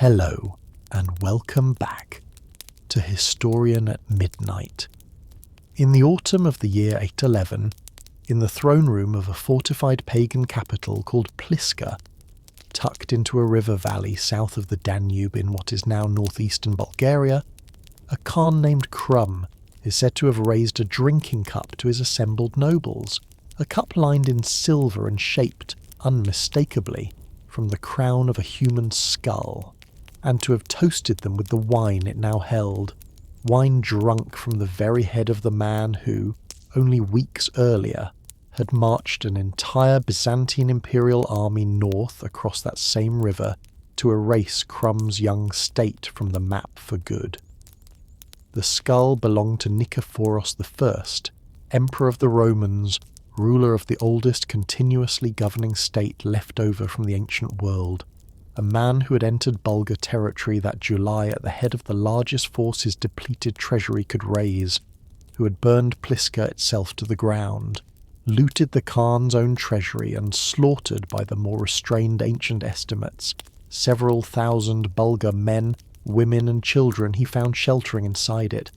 Hello, and welcome back to Historian at Midnight. In the autumn of the year 811, in the throne room of a fortified pagan capital called Pliska, tucked into a river valley south of the Danube in what is now northeastern Bulgaria, a Khan named Krum is said to have raised a drinking cup to his assembled nobles, a cup lined in silver and shaped, unmistakably, from the crown of a human skull, and to have toasted them with the wine it now held, wine drunk from the very head of the man who, only weeks earlier, had marched an entire Byzantine imperial army north across that same river to erase Krum's young state from the map for good. The skull belonged to Nikephoros I, Emperor of the Romans, ruler of the oldest continuously governing state left over from the ancient world, a man who had entered Bulgar territory that July at the head of the largest force his depleted treasury could raise, who had burned Pliska itself to the ground, looted the Khan's own treasury and slaughtered, by the more restrained ancient estimates, several thousand Bulgar men, women and children he found sheltering inside it,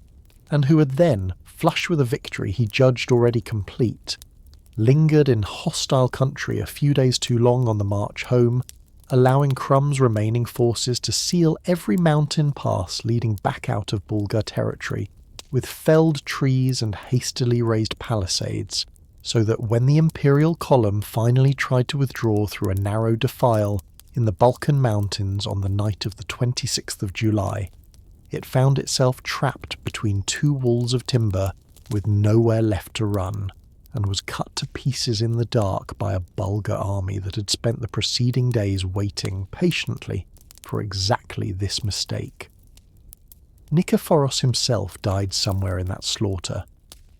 and who had then, flush with a victory he judged already complete, lingered in hostile country a few days too long on the march home, allowing Krum's remaining forces to seal every mountain pass leading back out of Bulgar territory, with felled trees and hastily raised palisades, so that when the imperial column finally tried to withdraw through a narrow defile in the Balkan mountains on the night of the 26th of July, it found itself trapped between two walls of timber with nowhere left to run, and was cut to pieces in the dark by a Bulgar army that had spent the preceding days waiting patiently for exactly this mistake. Nikephoros himself died somewhere in that slaughter,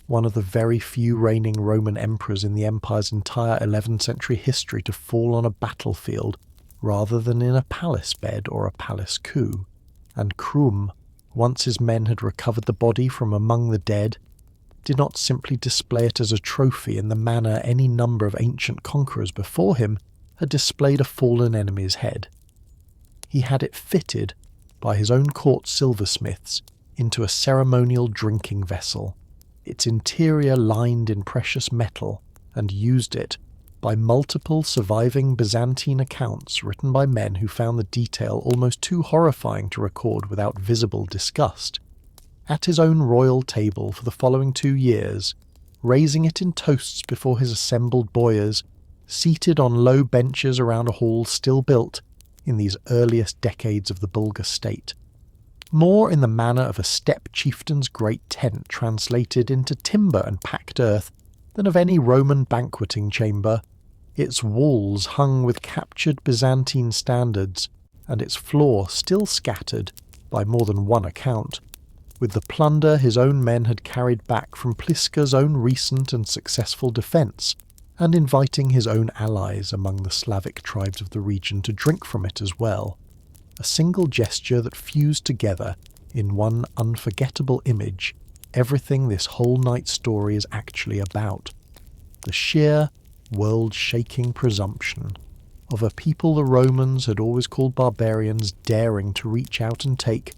one of the very few reigning Roman emperors in the empire's entire 11th century history to fall on a battlefield rather than in a palace bed or a palace coup, and Krum, once his men had recovered the body from among the dead, did not simply display it as a trophy in the manner any number of ancient conquerors before him had displayed a fallen enemy's head. He had it fitted by his own court silversmiths into a ceremonial drinking vessel, its interior lined in precious metal, and used it, by multiple surviving Byzantine accounts written by men who found the detail almost too horrifying to record without visible disgust, at his own royal table for the following 2 years, raising it in toasts before his assembled boyars, seated on low benches around a hall still built in these earliest decades of the Bulgar state, more in the manner of a steppe chieftain's great tent translated into timber and packed earth than of any Roman banqueting chamber, its walls hung with captured Byzantine standards, and its floor still scattered, by more than one account, with the plunder his own men had carried back from Pliska's own recent and successful defence, and inviting his own allies among the Slavic tribes of the region to drink from it as well, a single gesture that fused together in one unforgettable image everything this whole night story is actually about: the sheer, world-shaking presumption of a people the Romans had always called barbarians daring to reach out and take,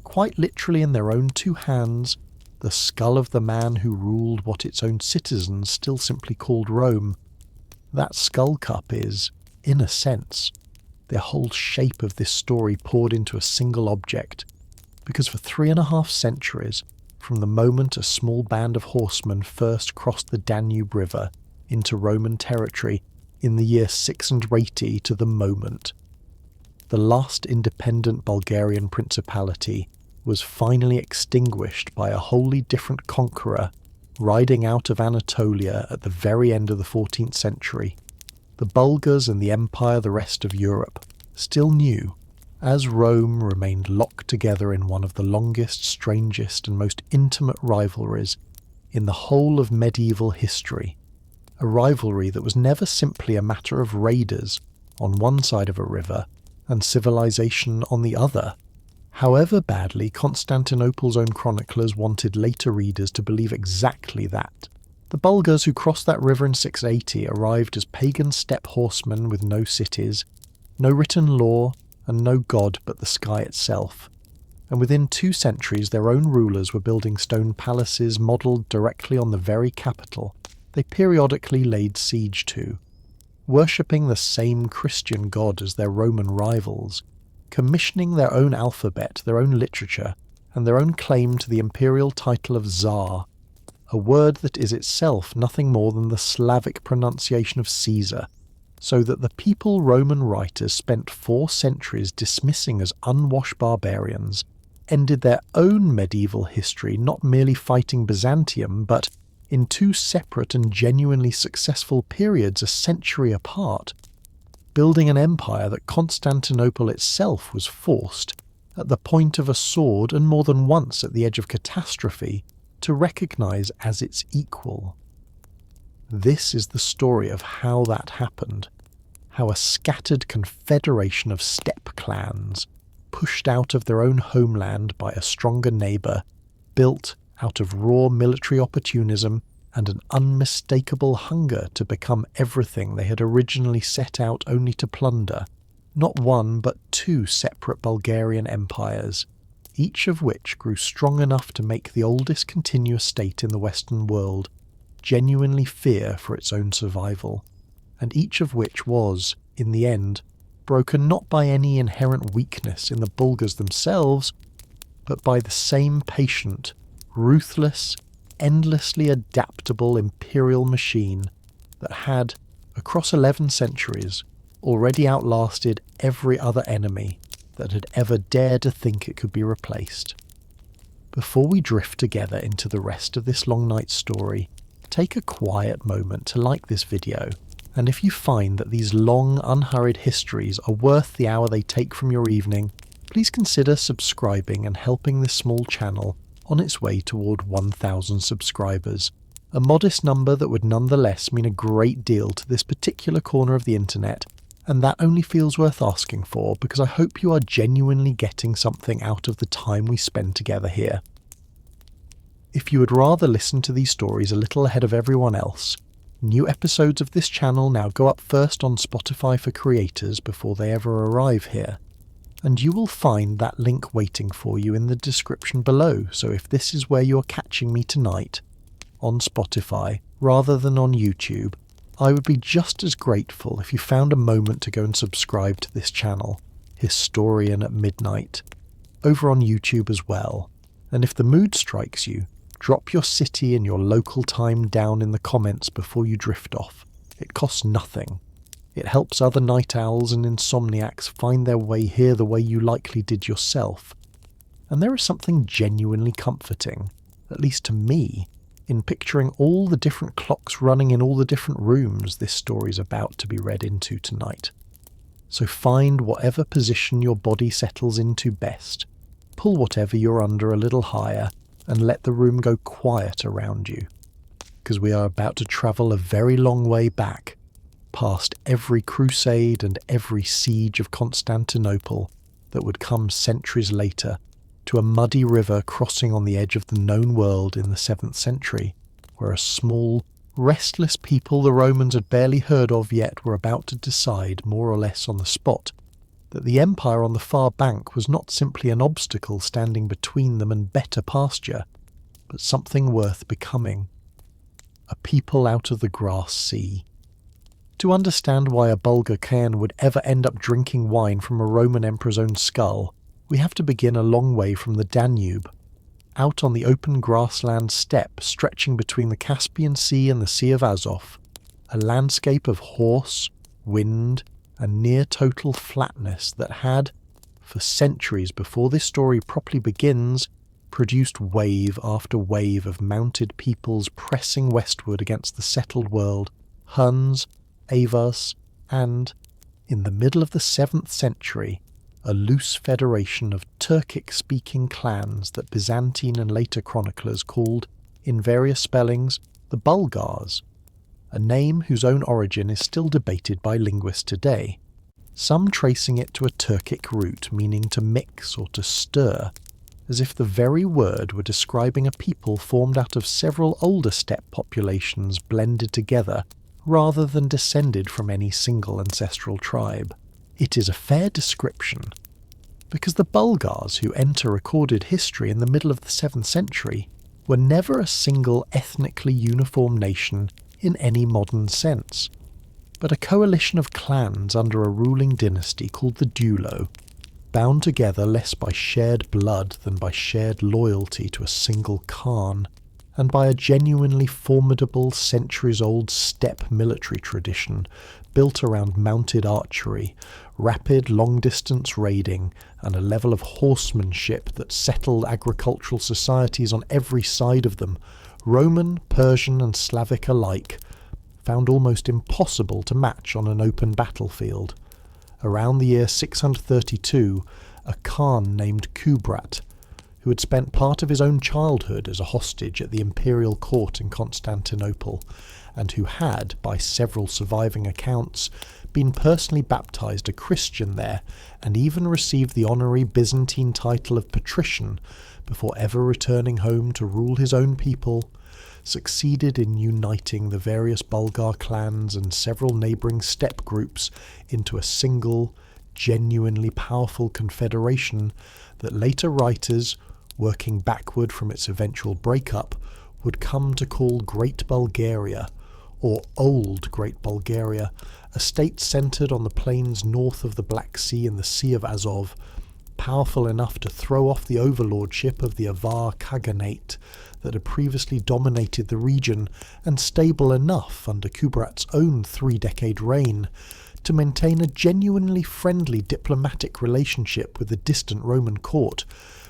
quite literally in their own 2 hands, the skull of the man who ruled what its own citizens still simply called Rome. That skull cup is, in a sense, the whole shape of this story poured into a single object, because for 3.5 centuries, from the moment a small band of horsemen first crossed the Danube River into Roman territory in the year 680 to the moment, the last independent Bulgarian principality was finally extinguished by a wholly different conqueror riding out of Anatolia at the very end of the 14th century. The Bulgars and the empire the rest of Europe still knew, as Rome remained locked together in one of the longest, strangest and most intimate rivalries in the whole of medieval history, a rivalry that was never simply a matter of raiders on one side of a river and civilization on the other, however badly Constantinople's own chroniclers wanted later readers to believe exactly that. The Bulgars who crossed that river in 680 arrived as pagan steppe horsemen with no cities, no written law, and no god but the sky itself. And within 2 centuries their own rulers were building stone palaces modelled directly on the very capital they periodically laid siege to, worshipping the same Christian god as their Roman rivals, commissioning their own alphabet, their own literature, and their own claim to the imperial title of Tsar, a word that is itself nothing more than the Slavic pronunciation of Caesar, so that the people Roman writers spent 4 centuries dismissing as unwashed barbarians ended their own medieval history not merely fighting Byzantium, but in 2 separate and genuinely successful periods a century apart, building an empire that Constantinople itself was forced, at the point of a sword and more than once at the edge of catastrophe, to recognise as its equal. This is the story of how that happened, how a scattered confederation of steppe clans, pushed out of their own homeland by a stronger neighbour, built out of raw military opportunism and an unmistakable hunger to become everything they had originally set out only to plunder, not 1 but 2 separate Bulgarian empires, each of which grew strong enough to make the oldest continuous state in the Western world genuinely fear for its own survival, and each of which was, in the end, broken not by any inherent weakness in the Bulgars themselves, but by the same patient, ruthless, endlessly adaptable imperial machine that had, across 11 centuries, already outlasted every other enemy that had ever dared to think it could be replaced. Before we drift together into the rest of this long night story, take a quiet moment to like this video, and if you find that these long, unhurried histories are worth the hour they take from your evening, please consider subscribing and helping this small channel on its way toward 1,000 subscribers, a modest number that would nonetheless mean a great deal to this particular corner of the internet, and that only feels worth asking for because I hope you are genuinely getting something out of the time we spend together here. If you would rather listen to these stories a little ahead of everyone else, new episodes of this channel now go up first on Spotify for creators before they ever arrive here, and you will find that link waiting for you in the description below, so if this is where you're catching me tonight, on Spotify, rather than on YouTube, I would be just as grateful if you found a moment to go and subscribe to this channel, Historian at Midnight, over on YouTube as well, and if the mood strikes you, drop your city and your local time down in the comments before you drift off. It costs nothing. It helps other night owls and insomniacs find their way here the way you likely did yourself. And there is something genuinely comforting, at least to me, in picturing all the different clocks running in all the different rooms this story's about to be read into tonight. So find whatever position your body settles into best, pull whatever you're under a little higher, and let the room go quiet around you, because we are about to travel a very long way back, past every crusade and every siege of Constantinople that would come centuries later, to a muddy river crossing on the edge of the known world in the 7th century, where a small, restless people the Romans had barely heard of yet were about to decide, more or less on the spot, that the empire on the far bank was not simply an obstacle standing between them and better pasture, but something worth becoming. A people out of the grass sea. To understand why a Bulgar Khan would ever end up drinking wine from a Roman emperor's own skull, we have to begin a long way from the Danube, out on the open grassland steppe stretching between the Caspian Sea and the Sea of Azov, a landscape of horse, wind, and near-total flatness that had, for centuries before this story properly begins, produced wave after wave of mounted peoples pressing westward against the settled world, Huns, Avars, and, in the middle of the 7th century, a loose federation of Turkic-speaking clans that Byzantine and later chroniclers called, in various spellings, the Bulgars, a name whose own origin is still debated by linguists today, some tracing it to a Turkic root meaning to mix or to stir, as if the very word were describing a people formed out of several older steppe populations blended together rather than descended from any single ancestral tribe. It is a fair description, because the Bulgars who enter recorded history in the middle of the 7th century were never a single ethnically uniform nation in any modern sense, but a coalition of clans under a ruling dynasty called the Dulo, bound together less by shared blood than by shared loyalty to a single Khan, and by a genuinely formidable centuries-old steppe military tradition built around mounted archery, rapid long-distance raiding, and a level of horsemanship that settled agricultural societies on every side of them, Roman, Persian and Slavic alike, found almost impossible to match on an open battlefield. Around the year 632, a Khan named Kubrat, who had spent part of his own childhood as a hostage at the imperial court in Constantinople, and who had, by several surviving accounts, been personally baptized a Christian there, and even received the honorary Byzantine title of patrician before ever returning home to rule his own people, succeeded in uniting the various Bulgar clans and several neighbouring steppe groups into a single, genuinely powerful confederation that later writers, working backward from its eventual breakup, would come to call Great Bulgaria, or Old Great Bulgaria, a state centred on the plains north of the Black Sea and the Sea of Azov, powerful enough to throw off the overlordship of the Avar Khaganate that had previously dominated the region, and stable enough under Kubrat's own 3-decade reign to maintain a genuinely friendly diplomatic relationship with the distant Roman court,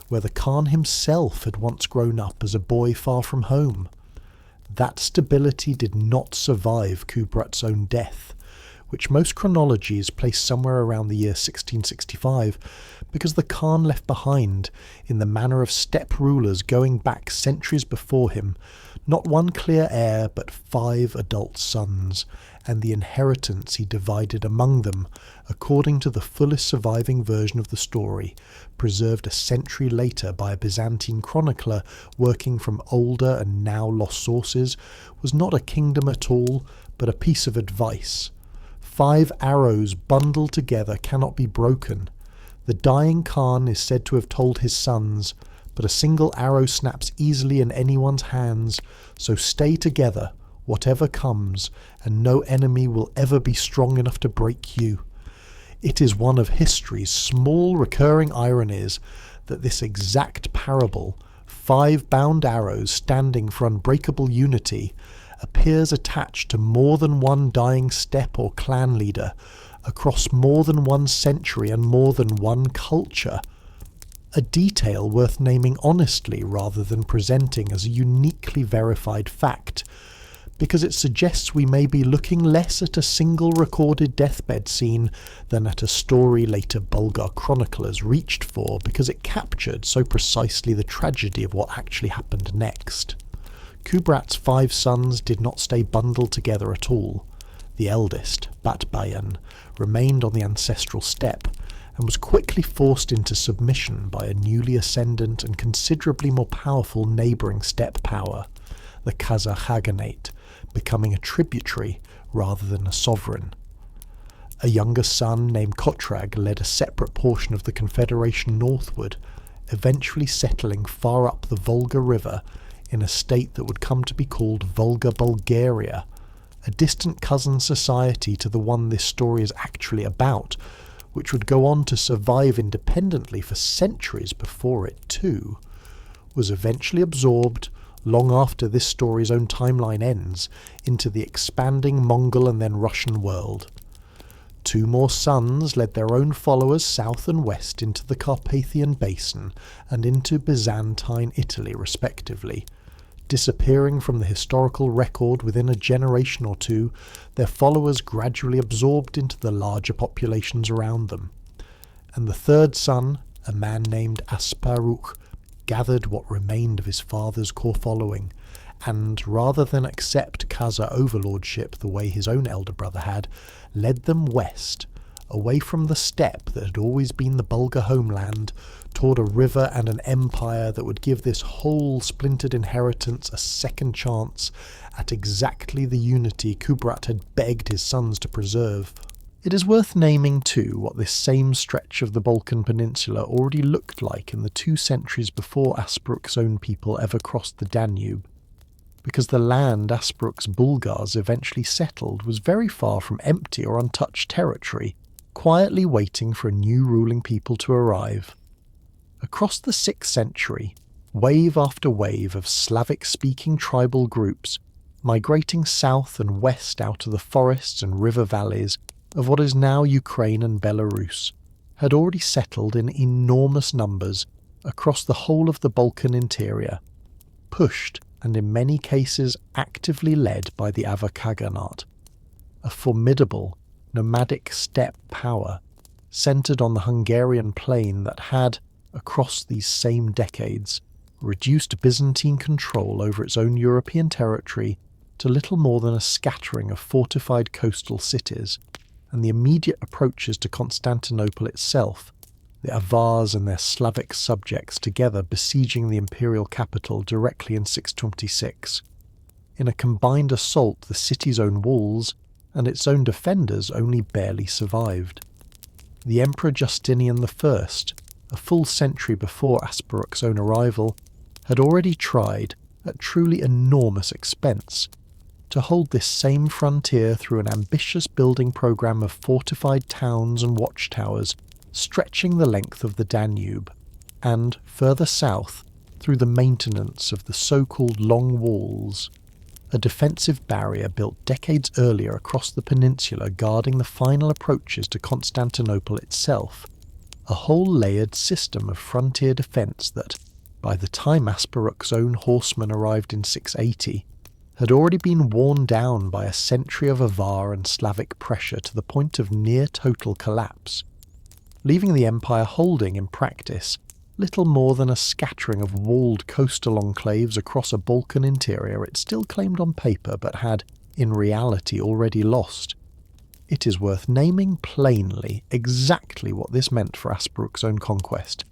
where the Khan himself had once grown up as a boy far from home. That stability did not survive Kubrat's own death, which most chronologies place somewhere around the year 1665, because the Khan left behind, in the manner of steppe rulers going back centuries before him, not one clear heir but 5 adult sons, and the inheritance he divided among them, according to the fullest surviving version of the story, preserved a century later by a Byzantine chronicler working from older and now lost sources, was not a kingdom at all, but a piece of advice. 5 arrows bundled together cannot be broken. The dying Khan is said to have told his sons, but a single arrow snaps easily in anyone's hands, so stay together, whatever comes, and no enemy will ever be strong enough to break you. It is one of history's small recurring ironies that this exact parable, 5 bound arrows standing for unbreakable unity, appears attached to more than one dying steppe or clan leader, across more than one century and more than one culture. A detail worth naming honestly rather than presenting as a uniquely verified fact, because it suggests we may be looking less at a single recorded deathbed scene than at a story later Bulgar chroniclers reached for, because it captured so precisely the tragedy of what actually happened next. Kubrat's 5 sons did not stay bundled together at all. The eldest, Batbayan, remained on the ancestral steppe, and was quickly forced into submission by a newly ascendant and considerably more powerful neighbouring steppe power, the Khazar Khaganate, becoming a tributary rather than a sovereign. A younger son named Kotrag led a separate portion of the confederation northward, eventually settling far up the Volga River in a state that would come to be called Volga Bulgaria, a distant cousin society to the one this story is actually about, which would go on to survive independently for centuries before it too was eventually absorbed, long after this story's own timeline ends, into the expanding Mongol and then Russian world. 2 more sons led their own followers south and west into the Carpathian Basin and into Byzantine Italy respectively. Disappearing from the historical record within a generation or 2, their followers gradually absorbed into the larger populations around them. And the 3rd son, a man named Asparuh, gathered what remained of his father's core following, and rather than accept Khazar overlordship the way his own elder brother had, led them west, away from the steppe that had always been the Bulgar homeland, toward a river and an empire that would give this whole splintered inheritance a second chance at exactly the unity Kubrat had begged his sons to preserve. It is worth naming too what this same stretch of the Balkan Peninsula already looked like in the 2 centuries before Asparuh's own people ever crossed the Danube, because the land Asparuh's Bulgars eventually settled was very far from empty or untouched territory, quietly waiting for a new ruling people to arrive. Across the 6th century, wave after wave of Slavic-speaking tribal groups, migrating south and west out of the forests and river valleys of what is now Ukraine and Belarus, had already settled in enormous numbers across the whole of the Balkan interior, pushed and in many cases actively led by the Ava Khaganate, a formidable nomadic steppe power centred on the Hungarian plain that had, across these same decades, reduced Byzantine control over its own European territory to little more than a scattering of fortified coastal cities, and the immediate approaches to Constantinople itself, the Avars and their Slavic subjects together besieging the imperial capital directly in 626. In a combined assault, the city's own walls and its own defenders only barely survived. The Emperor Justinian I, a full century before Asparuh's own arrival, had already tried, at truly enormous expense, to hold this same frontier through an ambitious building program of fortified towns and watchtowers stretching the length of the Danube, and, further south, through the maintenance of the so-called Long Walls, a defensive barrier built decades earlier across the peninsula guarding the final approaches to Constantinople itself, a whole layered system of frontier defence that, by the time Asparuh's own horsemen arrived in 680, had already been worn down by a century of Avar and Slavic pressure to the point of near total collapse, leaving the empire holding in practice little more than a scattering of walled coastal enclaves across a Balkan interior it still claimed on paper but had, in reality, already lost. It is worth naming plainly exactly what this meant for Asparuh's own conquest,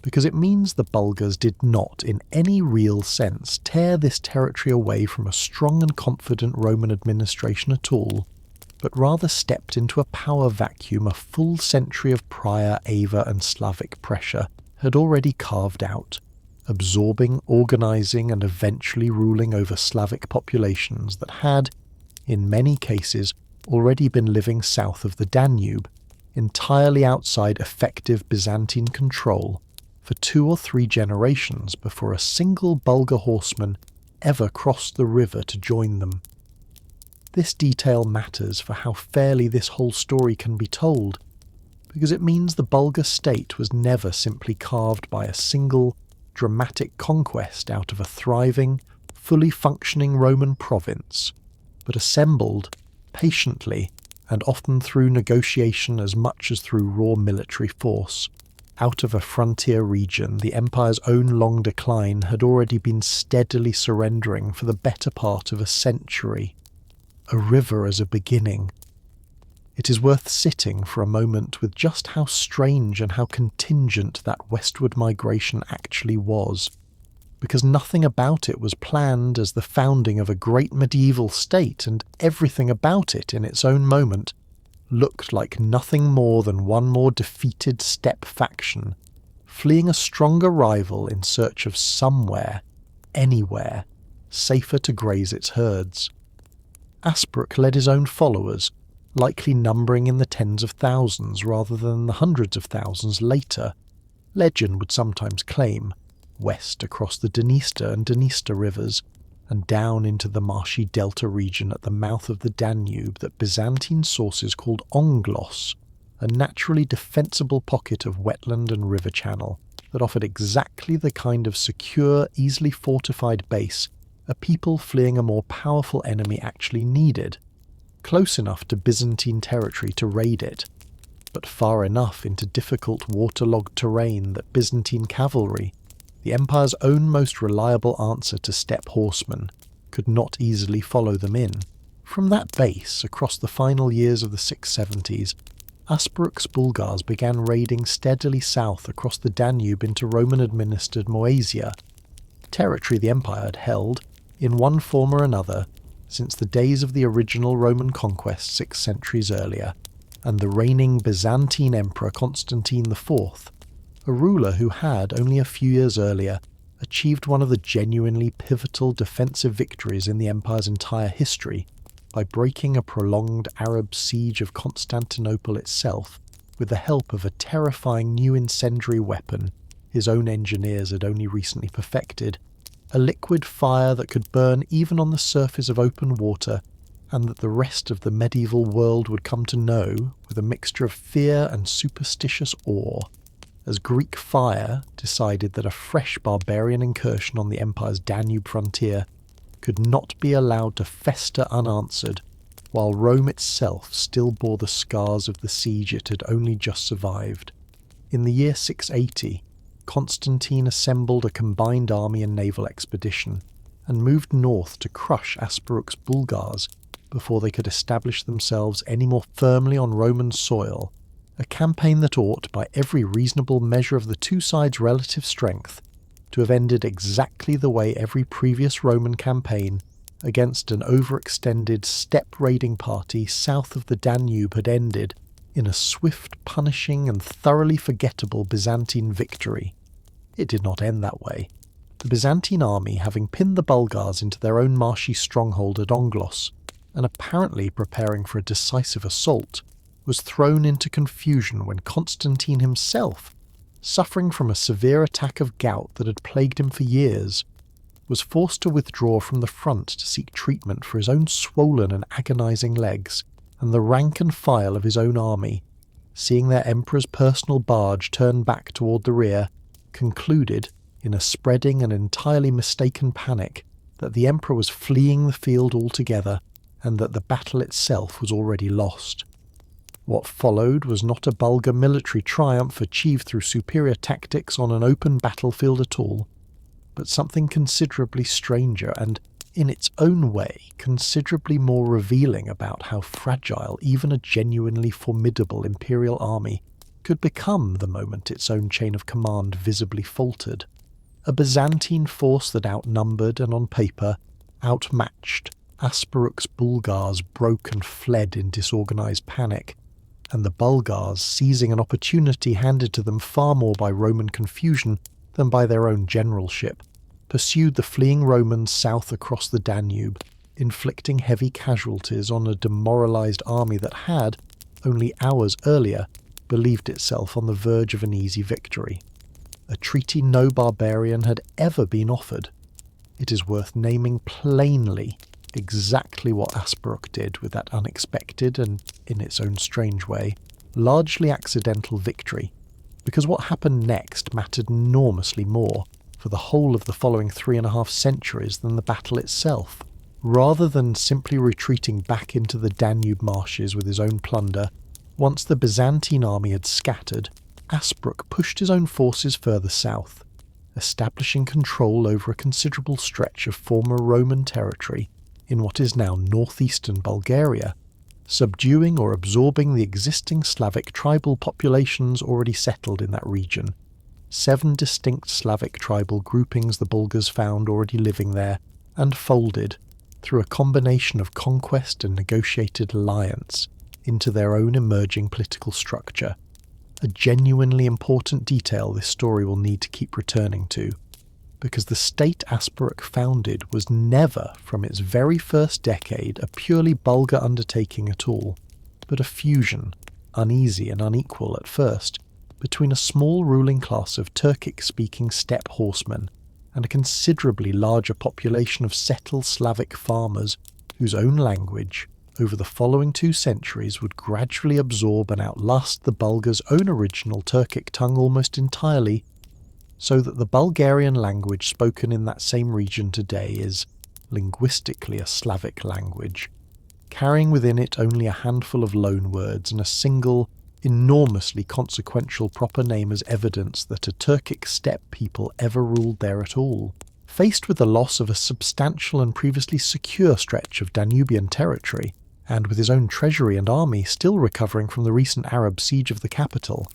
because it means the Bulgars did not, in any real sense, tear this territory away from a strong and confident Roman administration at all, but rather stepped into a power vacuum a full century of prior Ava and Slavic pressure had already carved out, absorbing, organising and eventually ruling over Slavic populations that had, in many cases, already been living south of the Danube, entirely outside effective Byzantine control, for 2 or 3 generations before a single Bulgar horseman ever crossed the river to join them. This detail matters for how fairly this whole story can be told, because it means the Bulgar state was never simply carved by a single, dramatic conquest out of a thriving, fully functioning Roman province, but assembled, patiently, and often through negotiation as much as through raw military force, out of a frontier region the empire's own long decline had already been steadily surrendering for the better part of a century. A river as a beginning. It is worth sitting for a moment with just how strange and how contingent that westward migration actually was, because nothing about it was planned as the founding of a great medieval state, and everything about it in its own moment looked like nothing more than one more defeated steppe faction, fleeing a stronger rival in search of somewhere, anywhere, safer to graze its herds. Asparuh led his own followers, likely numbering in the tens of thousands rather than the hundreds of thousands later, legend would sometimes claim, west across the Dniester and Dniester rivers, and down into the marshy delta region at the mouth of the Danube that Byzantine sources called Onglos, a naturally defensible pocket of wetland and river channel that offered exactly the kind of secure, easily fortified base a people fleeing a more powerful enemy actually needed, close enough to Byzantine territory to raid it, but far enough into difficult waterlogged terrain that Byzantine cavalry, the empire's own most reliable answer to steppe horsemen, could not easily follow them in. From that base, across the final years of the 670s, Asparuh's Bulgars began raiding steadily south across the Danube into Roman-administered Moesia, territory the empire had held, in one form or another, since the days of the original Roman conquest 6 centuries earlier, and the reigning Byzantine Emperor Constantine IV, a ruler who had, only a few years earlier, achieved one of the genuinely pivotal defensive victories in the empire's entire history by breaking a prolonged Arab siege of Constantinople itself with the help of a terrifying new incendiary weapon his own engineers had only recently perfected, a liquid fire that could burn even on the surface of open water, and that the rest of the medieval world would come to know with a mixture of fear and superstitious awe, as Greek fire decided that a fresh barbarian incursion on the empire's Danube frontier could not be allowed to fester unanswered, while Rome itself still bore the scars of the siege it had only just survived. In the year 680, Constantine assembled a combined army and naval expedition, and moved north to crush Asparuh's Bulgars before they could establish themselves any more firmly on Roman soil, a campaign that ought, by every reasonable measure of the two sides' relative strength, to have ended exactly the way every previous Roman campaign against an overextended steppe raiding party south of the Danube had ended in a swift, punishing and thoroughly forgettable Byzantine victory. It did not end that way. The Byzantine army, having pinned the Bulgars into their own marshy stronghold at Onglos, and apparently preparing for a decisive assault, was thrown into confusion when Constantine himself, suffering from a severe attack of gout that had plagued him for years, was forced to withdraw from the front to seek treatment for his own swollen and agonizing legs, and the rank and file of his own army, seeing their emperor's personal barge turn back toward the rear, concluded, in a spreading and entirely mistaken panic, that the emperor was fleeing the field altogether, and that the battle itself was already lost. What followed was not a Bulgar military triumph achieved through superior tactics on an open battlefield at all, but something considerably stranger and, in its own way, considerably more revealing about how fragile even a genuinely formidable imperial army could become the moment its own chain of command visibly faltered. A Byzantine force that outnumbered and on paper outmatched Asparuh's Bulgars broke and fled in disorganized panic, and the Bulgars, seizing an opportunity handed to them far more by Roman confusion than by their own generalship, pursued the fleeing Romans south across the Danube, inflicting heavy casualties on a demoralized army that had, only hours earlier, believed itself on the verge of an easy victory. A treaty no barbarian had ever been offered. It is worth naming plainly exactly what Asparuh did with that unexpected and, in its own strange way, largely accidental victory, because what happened next mattered enormously more for the whole of the following 3.5 centuries than the battle itself. Rather than simply retreating back into the Danube marshes with his own plunder, once the Byzantine army had scattered, Asparuh pushed his own forces further south, establishing control over a considerable stretch of former Roman territory in what is now northeastern Bulgaria, subduing or absorbing the existing Slavic tribal populations already settled in that region. 7 distinct Slavic tribal groupings the Bulgars found already living there, and folded, through a combination of conquest and negotiated alliance, into their own emerging political structure. A genuinely important detail this story will need to keep returning to, because the state Asparuh founded was never, from its very first decade, a purely Bulgar undertaking at all, but a fusion, uneasy and unequal at first, between a small ruling class of Turkic-speaking steppe horsemen and a considerably larger population of settled Slavic farmers whose own language, over the following 2 centuries, would gradually absorb and outlast the Bulgars' own original Turkic tongue almost entirely, so that the Bulgarian language spoken in that same region today is, linguistically, a Slavic language, carrying within it only a handful of loanwords and a single, enormously consequential proper name as evidence that a Turkic steppe people ever ruled there at all. Faced with the loss of a substantial and previously secure stretch of Danubian territory, and with his own treasury and army still recovering from the recent Arab siege of the capital,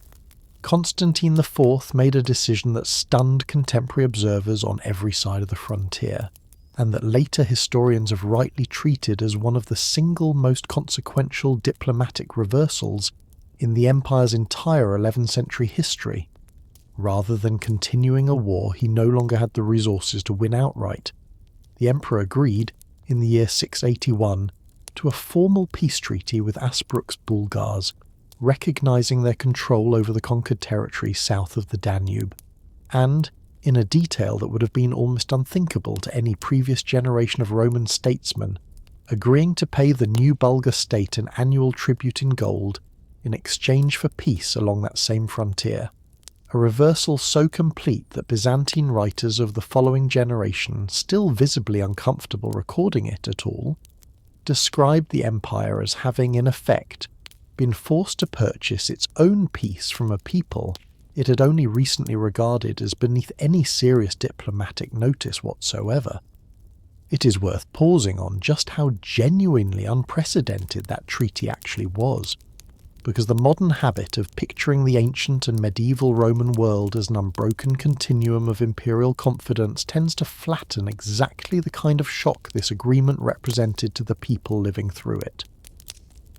Constantine IV made a decision that stunned contemporary observers on every side of the frontier. and that later historians have rightly treated as one of the single most consequential diplomatic reversals in the empire's entire 11th century history. Rather than continuing a war he no longer had the resources to win outright, the emperor agreed, in the year 681, to a formal peace treaty with Asparuh's Bulgars, recognising their control over the conquered territory south of the Danube, and, in a detail that would have been almost unthinkable to any previous generation of Roman statesmen, agreeing to pay the new Bulgar state an annual tribute in gold in exchange for peace along that same frontier. A reversal so complete that Byzantine writers of the following generation, still visibly uncomfortable recording it at all, described the empire as having, in effect, been forced to purchase its own peace from a people it had only recently regarded as beneath any serious diplomatic notice whatsoever. It is worth pausing on just how genuinely unprecedented that treaty actually was, because the modern habit of picturing the ancient and medieval Roman world as an unbroken continuum of imperial confidence tends to flatten exactly the kind of shock this agreement represented to the people living through it.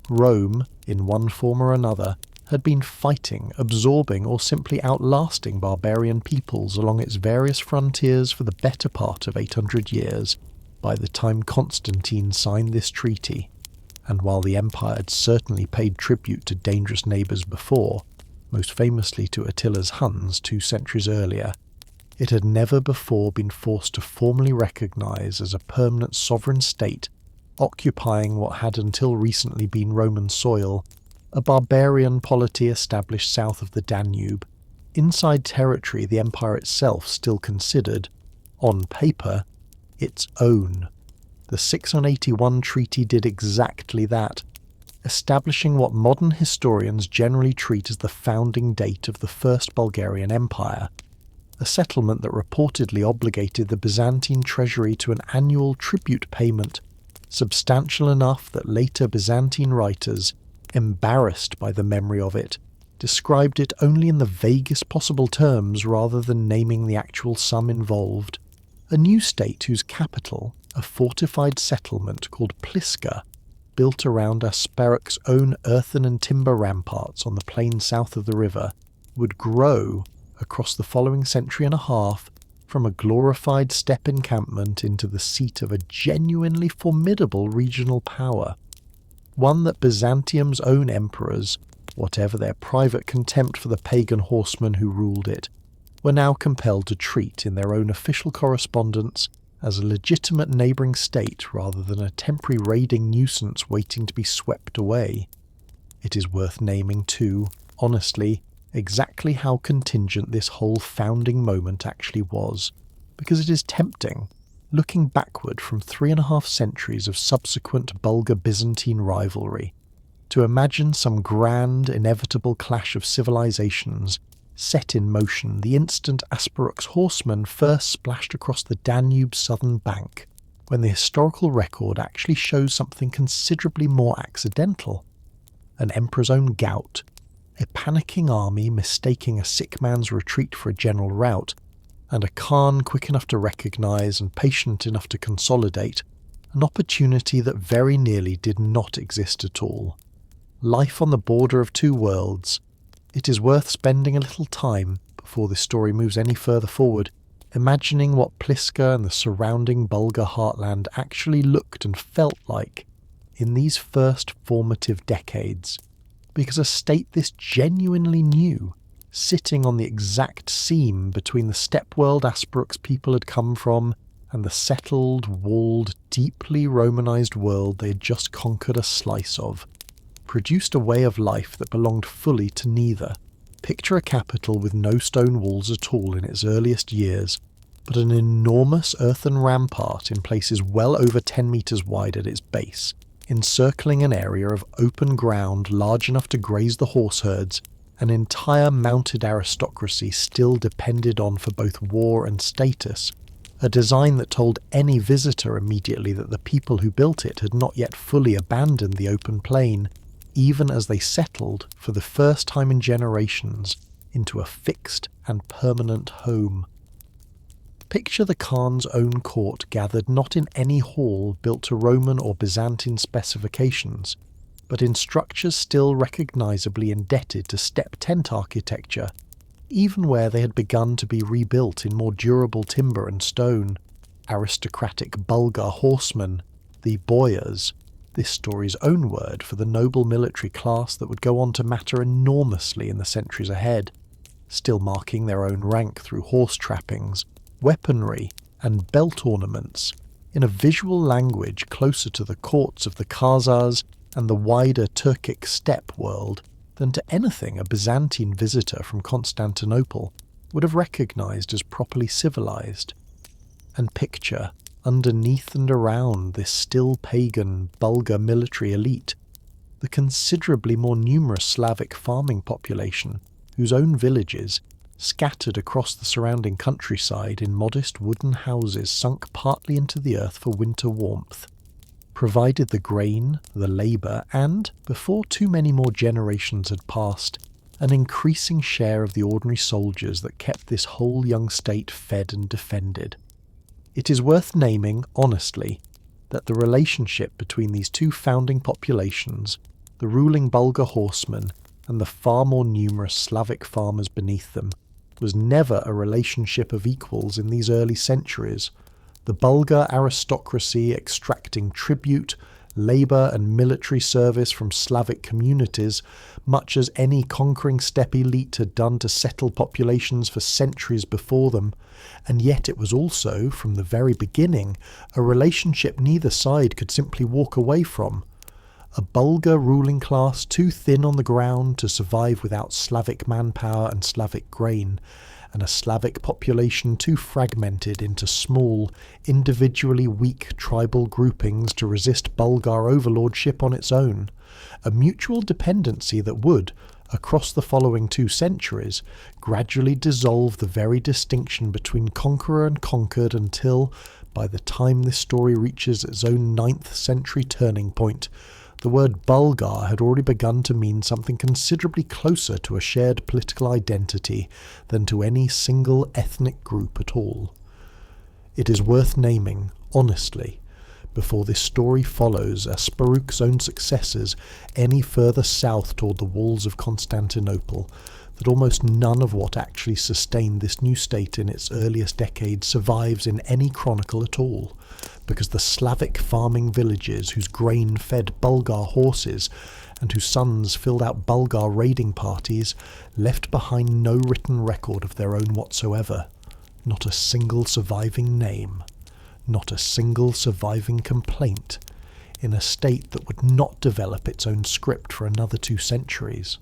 Rome, in one form or another, had been fighting, absorbing, or simply outlasting barbarian peoples along its various frontiers for the better part of 800 years by the time Constantine signed this treaty. And while the empire had certainly paid tribute to dangerous neighbours before, most famously to Attila's Huns 2 centuries earlier, it had never before been forced to formally recognise as a permanent sovereign state occupying what had until recently been Roman soil, a barbarian polity established south of the Danube, inside territory the empire itself still considered, on paper, its own. The 681 treaty did exactly that, establishing what modern historians generally treat as the founding date of the First Bulgarian Empire, a settlement that reportedly obligated the Byzantine treasury to an annual tribute payment substantial enough that later Byzantine writers, embarrassed by the memory of it, described it only in the vaguest possible terms rather than naming the actual sum involved. A new state whose capital, a fortified settlement called Pliska, built around Asparuh's own earthen and timber ramparts on the plain south of the river, would grow across the following century and a half from a glorified steppe encampment into the seat of a genuinely formidable regional power, one that Byzantium's own emperors, whatever their private contempt for the pagan horsemen who ruled it, were now compelled to treat in their own official correspondence as a legitimate neighbouring state rather than a temporary raiding nuisance waiting to be swept away. It is worth naming, too, honestly, exactly how contingent this whole founding moment actually was, because it is tempting, looking backward from 3.5 centuries of subsequent Bulgar-Byzantine rivalry, to imagine some grand, inevitable clash of civilizations set in motion the instant Asparuh's horsemen first splashed across the Danube's southern bank, when the historical record actually shows something considerably more accidental. An emperor's own gout, a panicking army mistaking a sick man's retreat for a general rout, and a Khan quick enough to recognise and patient enough to consolidate, an opportunity that very nearly did not exist at all. Life on the border of two worlds. It is worth spending a little time, before this story moves any further forward, imagining what Pliska and the surrounding Bulgar heartland actually looked and felt like in these first formative decades, because a state this genuinely new, sitting on the exact seam between the steppe world Asparuh's people had come from and the settled, walled, deeply Romanized world they had just conquered a slice of, produced a way of life that belonged fully to neither. Picture a capital with no stone walls at all in its earliest years, but an enormous earthen rampart in places well over 10 metres wide at its base, encircling an area of open ground large enough to graze the horse herds an entire mounted aristocracy still depended on for both war and status, a design that told any visitor immediately that the people who built it had not yet fully abandoned the open plain, even as they settled, for the first time in generations, into a fixed and permanent home. Picture the Khan's own court gathered not in any hall built to Roman or Byzantine specifications, but in structures still recognisably indebted to steppe tent architecture, even where they had begun to be rebuilt in more durable timber and stone. Aristocratic Bulgar horsemen, the boyars, this story's own word for the noble military class that would go on to matter enormously in the centuries ahead, still marking their own rank through horse trappings, weaponry, and belt ornaments, in a visual language closer to the courts of the Khazars and the wider Turkic steppe world than to anything a Byzantine visitor from Constantinople would have recognised as properly civilised. And picture, underneath and around this still pagan Bulgar military elite, the considerably more numerous Slavic farming population whose own villages, scattered across the surrounding countryside in modest wooden houses sunk partly into the earth for winter warmth, provided the grain, the labour, and, before too many more generations had passed, an increasing share of the ordinary soldiers that kept this whole young state fed and defended. It is worth naming, honestly, that the relationship between these two founding populations, the ruling Bulgar horsemen and the far more numerous Slavic farmers beneath them, was never a relationship of equals in these early centuries, the Bulgar aristocracy extracting tribute, labour and military service from Slavic communities, much as any conquering steppe elite had done to settle populations for centuries before them, and yet it was also, from the very beginning, a relationship neither side could simply walk away from. A Bulgar ruling class too thin on the ground to survive without Slavic manpower and Slavic grain, and a Slavic population too fragmented into small, individually weak tribal groupings to resist Bulgar overlordship on its own, a mutual dependency that would, across the following 2 centuries, gradually dissolve the very distinction between conqueror and conquered until, by the time this story reaches its own 9th century turning point, the word Bulgar had already begun to mean something considerably closer to a shared political identity than to any single ethnic group at all. It is worth naming, honestly, before this story follows Asparuh's own successors any further south toward the walls of Constantinople, that almost none of what actually sustained this new state in its earliest decades survives in any chronicle at all, because the Slavic farming villages whose grain fed Bulgar horses and whose sons filled out Bulgar raiding parties left behind no written record of their own whatsoever, not a single surviving name, not a single surviving complaint, in a state that would not develop its own script for another 2 centuries.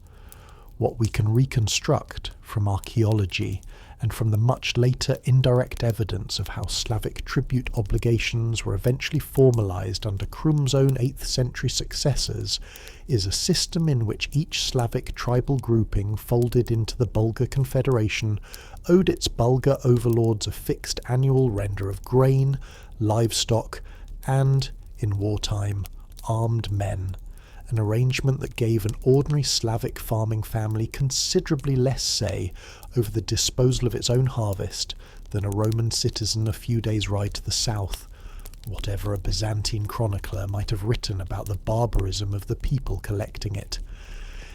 What we can reconstruct from archaeology and from the much later indirect evidence of how Slavic tribute obligations were eventually formalised under Krum's own 8th century successors is a system in which each Slavic tribal grouping folded into the Bulgar Confederation owed its Bulgar overlords a fixed annual render of grain, livestock, and, in wartime, armed men, an arrangement that gave an ordinary Slavic farming family considerably less say over the disposal of its own harvest than a Roman citizen a few days' ride to the south, whatever a Byzantine chronicler might have written about the barbarism of the people collecting it.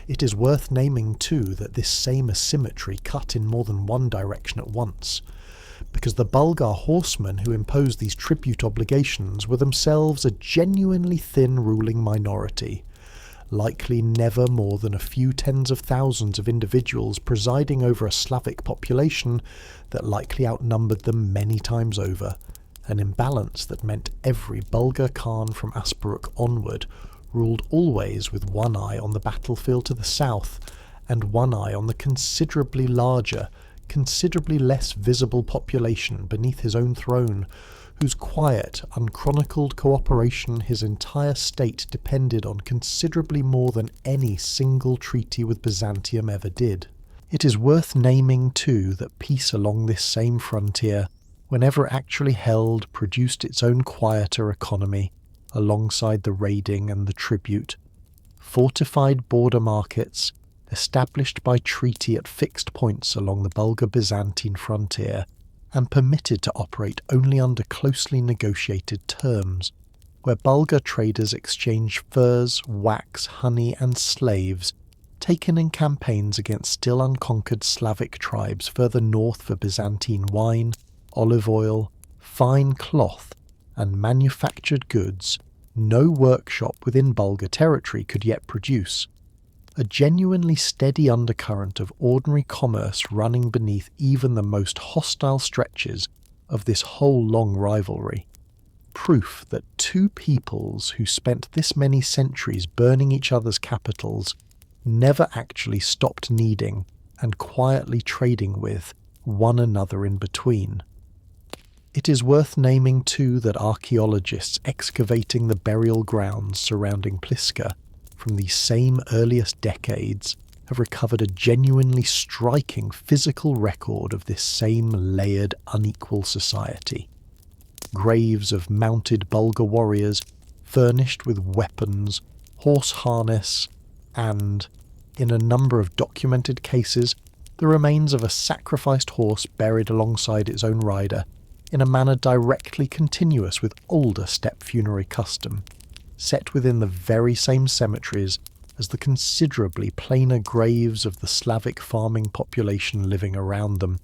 It is worth naming, too, that this same asymmetry cut in more than one direction at once, because the Bulgar horsemen who imposed these tribute obligations were themselves a genuinely thin ruling minority, likely never more than a few tens of thousands of individuals presiding over a Slavic population that likely outnumbered them many times over, an imbalance that meant every Bulgar Khan from Asparuh onward ruled always with one eye on the battlefield to the south and one eye on the considerably larger, considerably less visible population beneath his own throne, whose quiet, unchronicled cooperation his entire state depended on considerably more than any single treaty with Byzantium ever did. It is worth naming, too, that peace along this same frontier, whenever actually held, produced its own quieter economy, alongside the raiding and the tribute. Fortified border markets, established by treaty at fixed points along the Bulgar-Byzantine frontier, and permitted to operate only under closely negotiated terms, where Bulgar traders exchanged furs, wax, honey and slaves taken in campaigns against still unconquered Slavic tribes further north for Byzantine wine, olive oil, fine cloth and manufactured goods no workshop within Bulgar territory could yet produce. A genuinely steady undercurrent of ordinary commerce running beneath even the most hostile stretches of this whole long rivalry. Proof that two peoples who spent this many centuries burning each other's capitals never actually stopped needing and quietly trading with one another in between. It is worth naming too that archaeologists excavating the burial grounds surrounding Pliska from these same earliest decades have recovered a genuinely striking physical record of this same layered, unequal society. Graves of mounted Bulgar warriors furnished with weapons, horse harness, and, in a number of documented cases, the remains of a sacrificed horse buried alongside its own rider in a manner directly continuous with older steppe funerary custom, set within the very same cemeteries as the considerably plainer graves of the Slavic farming population living around them.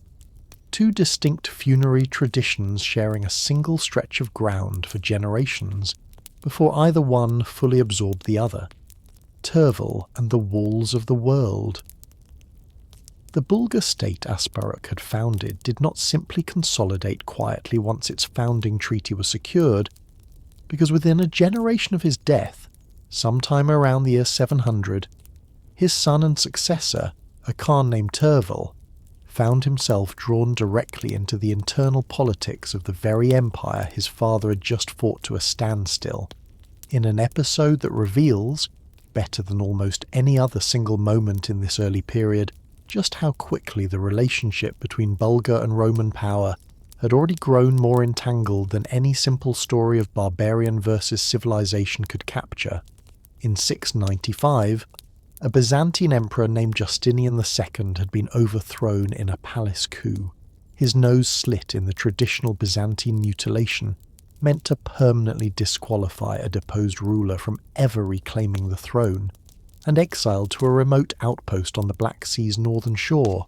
Two distinct funerary traditions sharing a single stretch of ground for generations before either one fully absorbed the other. Tervel and the walls of the world. The Bulgar state Asparuh had founded did not simply consolidate quietly once its founding treaty was secured, because within a generation of his death, sometime around the year 700, his son and successor, a Khan named Tervel, found himself drawn directly into the internal politics of the very empire his father had just fought to a standstill, in an episode that reveals, better than almost any other single moment in this early period, just how quickly the relationship between Bulgar and Roman power had already grown more entangled than any simple story of barbarian versus civilization could capture. In 695, a Byzantine emperor named Justinian II had been overthrown in a palace coup, his nose slit in the traditional Byzantine mutilation, meant to permanently disqualify a deposed ruler from ever reclaiming the throne, and exiled to a remote outpost on the Black Sea's northern shore,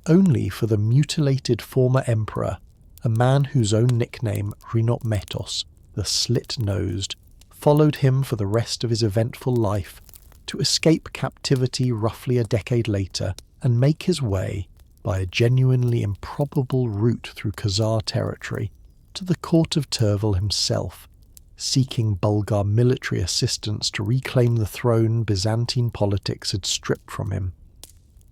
only for the mutilated former emperor, a man whose own nickname, Rhinopmetos, the slit-nosed, followed him for the rest of his eventful life, to escape captivity roughly a decade later and make his way, by a genuinely improbable route through Khazar territory, to the court of Tervel himself, seeking Bulgar military assistance to reclaim the throne Byzantine politics had stripped from him.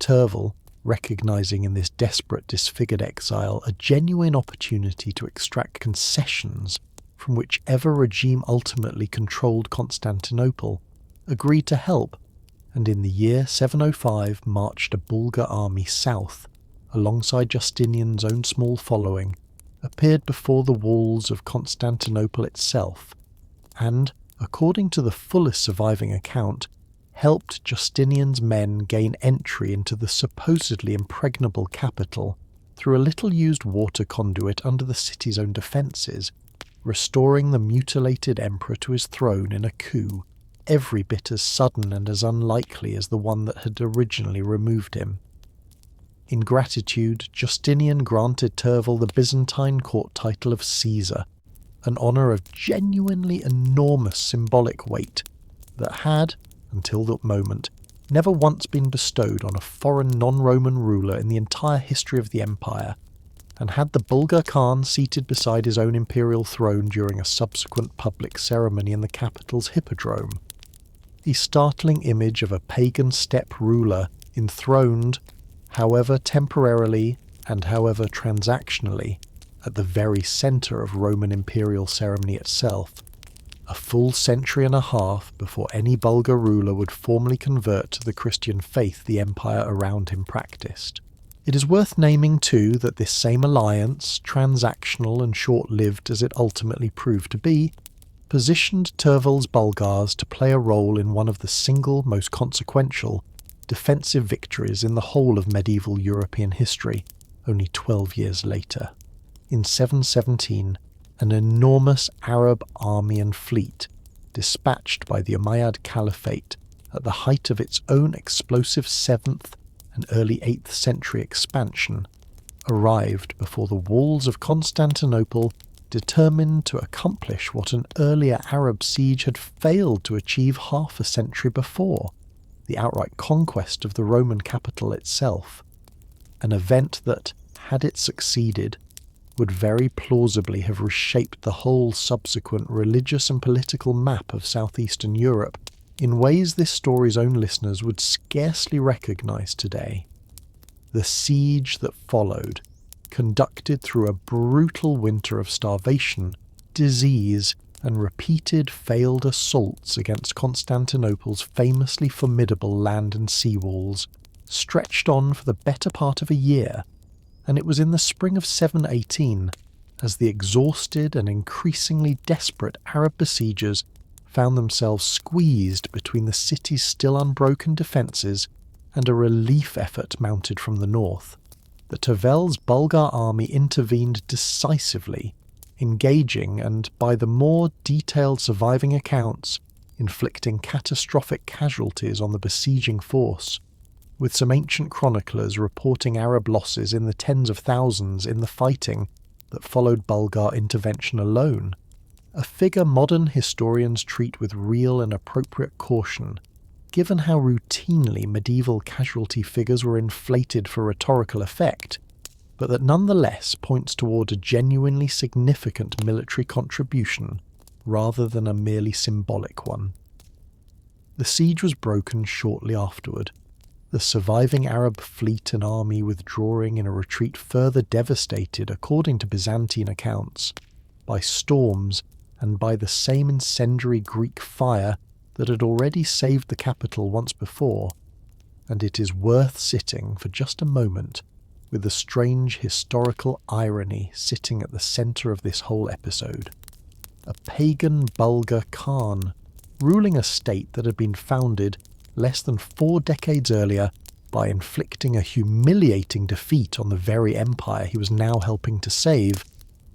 Tervel, recognising in this desperate, disfigured exile a genuine opportunity to extract concessions from whichever regime ultimately controlled Constantinople, agreed to help, and in the year 705 marched a Bulgar army south, alongside Justinian's own small following, appeared before the walls of Constantinople itself, and, according to the fullest surviving account, helped Justinian's men gain entry into the supposedly impregnable capital through a little-used water conduit under the city's own defences, restoring the mutilated emperor to his throne in a coup, every bit as sudden and as unlikely as the one that had originally removed him. In gratitude, Justinian granted Tervel the Byzantine court title of Caesar, an honour of genuinely enormous symbolic weight that had, until that moment, never once been bestowed on a foreign non-Roman ruler in the entire history of the empire, and had the Bulgar Khan seated beside his own imperial throne during a subsequent public ceremony in the capital's hippodrome. The startling image of a pagan steppe ruler enthroned, however temporarily and however transactionally, at the very centre of Roman imperial ceremony itself, a full century and a half before any Bulgar ruler would formally convert to the Christian faith the empire around him practiced. It is worth naming too that this same alliance, transactional and short-lived as it ultimately proved to be, positioned Tervel's Bulgars to play a role in one of the single most consequential defensive victories in the whole of medieval European history, only 12 years later. in 717, an enormous Arab army and fleet, dispatched by the Umayyad Caliphate at the height of its own explosive 7th and early 8th century expansion, arrived before the walls of Constantinople, determined to accomplish what an earlier Arab siege had failed to achieve half a century before, the outright conquest of the Roman capital itself, an event that, had it succeeded, would very plausibly have reshaped the whole subsequent religious and political map of southeastern Europe in ways this story's own listeners would scarcely recognise today. The siege that followed, conducted through a brutal winter of starvation, disease, and repeated failed assaults against Constantinople's famously formidable land and sea walls, stretched on for the better part of a year, and it was in the spring of 718, as the exhausted and increasingly desperate Arab besiegers found themselves squeezed between the city's still unbroken defences and a relief effort mounted from the north, that Tavel's Bulgar army intervened decisively, engaging and, by the more detailed surviving accounts, inflicting catastrophic casualties on the besieging force, with some ancient chroniclers reporting Arab losses in the tens of thousands in the fighting that followed Bulgar intervention alone, a figure modern historians treat with real and appropriate caution, given how routinely medieval casualty figures were inflated for rhetorical effect, but that nonetheless points toward a genuinely significant military contribution rather than a merely symbolic one. The siege was broken shortly afterward, the surviving Arab fleet and army withdrawing in a retreat further devastated, according to Byzantine accounts, by storms and by the same incendiary Greek fire that had already saved the capital once before, and it is worth sitting for just a moment with the strange historical irony sitting at the centre of this whole episode. A pagan Bulgar Khan, ruling a state that had been founded less than 4 decades earlier by inflicting a humiliating defeat on the very empire he was now helping to save,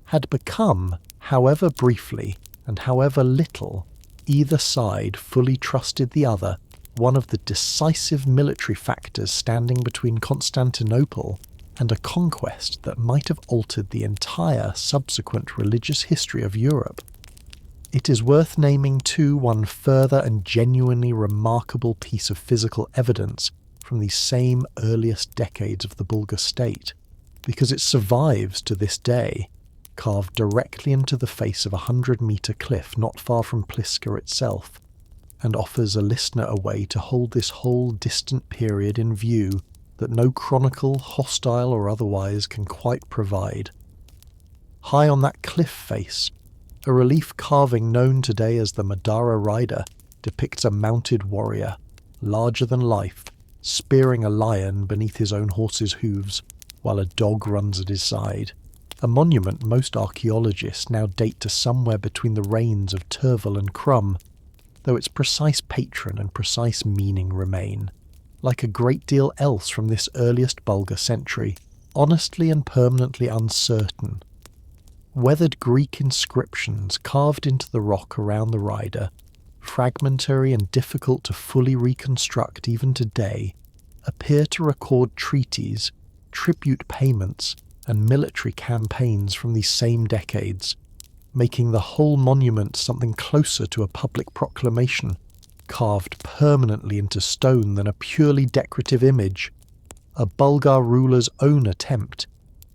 had become, however briefly and however little either side fully trusted the other, one of the decisive military factors standing between Constantinople and a conquest that might have altered the entire subsequent religious history of Europe. It is worth naming too one further and genuinely remarkable piece of physical evidence from these same earliest decades of the Bulgar state, because it survives to this day, carved directly into the face of a 100-metre cliff not far from Pliska itself, and offers a listener a way to hold this whole distant period in view that no chronicle, hostile or otherwise, can quite provide. High on that cliff face, a relief carving known today as the Madara Rider depicts a mounted warrior, larger than life, spearing a lion beneath his own horse's hooves, while a dog runs at his side. A monument most archaeologists now date to somewhere between the reigns of Tervel and Krum, though its precise patron and precise meaning remain, like a great deal else from this earliest Bulgar century, honestly and permanently uncertain. Weathered Greek inscriptions carved into the rock around the rider, fragmentary and difficult to fully reconstruct even today, appear to record treaties, tribute payments, and military campaigns from these same decades, making the whole monument something closer to a public proclamation, carved permanently into stone than a purely decorative image, a Bulgar ruler's own attempt,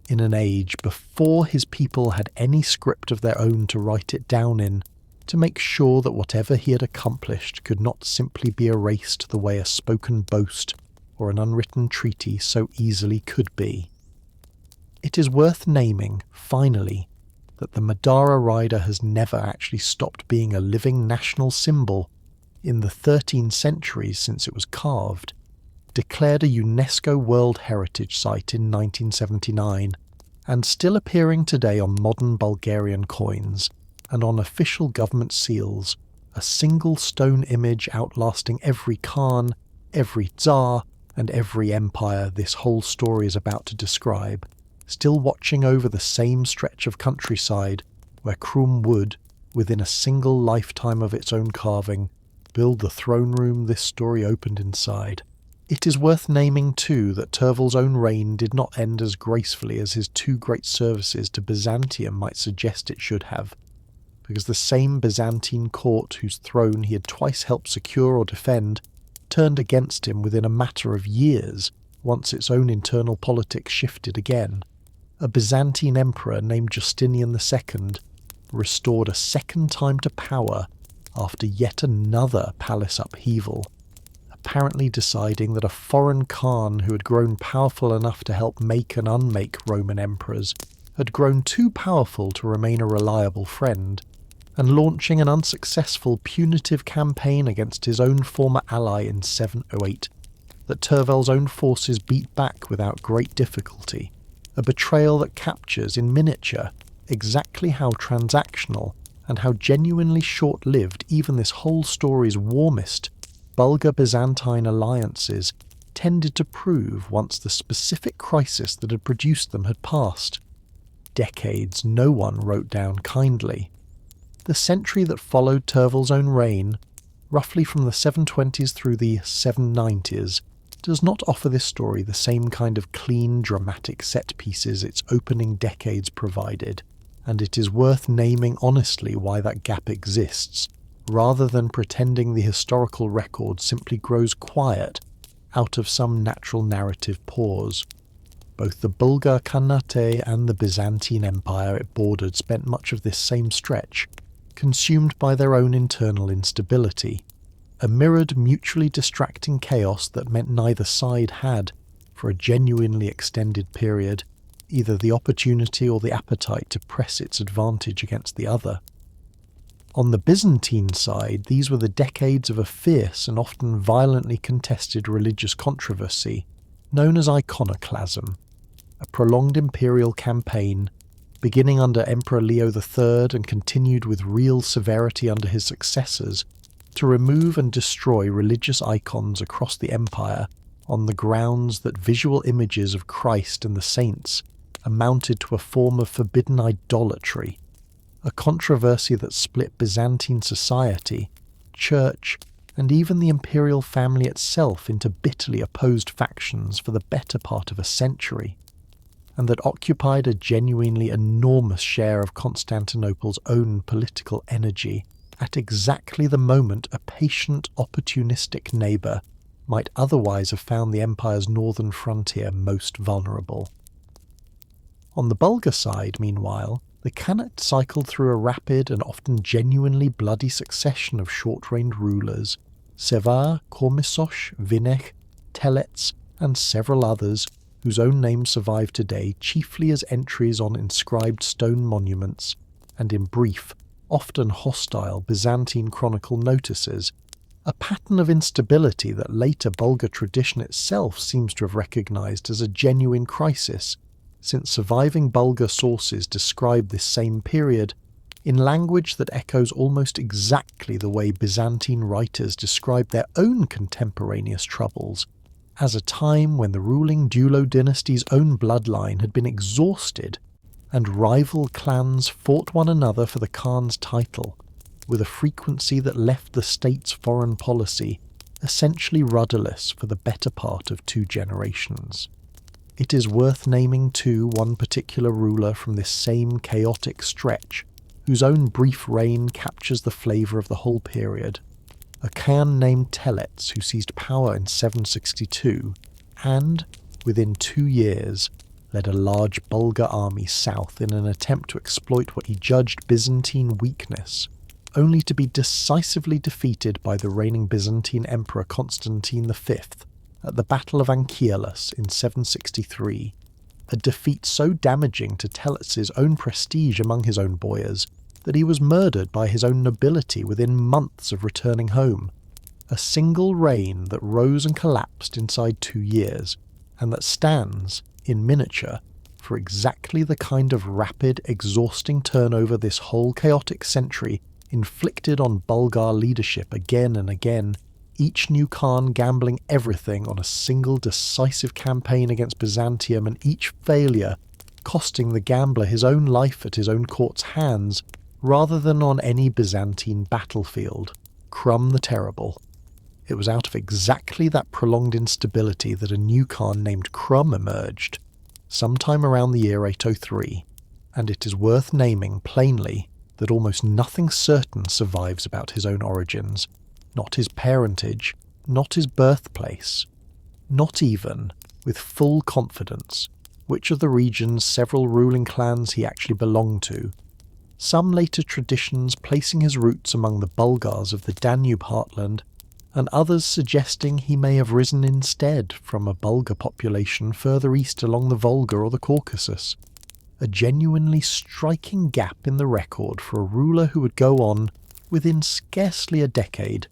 in an age before his people had any script of their own to write it down in, to make sure that whatever he had accomplished could not simply be erased the way a spoken boast or an unwritten treaty so easily could be. It is worth naming, finally, that the Madara Rider has never actually stopped being a living national symbol in the 13 centuries since it was carved, declared a UNESCO World Heritage Site in 1979, and still appearing today on modern Bulgarian coins and on official government seals, a single stone image outlasting every Khan, every Tsar, and every empire this whole story is about to describe, still watching over the same stretch of countryside where Krum would, within a single lifetime of its own carving, build the throne room this story opened inside. It is worth naming too that Tervel's own reign did not end as gracefully as his two great services to Byzantium might suggest it should have, because the same Byzantine court whose throne he had twice helped secure or defend turned against him within a matter of years once its own internal politics shifted again. A Byzantine emperor named Justinian II restored a second time to power after yet another palace upheaval, apparently deciding that a foreign Khan who had grown powerful enough to help make and unmake Roman emperors had grown too powerful to remain a reliable friend, and launching an unsuccessful punitive campaign against his own former ally in 708 that Tervel's own forces beat back without great difficulty, a betrayal that captures in miniature exactly how transactional and how genuinely short-lived even this whole story's warmest Bulgar-Byzantine alliances tended to prove once the specific crisis that had produced them had passed. Decades no one wrote down kindly. The century that followed Tervel's own reign, roughly from the 720s through the 790s, does not offer this story the same kind of clean, dramatic set pieces its opening decades provided, and it is worth naming honestly why that gap exists, rather than pretending the historical record simply grows quiet out of some natural narrative pause. Both the Bulgar Khanate and the Byzantine Empire it bordered spent much of this same stretch, consumed by their own internal instability, a mirrored, mutually distracting chaos that meant neither side had, for a genuinely extended period, either the opportunity or the appetite to press its advantage against the other. On the Byzantine side, these were the decades of a fierce and often violently contested religious controversy, known as iconoclasm, a prolonged imperial campaign, beginning under Emperor Leo III and continued with real severity under his successors, to remove and destroy religious icons across the empire on the grounds that visual images of Christ and the saints amounted to a form of forbidden idolatry, a controversy that split Byzantine society, church, and even the imperial family itself into bitterly opposed factions for the better part of a century, and that occupied a genuinely enormous share of Constantinople's own political energy at exactly the moment a patient, opportunistic neighbour might otherwise have found the empire's northern frontier most vulnerable. On the Bulgar side, meanwhile, the Khanate cycled through a rapid and often genuinely bloody succession of short-reigned rulers, Sevar, Kormisosh, Vinech, Telets, and several others, whose own names survive today chiefly as entries on inscribed stone monuments, and in brief, often hostile Byzantine chronicle notices, a pattern of instability that later Bulgar tradition itself seems to have recognised as a genuine crisis, since surviving Bulgar sources describe this same period in language that echoes almost exactly the way Byzantine writers describe their own contemporaneous troubles, as a time when the ruling Dulo dynasty's own bloodline had been exhausted and rival clans fought one another for the Khan's title, with a frequency that left the state's foreign policy essentially rudderless for the better part of 2 generations. It is worth naming too one particular ruler from this same chaotic stretch, whose own brief reign captures the flavour of the whole period, a Khan named Telets who seized power in 762 and, within 2 years, led a large Bulgar army south in an attempt to exploit what he judged Byzantine weakness, only to be decisively defeated by the reigning Byzantine Emperor Constantine V at the Battle of Anchialus in 763, a defeat so damaging to Telets' own prestige among his own boyars that he was murdered by his own nobility within months of returning home, a single reign that rose and collapsed inside 2 years, and that stands, in miniature, for exactly the kind of rapid, exhausting turnover this whole chaotic century inflicted on Bulgar leadership again and again, each new Khan gambling everything on a single decisive campaign against Byzantium, and each failure costing the gambler his own life at his own court's hands rather than on any Byzantine battlefield. Krum the Terrible. It was out of exactly that prolonged instability that a new Khan named Krum emerged, sometime around the year 803, and it is worth naming plainly that almost nothing certain survives about his own origins, not his parentage, not his birthplace, not even, with full confidence, which of the region's several ruling clans he actually belonged to, some later traditions placing his roots among the Bulgars of the Danube heartland, and others suggesting he may have risen instead from a Bulgar population further east along the Volga or the Caucasus. A genuinely striking gap in the record for a ruler who would go on, within scarcely a decade,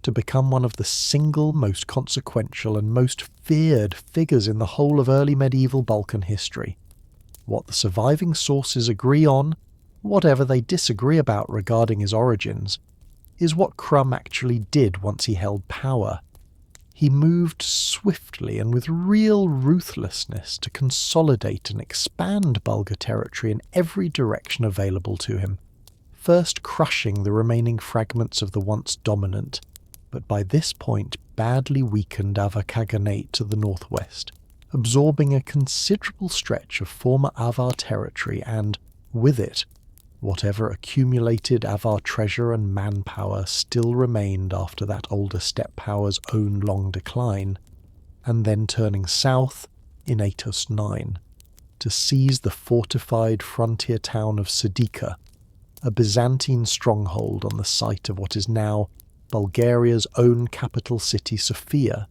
to become one of the single most consequential and most feared figures in the whole of early medieval Balkan history. What the surviving sources agree on, whatever they disagree about regarding his origins, is what Krum actually did once he held power. He moved swiftly and with real ruthlessness to consolidate and expand Bulgar territory in every direction available to him, first crushing the remaining fragments of the once dominant, but by this point badly weakened Avar Khaganate to the northwest, absorbing a considerable stretch of former Avar territory and, with it, whatever accumulated Avar treasure and manpower still remained after that older steppe power's own long decline, and then turning south in 809 to seize the fortified frontier town of Sedika, a Byzantine stronghold on the site of what is now Bulgaria's own capital city Sofia,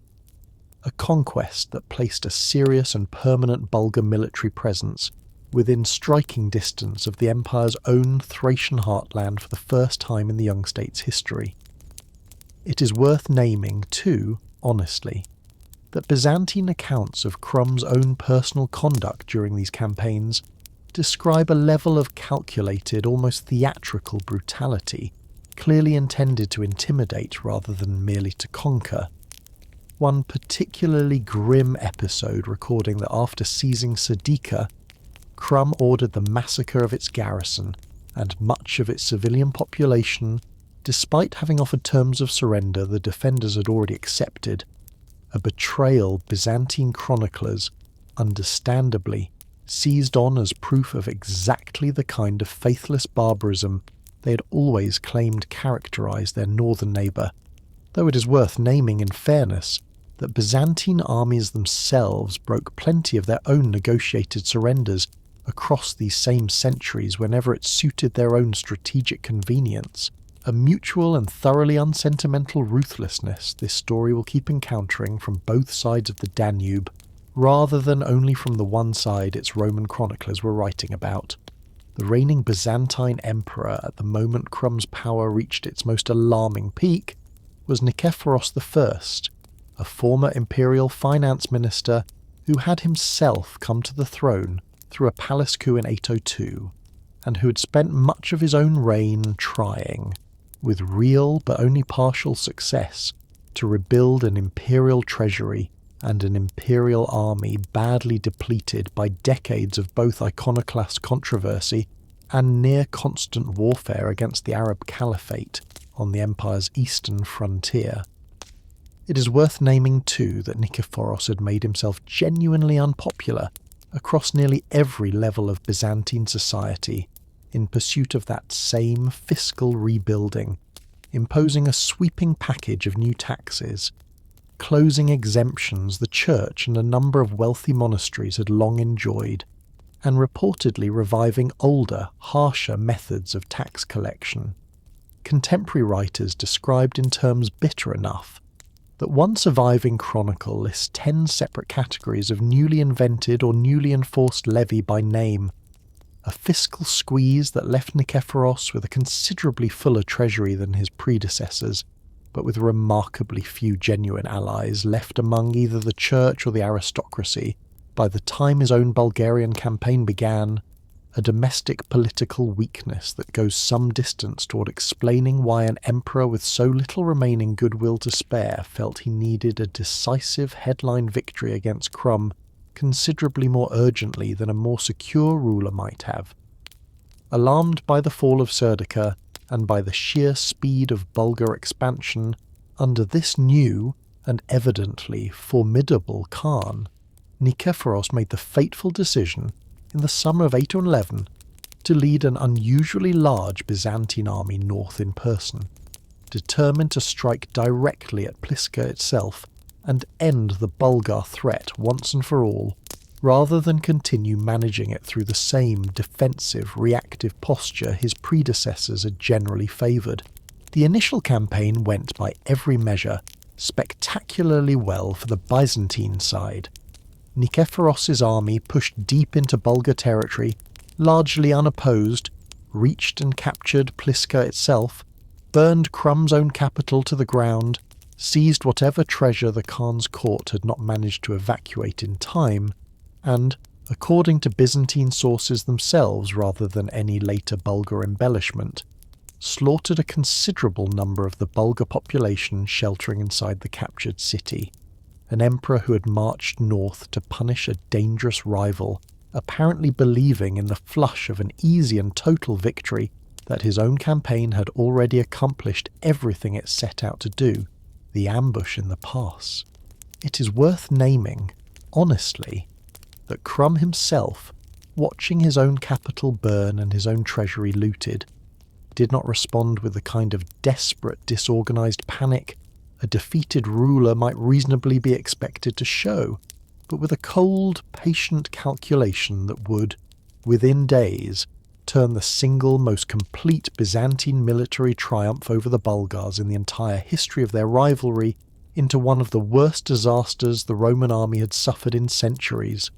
a conquest that placed a serious and permanent Bulgar military presence within striking distance of the empire's own Thracian heartland for the first time in the young state's history. It is worth naming, too, honestly, that Byzantine accounts of Krum's own personal conduct during these campaigns describe a level of calculated, almost theatrical brutality, clearly intended to intimidate rather than merely to conquer. One particularly grim episode recording that after seizing Sedika, Krum ordered the massacre of its garrison and much of its civilian population, despite having offered terms of surrender the defenders had already accepted, a betrayal Byzantine chroniclers, understandably, seized on as proof of exactly the kind of faithless barbarism they had always claimed characterized their northern neighbour, though it is worth naming in fairness that Byzantine armies themselves broke plenty of their own negotiated surrenders across these same centuries whenever it suited their own strategic convenience, a mutual and thoroughly unsentimental ruthlessness this story will keep encountering from both sides of the Danube, rather than only from the one side its Roman chroniclers were writing about. The reigning Byzantine emperor at the moment Krum's power reached its most alarming peak was Nikephoros I, a former imperial finance minister who had himself come to the throne through a palace coup in 802, and who had spent much of his own reign trying, with real but only partial success, to rebuild an imperial treasury and an imperial army badly depleted by decades of both iconoclast controversy and near-constant warfare against the Arab Caliphate on the empire's eastern frontier. It is worth naming too that Nikephoros had made himself genuinely unpopular across nearly every level of Byzantine society in pursuit of that same fiscal rebuilding, imposing a sweeping package of new taxes, closing exemptions the church and a number of wealthy monasteries had long enjoyed, and reportedly reviving older, harsher methods of tax collection. Contemporary writers described in terms bitter enough that one surviving chronicle lists 10 separate categories of newly invented or newly enforced levy by name, a fiscal squeeze that left Nikephoros with a considerably fuller treasury than his predecessors, but with remarkably few genuine allies left among either the church or the aristocracy by the time his own Bulgarian campaign began, a domestic political weakness that goes some distance toward explaining why an emperor with so little remaining goodwill to spare felt he needed a decisive headline victory against Krum considerably more urgently than a more secure ruler might have. Alarmed by the fall of Serdica and by the sheer speed of Bulgar expansion under this new and evidently formidable Khan, Nikephoros made the fateful decision in the summer of 811 to lead an unusually large Byzantine army north in person, determined to strike directly at Pliska itself and end the Bulgar threat once and for all, rather than continue managing it through the same defensive, reactive posture his predecessors had generally favoured. The initial campaign went by every measure spectacularly well for the Byzantine side. Nikephoros' army pushed deep into Bulgar territory, largely unopposed, reached and captured Pliska itself, burned Krum's own capital to the ground, seized whatever treasure the Khan's court had not managed to evacuate in time, and, according to Byzantine sources themselves rather than any later Bulgar embellishment, slaughtered a considerable number of the Bulgar population sheltering inside the captured city. An emperor who had marched north to punish a dangerous rival, apparently believing in the flush of an easy and total victory that his own campaign had already accomplished everything it set out to do, the ambush in the pass. It is worth naming, honestly, that Krum himself, watching his own capital burn and his own treasury looted, did not respond with the kind of desperate, disorganized panic a defeated ruler might reasonably be expected to show, but with a cold, patient calculation that would, within days, turn the single most complete Byzantine military triumph over the Bulgars in the entire history of their rivalry into one of the worst disasters the Roman army had suffered in centuries.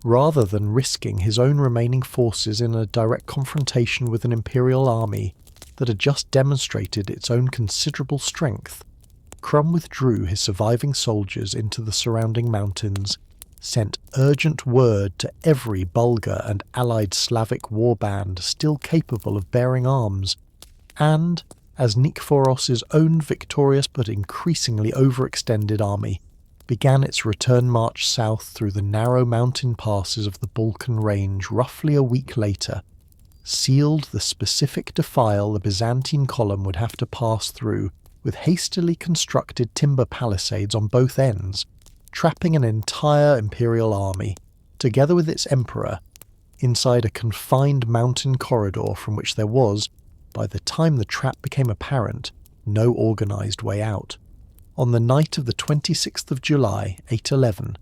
Rather than risking his own remaining forces in a direct confrontation with an imperial army that had just demonstrated its own considerable strength, Krum withdrew his surviving soldiers into the surrounding mountains, sent urgent word to every Bulgar and allied Slavic warband still capable of bearing arms, and, as Nikephoros' own victorious but increasingly overextended army began its return march south through the narrow mountain passes of the Balkan range roughly a week later, sealed the specific defile the Byzantine column would have to pass through with hastily constructed timber palisades on both ends, trapping an entire imperial army, together with its emperor, inside a confined mountain corridor from which there was, by the time the trap became apparent, no organised way out. On the night of the 26th of July, 811,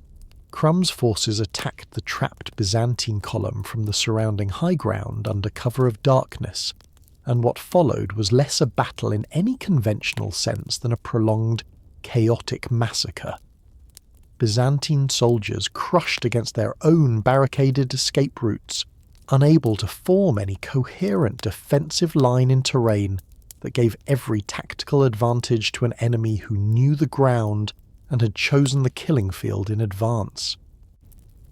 Krum's forces attacked the trapped Byzantine column from the surrounding high ground under cover of darkness, and what followed was less a battle in any conventional sense than a prolonged, chaotic massacre. Byzantine soldiers crushed against their own barricaded escape routes, unable to form any coherent defensive line in terrain that gave every tactical advantage to an enemy who knew the ground and had chosen the killing field in advance.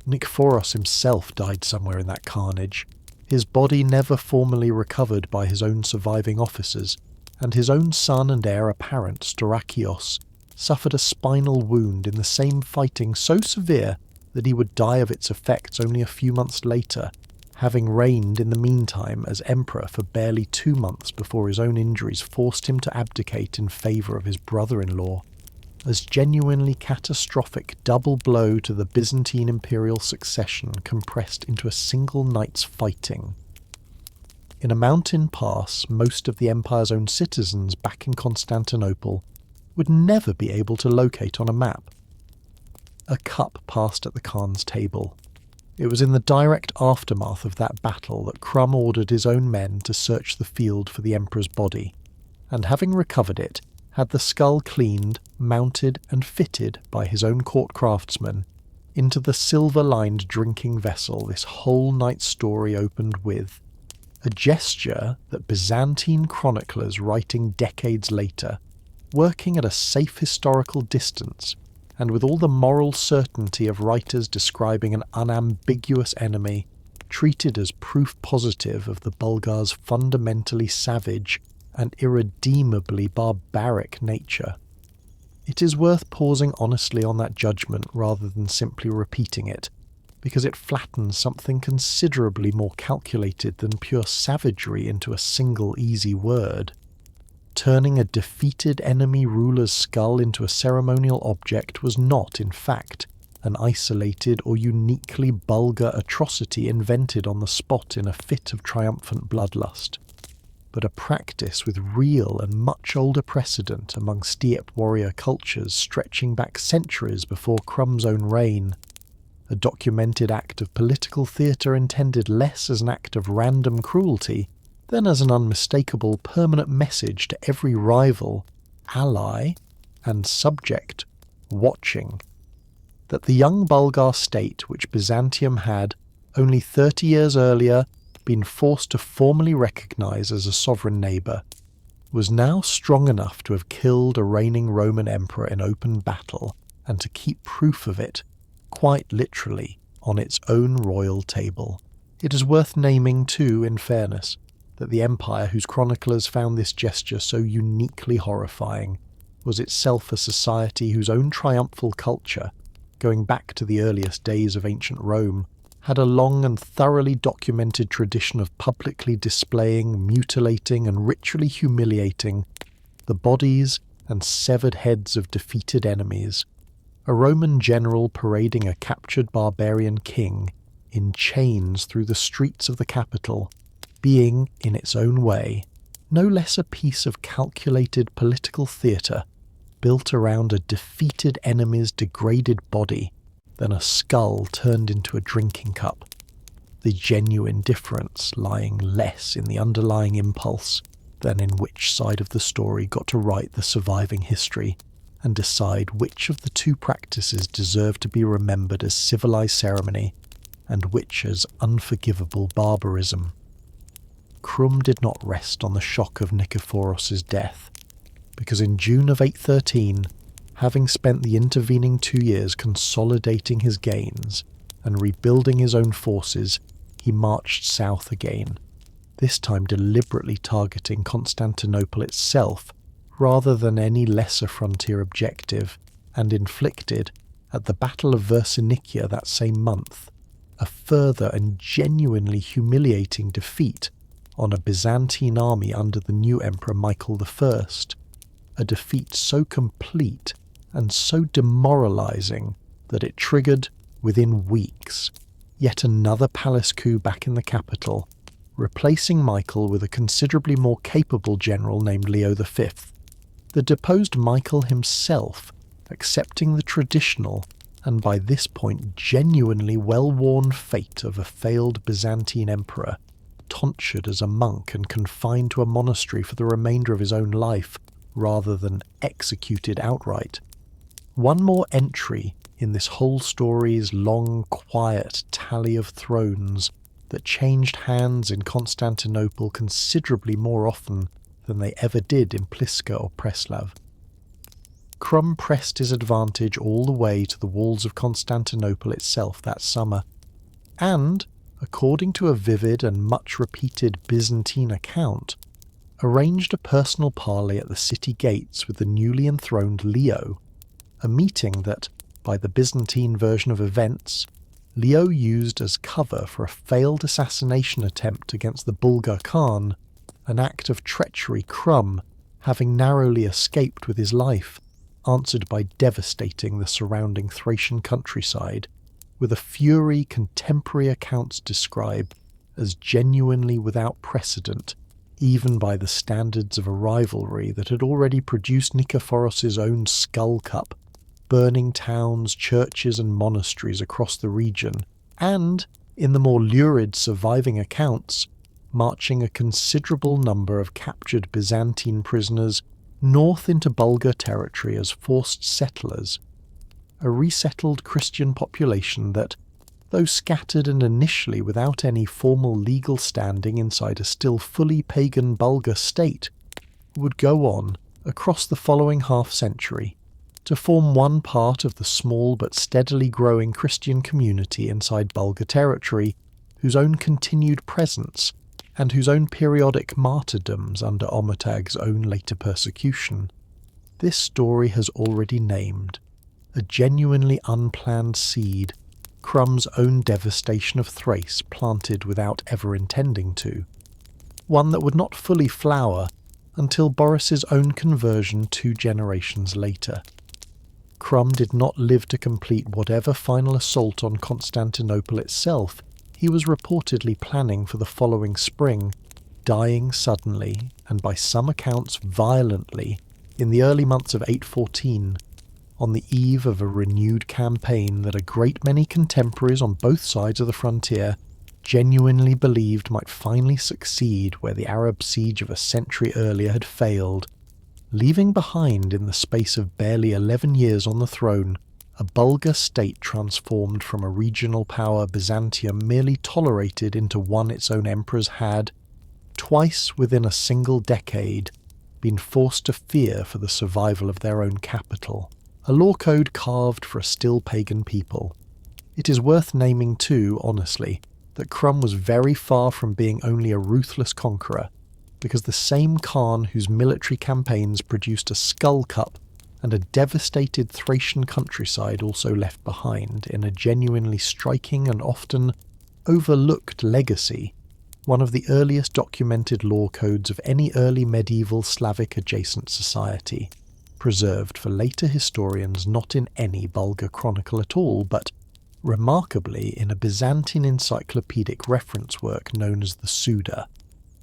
Nikephoros himself died somewhere in that carnage, his body never formally recovered by his own surviving officers, and his own son and heir apparent, Storakios, suffered a spinal wound in the same fighting so severe that he would die of its effects only a few months later, having reigned in the meantime as emperor for barely 2 months before his own injuries forced him to abdicate in favour of his brother-in-law. As genuinely catastrophic double blow to the Byzantine imperial succession compressed into a single night's fighting. In a mountain pass, most of the empire's own citizens back in Constantinople would never be able to locate on a map. A cup passed at the Khan's table. It was in the direct aftermath of that battle that Krum ordered his own men to search the field for the emperor's body, and having recovered it, had the skull cleaned, mounted and fitted by his own court craftsmen into the silver-lined drinking vessel this whole night's story opened with, a gesture that Byzantine chroniclers writing decades later, working at a safe historical distance, and with all the moral certainty of writers describing an unambiguous enemy, treated as proof positive of the Bulgars' fundamentally savage and irredeemably barbaric nature. It is worth pausing honestly on that judgment rather than simply repeating it, because it flattens something considerably more calculated than pure savagery into a single easy word. Turning a defeated enemy ruler's skull into a ceremonial object was not, in fact, an isolated or uniquely Bulgar atrocity invented on the spot in a fit of triumphant bloodlust, but a practice with real and much older precedent among steppe warrior cultures stretching back centuries before Krum's own reign, a documented act of political theatre intended less as an act of random cruelty than as an unmistakable permanent message to every rival, ally, and subject watching, that the young Bulgar state which Byzantium had, only 30 years earlier, been forced to formally recognise as a sovereign neighbour, was now strong enough to have killed a reigning Roman emperor in open battle and to keep proof of it, quite literally, on its own royal table. It is worth naming, too, in fairness, that the empire whose chroniclers found this gesture so uniquely horrifying was itself a society whose own triumphal culture, going back to the earliest days of ancient Rome, had a long and thoroughly documented tradition of publicly displaying, mutilating, and ritually humiliating the bodies and severed heads of defeated enemies, a Roman general parading a captured barbarian king in chains through the streets of the capital, being, in its own way, no less a piece of calculated political theatre built around a defeated enemy's degraded body than a skull turned into a drinking cup, the genuine difference lying less in the underlying impulse than in which side of the story got to write the surviving history and decide which of the two practices deserved to be remembered as civilized ceremony and which as unforgivable barbarism. Krum did not rest on the shock of Nikephoros' death, because in June of 813, having spent the intervening 2 years consolidating his gains and rebuilding his own forces, he marched south again, this time deliberately targeting Constantinople itself rather than any lesser frontier objective, and inflicted, at the Battle of Versinikia that same month, a further and genuinely humiliating defeat on a Byzantine army under the new Emperor Michael I, a defeat so complete and so demoralizing that it triggered, within weeks, yet another palace coup back in the capital, replacing Michael with a considerably more capable general named Leo V. The deposed Michael himself accepting the traditional and by this point genuinely well-worn fate of a failed Byzantine emperor, tonsured as a monk and confined to a monastery for the remainder of his own life, rather than executed outright. One more entry in this whole story's long, quiet tally of thrones that changed hands in Constantinople considerably more often than they ever did in Pliska or Preslav. Krum pressed his advantage all the way to the walls of Constantinople itself that summer, and, according to a vivid and much-repeated Byzantine account, arranged a personal parley at the city gates with the newly enthroned Leo, a meeting that, by the Byzantine version of events, Leo used as cover for a failed assassination attempt against the Bulgar Khan, an act of treachery Krum, having narrowly escaped with his life, answered by devastating the surrounding Thracian countryside, with a fury contemporary accounts describe as genuinely without precedent, even by the standards of a rivalry that had already produced Nikephoros' own skull cup, burning towns, churches and monasteries across the region, and, in the more lurid surviving accounts, marching a considerable number of captured Byzantine prisoners north into Bulgar territory as forced settlers, a resettled Christian population that, though scattered and initially without any formal legal standing inside a still fully pagan Bulgar state, would go on, across the following half-century, to form one part of the small but steadily growing Christian community inside Bulgar territory, whose own continued presence and whose own periodic martyrdoms under Omutag's own later persecution this story has already named, a genuinely unplanned seed, Krum's own devastation of Thrace planted without ever intending to, one that would not fully flower until Boris's own conversion 2 generations later. Krum did not live to complete whatever final assault on Constantinople itself he was reportedly planning for the following spring, dying suddenly, and by some accounts violently, in the early months of 814, on the eve of a renewed campaign that a great many contemporaries on both sides of the frontier genuinely believed might finally succeed where the Arab siege of a century earlier had failed, leaving behind in the space of barely 11 years on the throne a Bulgar state transformed from a regional power Byzantium merely tolerated into one its own emperors had, twice within a single decade, been forced to fear for the survival of their own capital, a law code carved for a still pagan people. It is worth naming too, honestly, that Krum was very far from being only a ruthless conqueror, because the same Khan whose military campaigns produced a skull cup and a devastated Thracian countryside also left behind in a genuinely striking and often overlooked legacy, one of the earliest documented law codes of any early medieval Slavic adjacent society, preserved for later historians not in any Bulgar chronicle at all, but remarkably in a Byzantine encyclopedic reference work known as the Suda,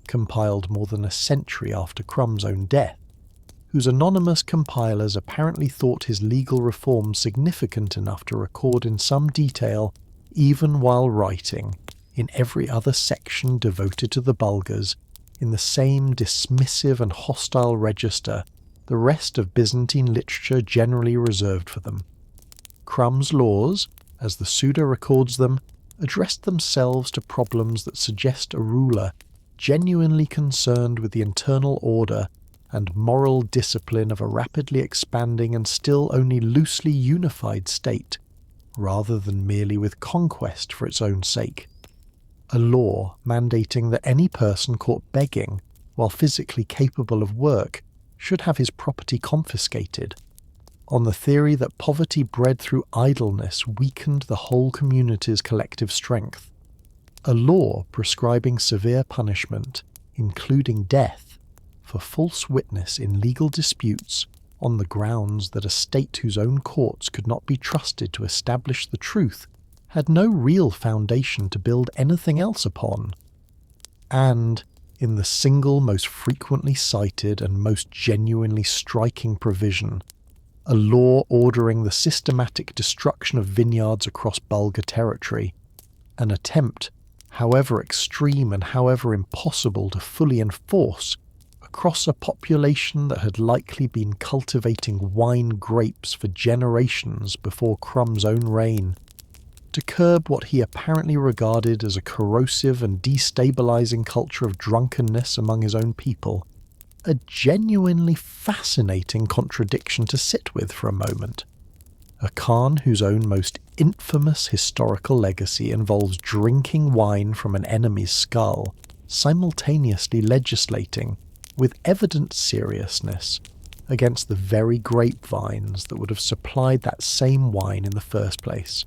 compiled more than a century after Krum's own death, whose anonymous compilers apparently thought his legal reforms significant enough to record in some detail, even while writing, in every other section devoted to the Bulgars, in the same dismissive and hostile register the rest of Byzantine literature generally reserved for them. Krum's laws, as the Suda records them, addressed themselves to problems that suggest a ruler genuinely concerned with the internal order and moral discipline of a rapidly expanding and still only loosely unified state, rather than merely with conquest for its own sake. A law mandating that any person caught begging while physically capable of work should have his property confiscated, on the theory that poverty bred through idleness weakened the whole community's collective strength. A law prescribing severe punishment, including death, for false witness in legal disputes on the grounds that a state whose own courts could not be trusted to establish the truth had no real foundation to build anything else upon. And, in the single most frequently cited and most genuinely striking provision, a law ordering the systematic destruction of vineyards across Bulgar territory, an attempt, however extreme and however impossible to fully enforce, across a population that had likely been cultivating wine grapes for generations before Krum's own reign, to curb what he apparently regarded as a corrosive and destabilizing culture of drunkenness among his own people, a genuinely fascinating contradiction to sit with for a moment. A Khan whose own most infamous historical legacy involves drinking wine from an enemy's skull, simultaneously legislating, with evident seriousness, against the very grapevines that would have supplied that same wine in the first place.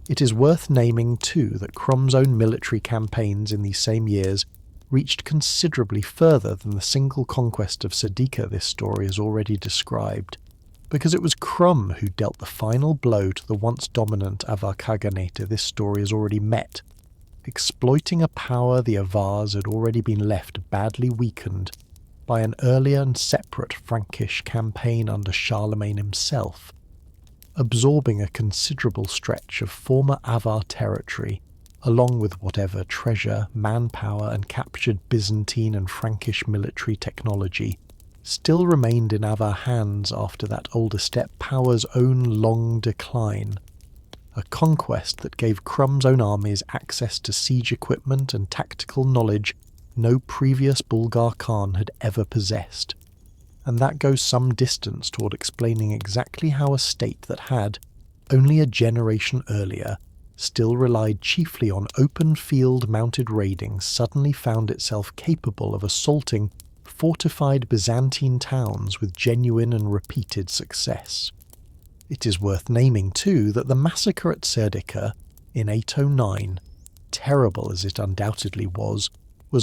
It is worth naming, too, that Krum's own military campaigns in these same years reached considerably further than the single conquest of Sedika this story has already described, because it was Krum who dealt the final blow to the once dominant Avar Khaganate this story has already met, exploiting a power the Avars had already been left badly weakened by an earlier and separate Frankish campaign under Charlemagne himself, absorbing a considerable stretch of former Avar territory, along with whatever treasure, manpower and captured Byzantine and Frankish military technology still remained in Avar hands after that older steppe power's own long decline, a conquest that gave Krum's own armies access to siege equipment and tactical knowledge no previous Bulgar Khan had ever possessed. And that goes some distance toward explaining exactly how a state that had, only a generation earlier, still relied chiefly on open-field mounted raiding suddenly found itself capable of assaulting fortified Byzantine towns with genuine and repeated success. It is worth naming, too, that the massacre at Serdica in 809, terrible as it undoubtedly was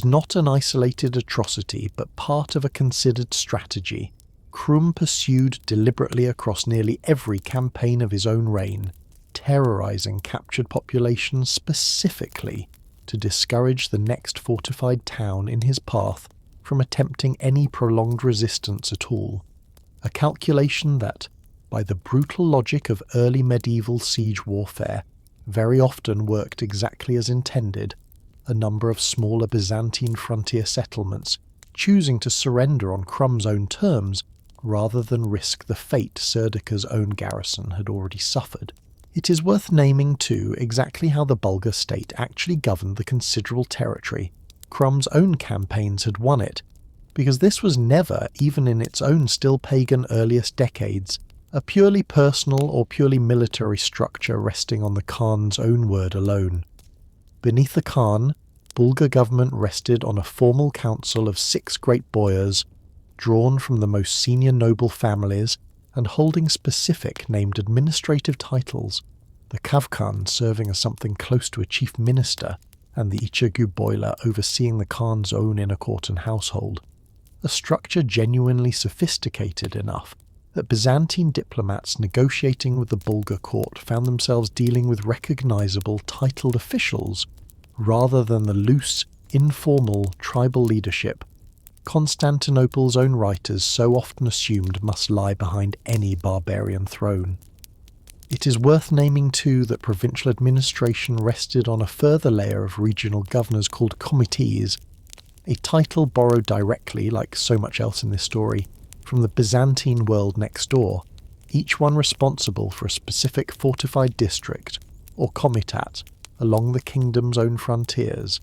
not an isolated atrocity but part of a considered strategy Krum pursued deliberately across nearly every campaign of his own reign, terrorizing captured populations specifically to discourage the next fortified town in his path from attempting any prolonged resistance at all, a calculation that, by the brutal logic of early medieval siege warfare, very often worked exactly as intended, a number of smaller Byzantine frontier settlements choosing to surrender on Krum's own terms rather than risk the fate Serdica's own garrison had already suffered. It is worth naming, too, exactly how the Bulgar state actually governed the considerable territory Krum's own campaigns had won it, because this was never, even in its own still pagan earliest decades, a purely personal or purely military structure resting on the Khan's own word alone. Beneath the Khan, Bulgar government rested on a formal council of 6 great boyars, drawn from the most senior noble families and holding specific named administrative titles, the Kavkan serving as something close to a chief minister and the Ichagu boiler overseeing the Khan's own inner court and household, a structure genuinely sophisticated enough that Byzantine diplomats negotiating with the Bulgar court found themselves dealing with recognizable titled officials rather than the loose, informal tribal leadership Constantinople's own writers so often assumed must lie behind any barbarian throne. It is worth naming, too, that provincial administration rested on a further layer of regional governors called comites, a title borrowed directly, like so much else in this story, from the Byzantine world next door, each one responsible for a specific fortified district, or comitat, along the kingdom's own frontiers,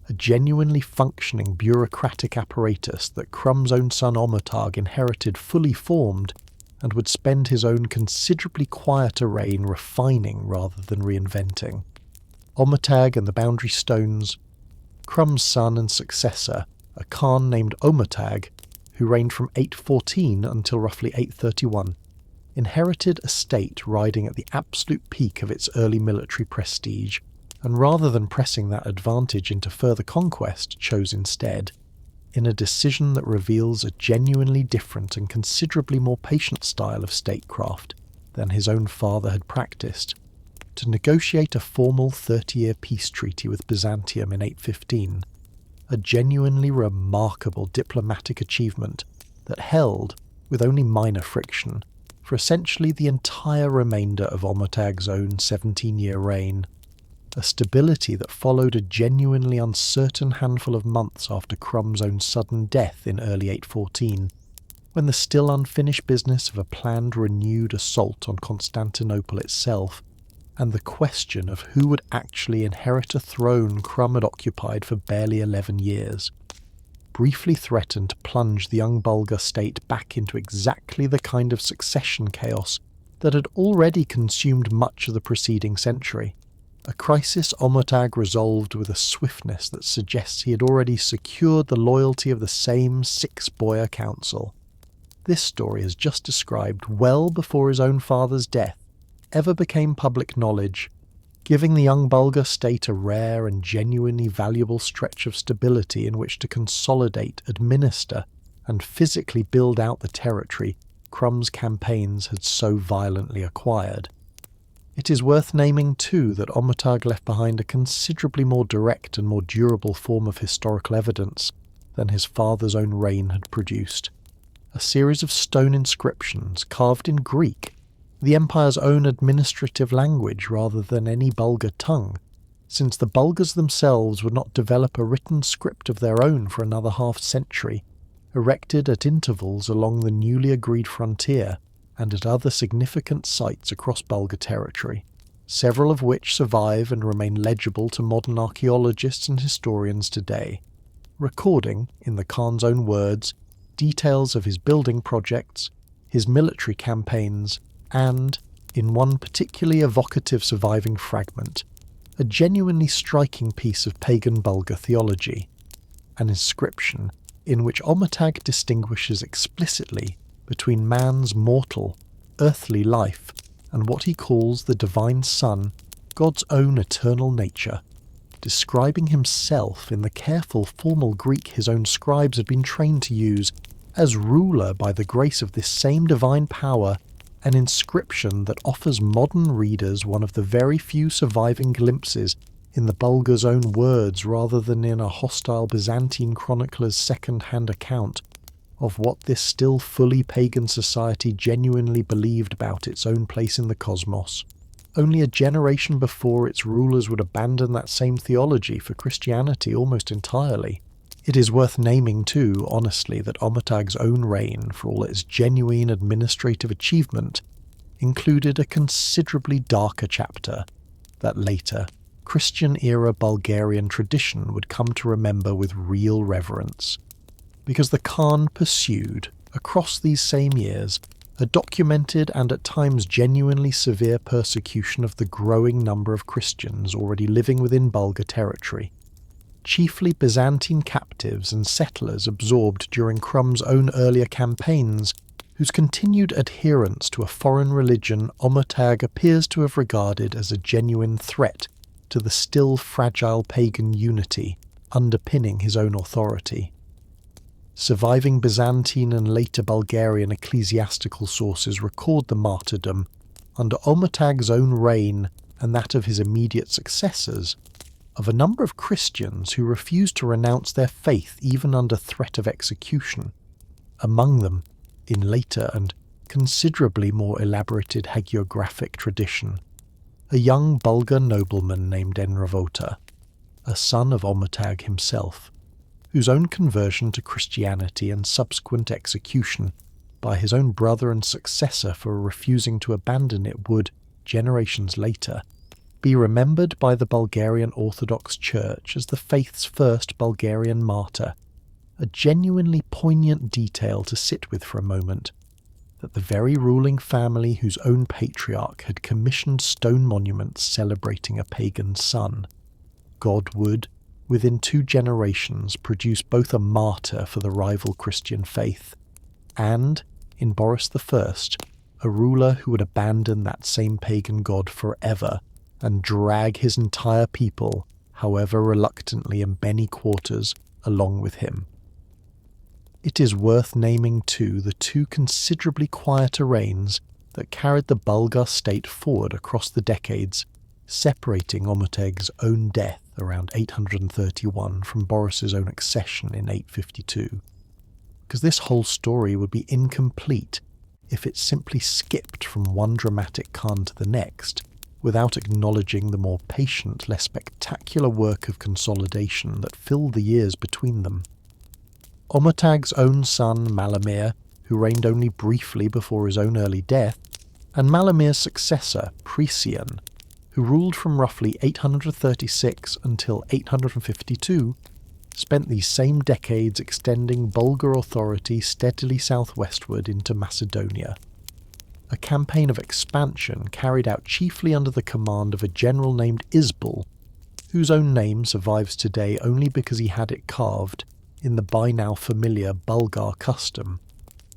a genuinely functioning bureaucratic apparatus that Krum's own son Omatag inherited fully formed and would spend his own considerably quieter reign refining rather than reinventing. Omatag and the boundary stones, Krum's son and successor, a Khan named Omatag, who reigned from 814 until roughly 831, inherited a state riding at the absolute peak of its early military prestige, and rather than pressing that advantage into further conquest, chose instead, in a decision that reveals a genuinely different and considerably more patient style of statecraft than his own father had practiced, to negotiate a formal 30-year peace treaty with Byzantium in 815, a genuinely remarkable diplomatic achievement that held, with only minor friction, for essentially the entire remainder of Omatag's own 17-year reign, a stability that followed a genuinely uncertain handful of months after Krum's own sudden death in early 814, when the still unfinished business of a planned renewed assault on Constantinople itself, and the question of who would actually inherit a throne Krum had occupied for barely 11 years, briefly threatened to plunge the young Bulgar state back into exactly the kind of succession chaos that had already consumed much of the preceding century. A crisis Omatag resolved with a swiftness that suggests he had already secured the loyalty of the same 6 boyar council. This story, as just described, well before his own father's death, ever became public knowledge, giving the young Bulgar state a rare and genuinely valuable stretch of stability in which to consolidate, administer, and physically build out the territory Krum's campaigns had so violently acquired. It is worth naming, too, that Omatag left behind a considerably more direct and more durable form of historical evidence than his father's own reign had produced. A series of stone inscriptions carved in Greek, the empire's own administrative language rather than any Bulgar tongue, since the Bulgars themselves would not develop a written script of their own for another half-century, erected at intervals along the newly agreed frontier and at other significant sites across Bulgar territory, several of which survive and remain legible to modern archaeologists and historians today, recording, in the Khan's own words, details of his building projects, his military campaigns, and, in one particularly evocative surviving fragment, a genuinely striking piece of pagan Bulgar theology, an inscription in which Omatag distinguishes explicitly between man's mortal, earthly life and what he calls the divine Son, God's own eternal nature, describing himself in the careful formal Greek his own scribes had been trained to use, as ruler by the grace of this same divine power, an inscription that offers modern readers one of the very few surviving glimpses in the Bulgars' own words rather than in a hostile Byzantine chronicler's second-hand account of what this still fully pagan society genuinely believed about its own place in the cosmos. Only a generation before its rulers would abandon that same theology for Christianity almost entirely. It is worth naming too, honestly, that Omatag's own reign, for all its genuine administrative achievement, included a considerably darker chapter that later, Christian-era Bulgarian tradition would come to remember with real reverence. Because the Khan pursued, across these same years, a documented and at times genuinely severe persecution of the growing number of Christians already living within Bulgar territory, chiefly Byzantine captives and settlers absorbed during Krum's own earlier campaigns, whose continued adherence to a foreign religion Omatag appears to have regarded as a genuine threat to the still fragile pagan unity underpinning his own authority. Surviving Byzantine and later Bulgarian ecclesiastical sources record the martyrdom, under Omatag's own reign and that of his immediate successors, of a number of Christians who refused to renounce their faith even under threat of execution, among them, in later and considerably more elaborated hagiographic tradition, a young Bulgar nobleman named Enravota, a son of Omatag himself, whose own conversion to Christianity and subsequent execution by his own brother and successor for refusing to abandon it would, generations later, be remembered by the Bulgarian Orthodox Church as the faith's first Bulgarian martyr, a genuinely poignant detail to sit with for a moment, that the very ruling family whose own patriarch had commissioned stone monuments celebrating a pagan son, God would, within 2 generations, produce both a martyr for the rival Christian faith, and, in Boris I, a ruler who would abandon that same pagan god forever and drag his entire people, however reluctantly in many quarters, along with him. It is worth naming too the 2 considerably quieter reigns that carried the Bulgar state forward across the decades, separating Omatag's own death around 831 from Boris's own accession in 852. Because this whole story would be incomplete if it simply skipped from one dramatic Khan to the next, without acknowledging the more patient, less spectacular work of consolidation that filled the years between them. Omatag's own son Malamir, who reigned only briefly before his own early death, and Malamir's successor Presian, who ruled from roughly 836 until 852, spent these same decades extending Bulgar authority steadily southwestward into Macedonia, a campaign of expansion carried out chiefly under the command of a general named Isbul, whose own name survives today only because he had it carved, in the by now familiar Bulgar custom,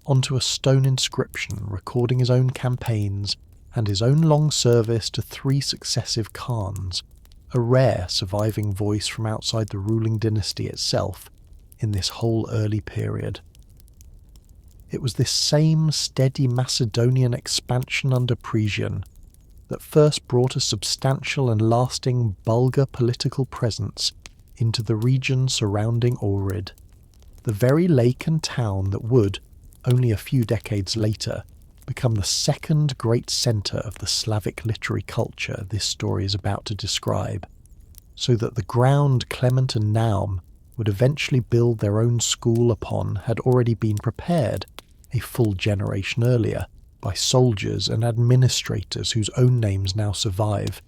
onto a stone inscription recording his own campaigns and his own long service to 3 successive Khans, a rare surviving voice from outside the ruling dynasty itself in this whole early period. It was this same steady Macedonian expansion under Presian that first brought a substantial and lasting Bulgar political presence into the region surrounding Ohrid, the very lake and town that would, only a few decades later, become the second great centre of the Slavic literary culture this story is about to describe, so that the ground Clement and Naum would eventually build their own school upon had already been prepared, a full generation earlier, by soldiers and administrators whose own names now survive,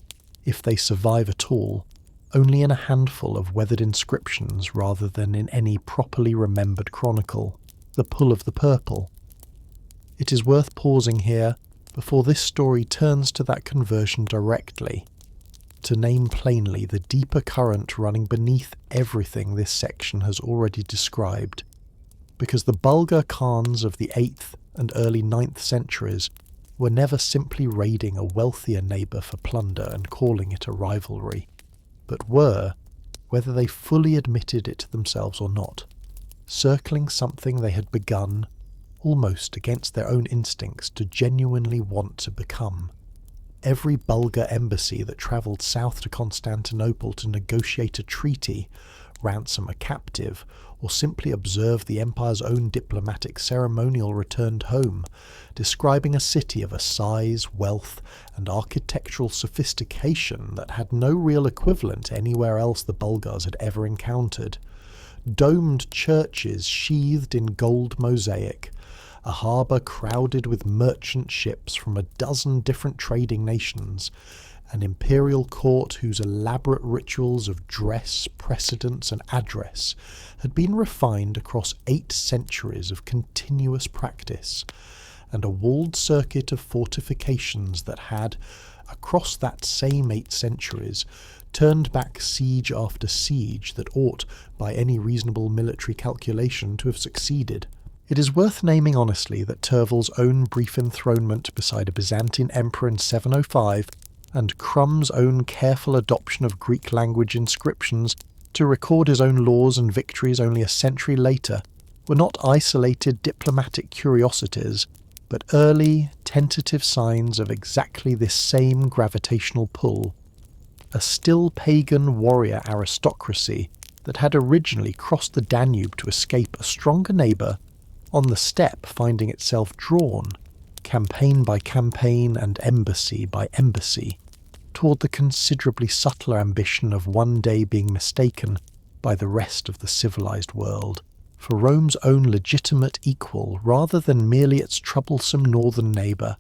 if they survive at all, only in a handful of weathered inscriptions rather than in any properly remembered chronicle, the Pull of the Purple. It is worth pausing here, before this story turns to that conversion directly, to name plainly the deeper current running beneath everything this section has already described, because the Bulgar Khans of the 8th and early 9th centuries were never simply raiding a wealthier neighbour for plunder and calling it a rivalry, but were, whether they fully admitted it to themselves or not, circling something they had begun, almost against their own instincts, to genuinely want to become. Every Bulgar embassy that travelled south to Constantinople to negotiate a treaty, ransom a captive, or simply observe the empire's own diplomatic ceremonial returned home, describing a city of a size, wealth, and architectural sophistication that had no real equivalent anywhere else the Bulgars had ever encountered. Domed churches sheathed in gold mosaic, a harbour crowded with merchant ships from a dozen different trading nations, an imperial court whose elaborate rituals of dress, precedence, and address had been refined across 8 centuries of continuous practice, and a walled circuit of fortifications that had, across that same 8 centuries, turned back siege after siege that ought, by any reasonable military calculation, to have succeeded. It is worth naming honestly that Tervel's own brief enthronement beside a Byzantine emperor in 705 and Krum's own careful adoption of Greek language inscriptions to record his own laws and victories only a century later were not isolated diplomatic curiosities, but early, tentative signs of exactly this same gravitational pull. A still pagan warrior aristocracy that had originally crossed the Danube to escape a stronger neighbour, on the steppe finding itself drawn, campaign by campaign and embassy by embassy, toward the considerably subtler ambition of one day being mistaken by the rest of the civilized world for Rome's own legitimate equal rather than merely its troublesome northern neighbour,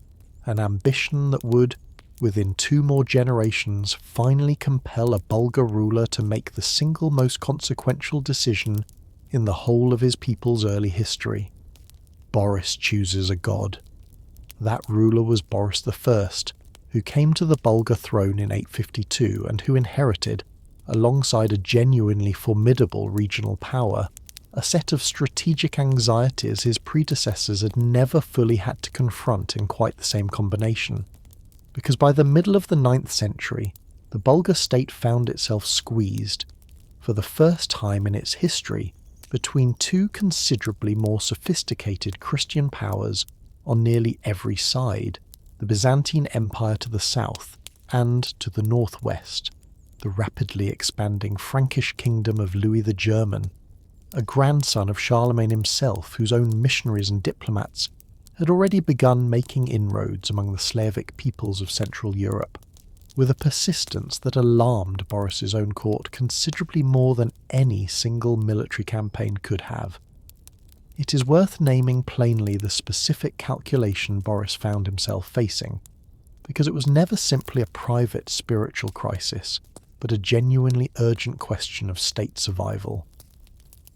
an ambition that would, within 2 more generations, finally compel a Bulgar ruler to make the single most consequential decision in the whole of his people's early history. Boris chooses a god. That ruler was Boris I, who came to the Bulgar throne in 852 and who inherited, alongside a genuinely formidable regional power, a set of strategic anxieties his predecessors had never fully had to confront in quite the same combination. Because by the middle of the 9th century, the Bulgar state found itself squeezed, for the first time in its history, between 2 considerably more sophisticated Christian powers on nearly every side, the Byzantine Empire to the south, and to the northwest, the rapidly expanding Frankish kingdom of Louis the German, a grandson of Charlemagne himself whose own missionaries and diplomats had already begun making inroads among the Slavic peoples of Central Europe, with a persistence that alarmed Boris's own court considerably more than any single military campaign could have. It is worth naming plainly the specific calculation Boris found himself facing, because it was never simply a private spiritual crisis, but a genuinely urgent question of state survival.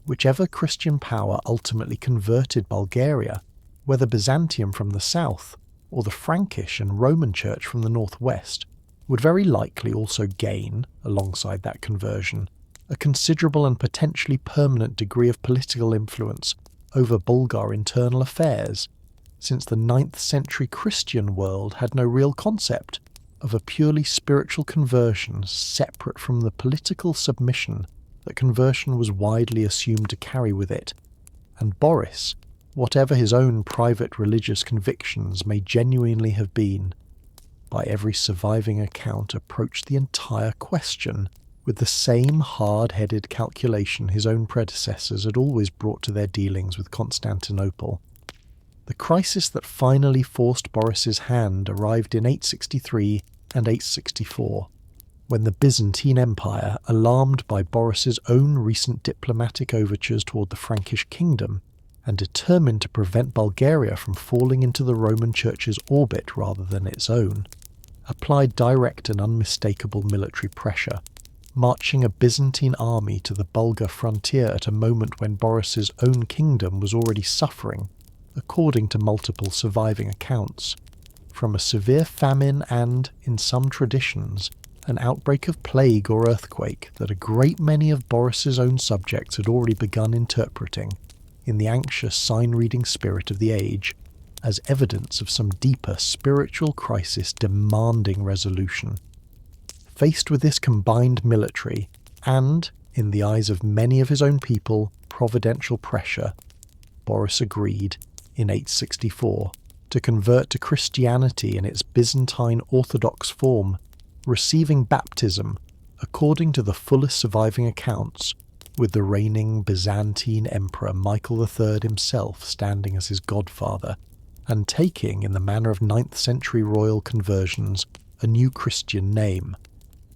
Whichever Christian power ultimately converted Bulgaria, whether Byzantium from the south, or the Frankish and Roman Church from the northwest, would very likely also gain, alongside that conversion, a considerable and potentially permanent degree of political influence over Bulgar internal affairs, since the 9th century Christian world had no real concept of a purely spiritual conversion separate from the political submission that conversion was widely assumed to carry with it, and Boris, whatever his own private religious convictions may genuinely have been, by every surviving account approached the entire question with the same hard-headed calculation his own predecessors had always brought to their dealings with Constantinople. The crisis that finally forced Boris's hand arrived in 863 and 864, when the Byzantine Empire, alarmed by Boris's own recent diplomatic overtures toward the Frankish kingdom, and determined to prevent Bulgaria from falling into the Roman Church's orbit rather than its own, applied direct and unmistakable military pressure, marching a Byzantine army to the Bulgar frontier at a moment when Boris's own kingdom was already suffering, according to multiple surviving accounts, from a severe famine and, in some traditions, an outbreak of plague or earthquake that a great many of Boris's own subjects had already begun interpreting in the anxious sign-reading spirit of the age as evidence of some deeper spiritual crisis demanding resolution. Faced with this combined military and, in the eyes of many of his own people, providential pressure, Boris agreed, in 864, to convert to Christianity in its Byzantine Orthodox form, receiving baptism, according to the fullest surviving accounts, with the reigning Byzantine Emperor Michael III himself standing as his godfather, and taking, in the manner of 9th century royal conversions, a new Christian name,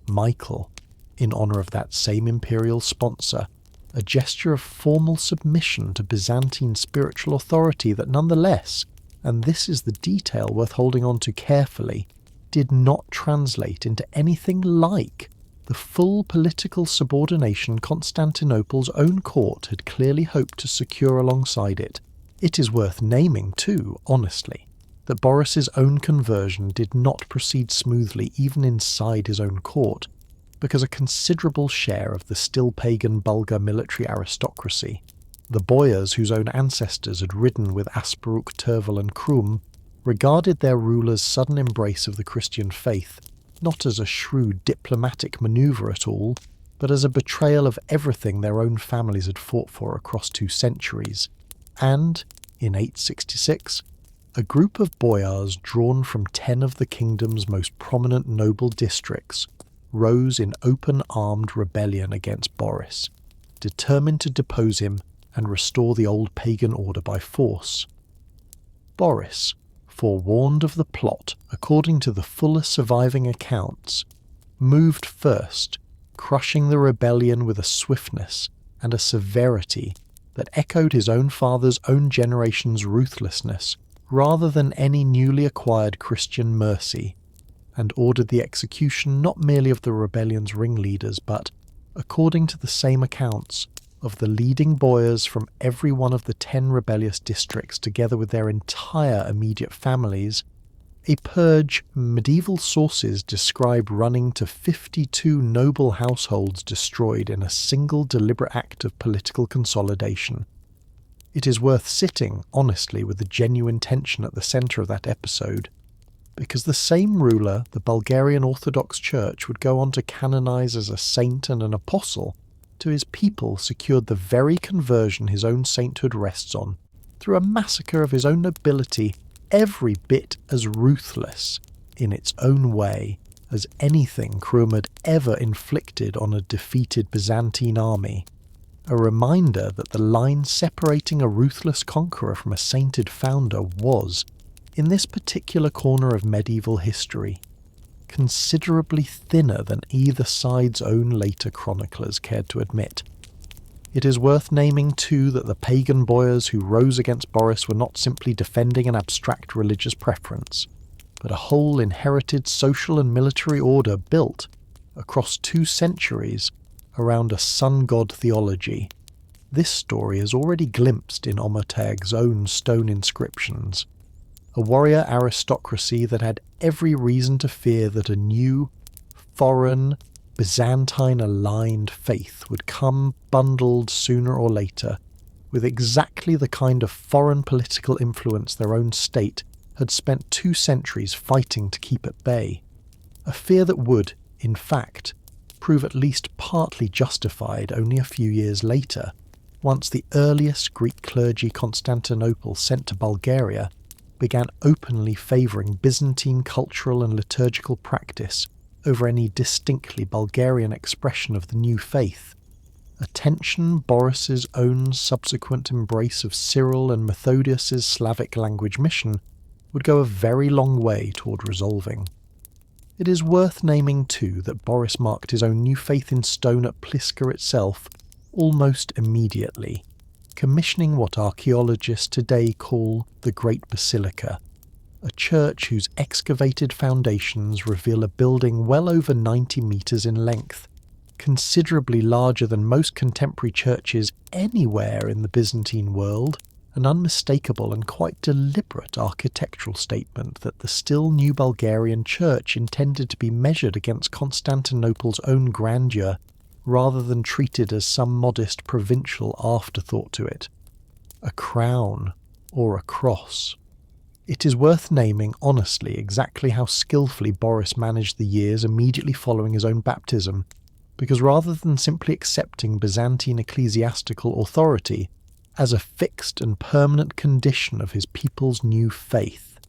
Michael, in honour of that same imperial sponsor, a gesture of formal submission to Byzantine spiritual authority that nonetheless, and this is the detail worth holding on to carefully, did not translate into anything like the full political subordination Constantinople's own court had clearly hoped to secure alongside it. It is worth naming, too, honestly, that Boris's own conversion did not proceed smoothly even inside his own court, because a considerable share of the still pagan Bulgar military aristocracy, the boyars whose own ancestors had ridden with Asparuh, Tervel and Krum, regarded their ruler's sudden embrace of the Christian faith not as a shrewd diplomatic manoeuvre at all, but as a betrayal of everything their own families had fought for across 2 centuries. And, in 866, a group of boyars drawn from 10 of the kingdom's most prominent noble districts rose in open-armed rebellion against Boris, determined to depose him and restore the old pagan order by force. Boris, forewarned of the plot according to the fullest surviving accounts, moved first, crushing the rebellion with a swiftness and a severity that echoed his own father's own generation's ruthlessness rather than any newly acquired Christian mercy, and ordered the execution not merely of the rebellion's ringleaders but, according to the same accounts, of the leading boyars from every one of the 10 rebellious districts together with their entire immediate families, a purge medieval sources describe running to 52 noble households destroyed in a single deliberate act of political consolidation. It is worth sitting, honestly, with the genuine tension at the centre of that episode, because the same ruler the Bulgarian Orthodox Church would go on to canonise as a saint and an apostle to his people secured the very conversion his own sainthood rests on, through a massacre of his own nobility every bit as ruthless, in its own way, as anything Krum had ever inflicted on a defeated Byzantine army. A reminder that the line separating a ruthless conqueror from a sainted founder was, in this particular corner of medieval history, considerably thinner than either side's own later chroniclers cared to admit. It is worth naming too that the pagan boyars who rose against Boris were not simply defending an abstract religious preference, but a whole inherited social and military order built, across 2 centuries, around a sun-god theology. This story is already glimpsed in Omertag's own stone inscriptions. A warrior aristocracy that had every reason to fear that a new, foreign, Byzantine-aligned faith would come bundled sooner or later with exactly the kind of foreign political influence their own state had spent 2 centuries fighting to keep at bay. A fear that would, in fact, prove at least partly justified only a few years later, once the earliest Greek clergy Constantinople sent to Bulgaria began openly favouring Byzantine cultural and liturgical practice over any distinctly Bulgarian expression of the new faith, a tension Boris's own subsequent embrace of Cyril and Methodius's Slavic language mission would go a very long way toward resolving. It is worth naming too that Boris marked his own new faith in stone at Pliska itself almost immediately, commissioning what archaeologists today call the Great Basilica, a church whose excavated foundations reveal a building well over 90 metres in length, considerably larger than most contemporary churches anywhere in the Byzantine world, an unmistakable and quite deliberate architectural statement that the still new Bulgarian church intended to be measured against Constantinople's own grandeur, rather than treated as some modest provincial afterthought to it. a crown, or a cross. It is worth naming honestly exactly how skillfully Boris managed the years immediately following his own baptism, because rather than simply accepting Byzantine ecclesiastical authority as a fixed and permanent condition of his people's new faith,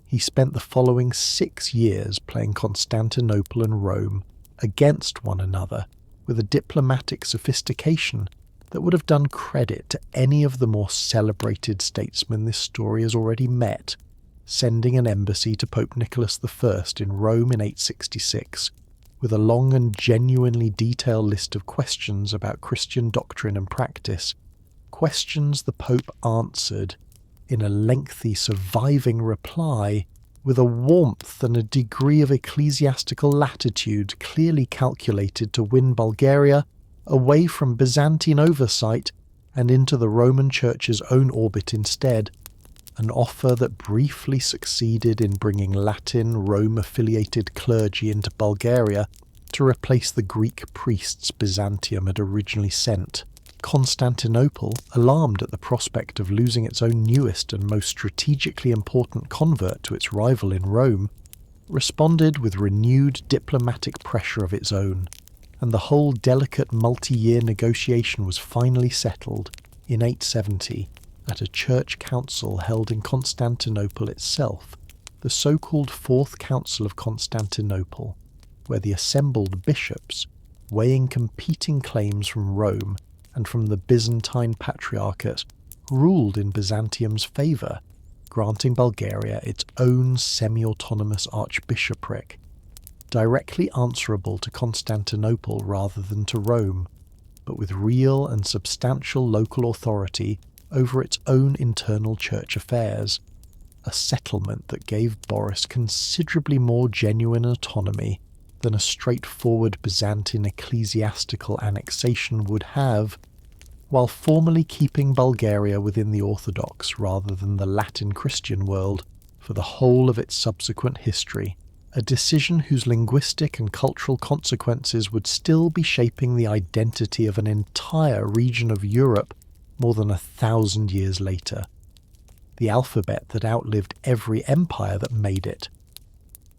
he spent the following 6 years playing Constantinople and Rome against one another with a diplomatic sophistication that would have done credit to any of the more celebrated statesmen this story has already met, sending an embassy to Pope Nicholas I in Rome in 866, with a long and genuinely detailed list of questions about Christian doctrine and practice, questions the Pope answered in a lengthy surviving reply with a warmth and a degree of ecclesiastical latitude clearly calculated to win Bulgaria away from Byzantine oversight and into the Roman Church's own orbit instead, an offer that briefly succeeded in bringing Latin Rome-affiliated clergy into Bulgaria to replace the Greek priests Byzantium had originally sent. Constantinople, alarmed at the prospect of losing its own newest and most strategically important convert to its rival in Rome, responded with renewed diplomatic pressure of its own, and the whole delicate multi-year negotiation was finally settled in 870 at a church council held in Constantinople itself, the so-called Fourth Council of Constantinople, where the assembled bishops, weighing competing claims from Rome and from the Byzantine Patriarchate, ruled in Byzantium's favour, granting Bulgaria its own semi-autonomous archbishopric, directly answerable to Constantinople rather than to Rome, but with real and substantial local authority over its own internal church affairs, a settlement that gave Boris considerably more genuine autonomy than a straightforward Byzantine ecclesiastical annexation would have, while formally keeping Bulgaria within the Orthodox rather than the Latin Christian world for the whole of its subsequent history, a decision whose linguistic and cultural consequences would still be shaping the identity of an entire region of Europe more than 1,000 years later. The alphabet that outlived every empire that made it.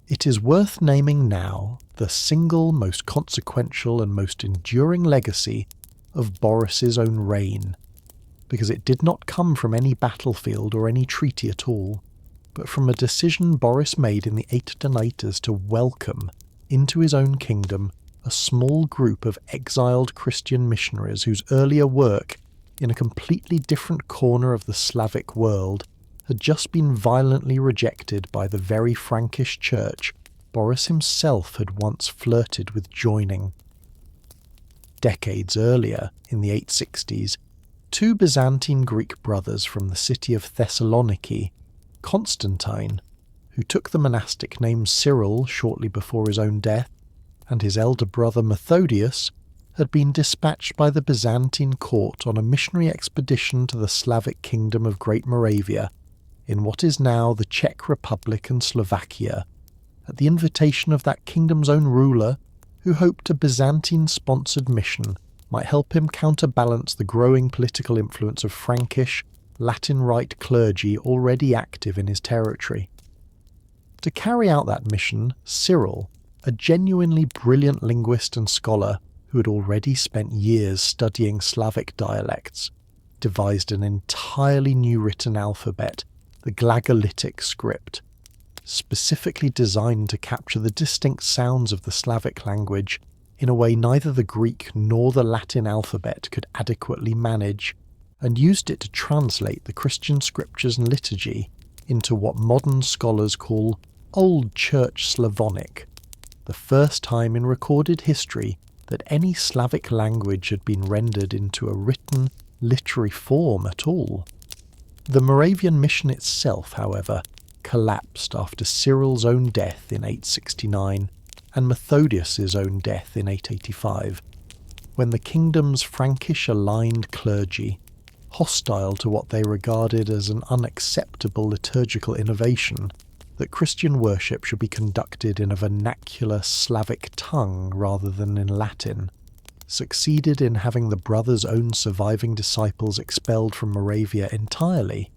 It is worth naming now the single most consequential and most enduring legacy of Boris's own reign, because it did not come from any battlefield or any treaty at all, but from a decision Boris made in the Eighth to welcome into his own kingdom a small group of exiled Christian missionaries whose earlier work in a completely different corner of the Slavic world had just been violently rejected by the very Frankish church Boris himself had once flirted with joining. Decades earlier, in the 860s, 2 Byzantine Greek brothers from the city of Thessaloniki, Constantine, who took the monastic name Cyril shortly before his own death, and his elder brother Methodius, had been dispatched by the Byzantine court on a missionary expedition to the Slavic kingdom of Great Moravia, in what is now the Czech Republic and Slovakia, at the invitation of that kingdom's own ruler, who hoped a Byzantine-sponsored mission might help him counterbalance the growing political influence of Frankish, Latin Rite clergy already active in his territory. To carry out that mission, Cyril, a genuinely brilliant linguist and scholar who had already spent years studying Slavic dialects, devised an entirely new written alphabet, the Glagolitic script, specifically designed to capture the distinct sounds of the Slavic language in a way neither the Greek nor the Latin alphabet could adequately manage, and used it to translate the Christian scriptures and liturgy into what modern scholars call Old Church Slavonic, the first time in recorded history that any Slavic language had been rendered into a written, literary form at all. The Moravian mission itself, however, collapsed after Cyril's own death in 869 and Methodius's own death in 885, when the kingdom's Frankish-aligned clergy, hostile to what they regarded as an unacceptable liturgical innovation, that Christian worship should be conducted in a vernacular Slavic tongue rather than in Latin, succeeded in having the brothers' own surviving disciples expelled from Moravia entirely,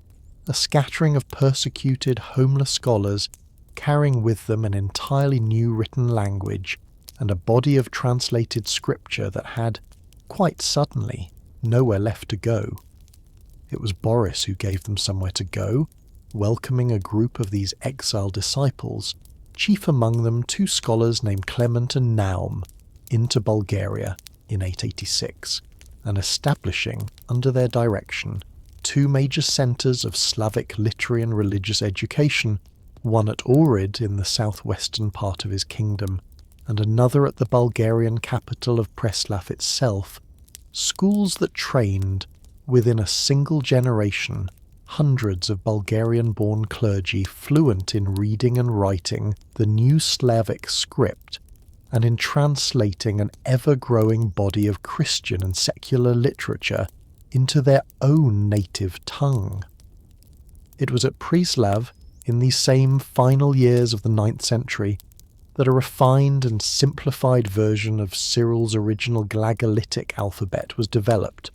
a scattering of persecuted, homeless scholars carrying with them an entirely new written language and a body of translated scripture that had, quite suddenly, nowhere left to go. It was Boris who gave them somewhere to go, welcoming a group of these exiled disciples, chief among them 2 scholars named Clement and Naum, into Bulgaria in 886, and establishing, under their direction, 2 major centres of Slavic literary and religious education, one at Ohrid in the southwestern part of his kingdom, and another at the Bulgarian capital of Preslav itself, schools that trained, within a single generation, hundreds of Bulgarian-born clergy fluent in reading and writing the new Slavic script, and in translating an ever-growing body of Christian and secular literature into their own native tongue. It was at Preslav, in these same final years of the 9th century, that a refined and simplified version of Cyril's original Glagolitic alphabet was developed,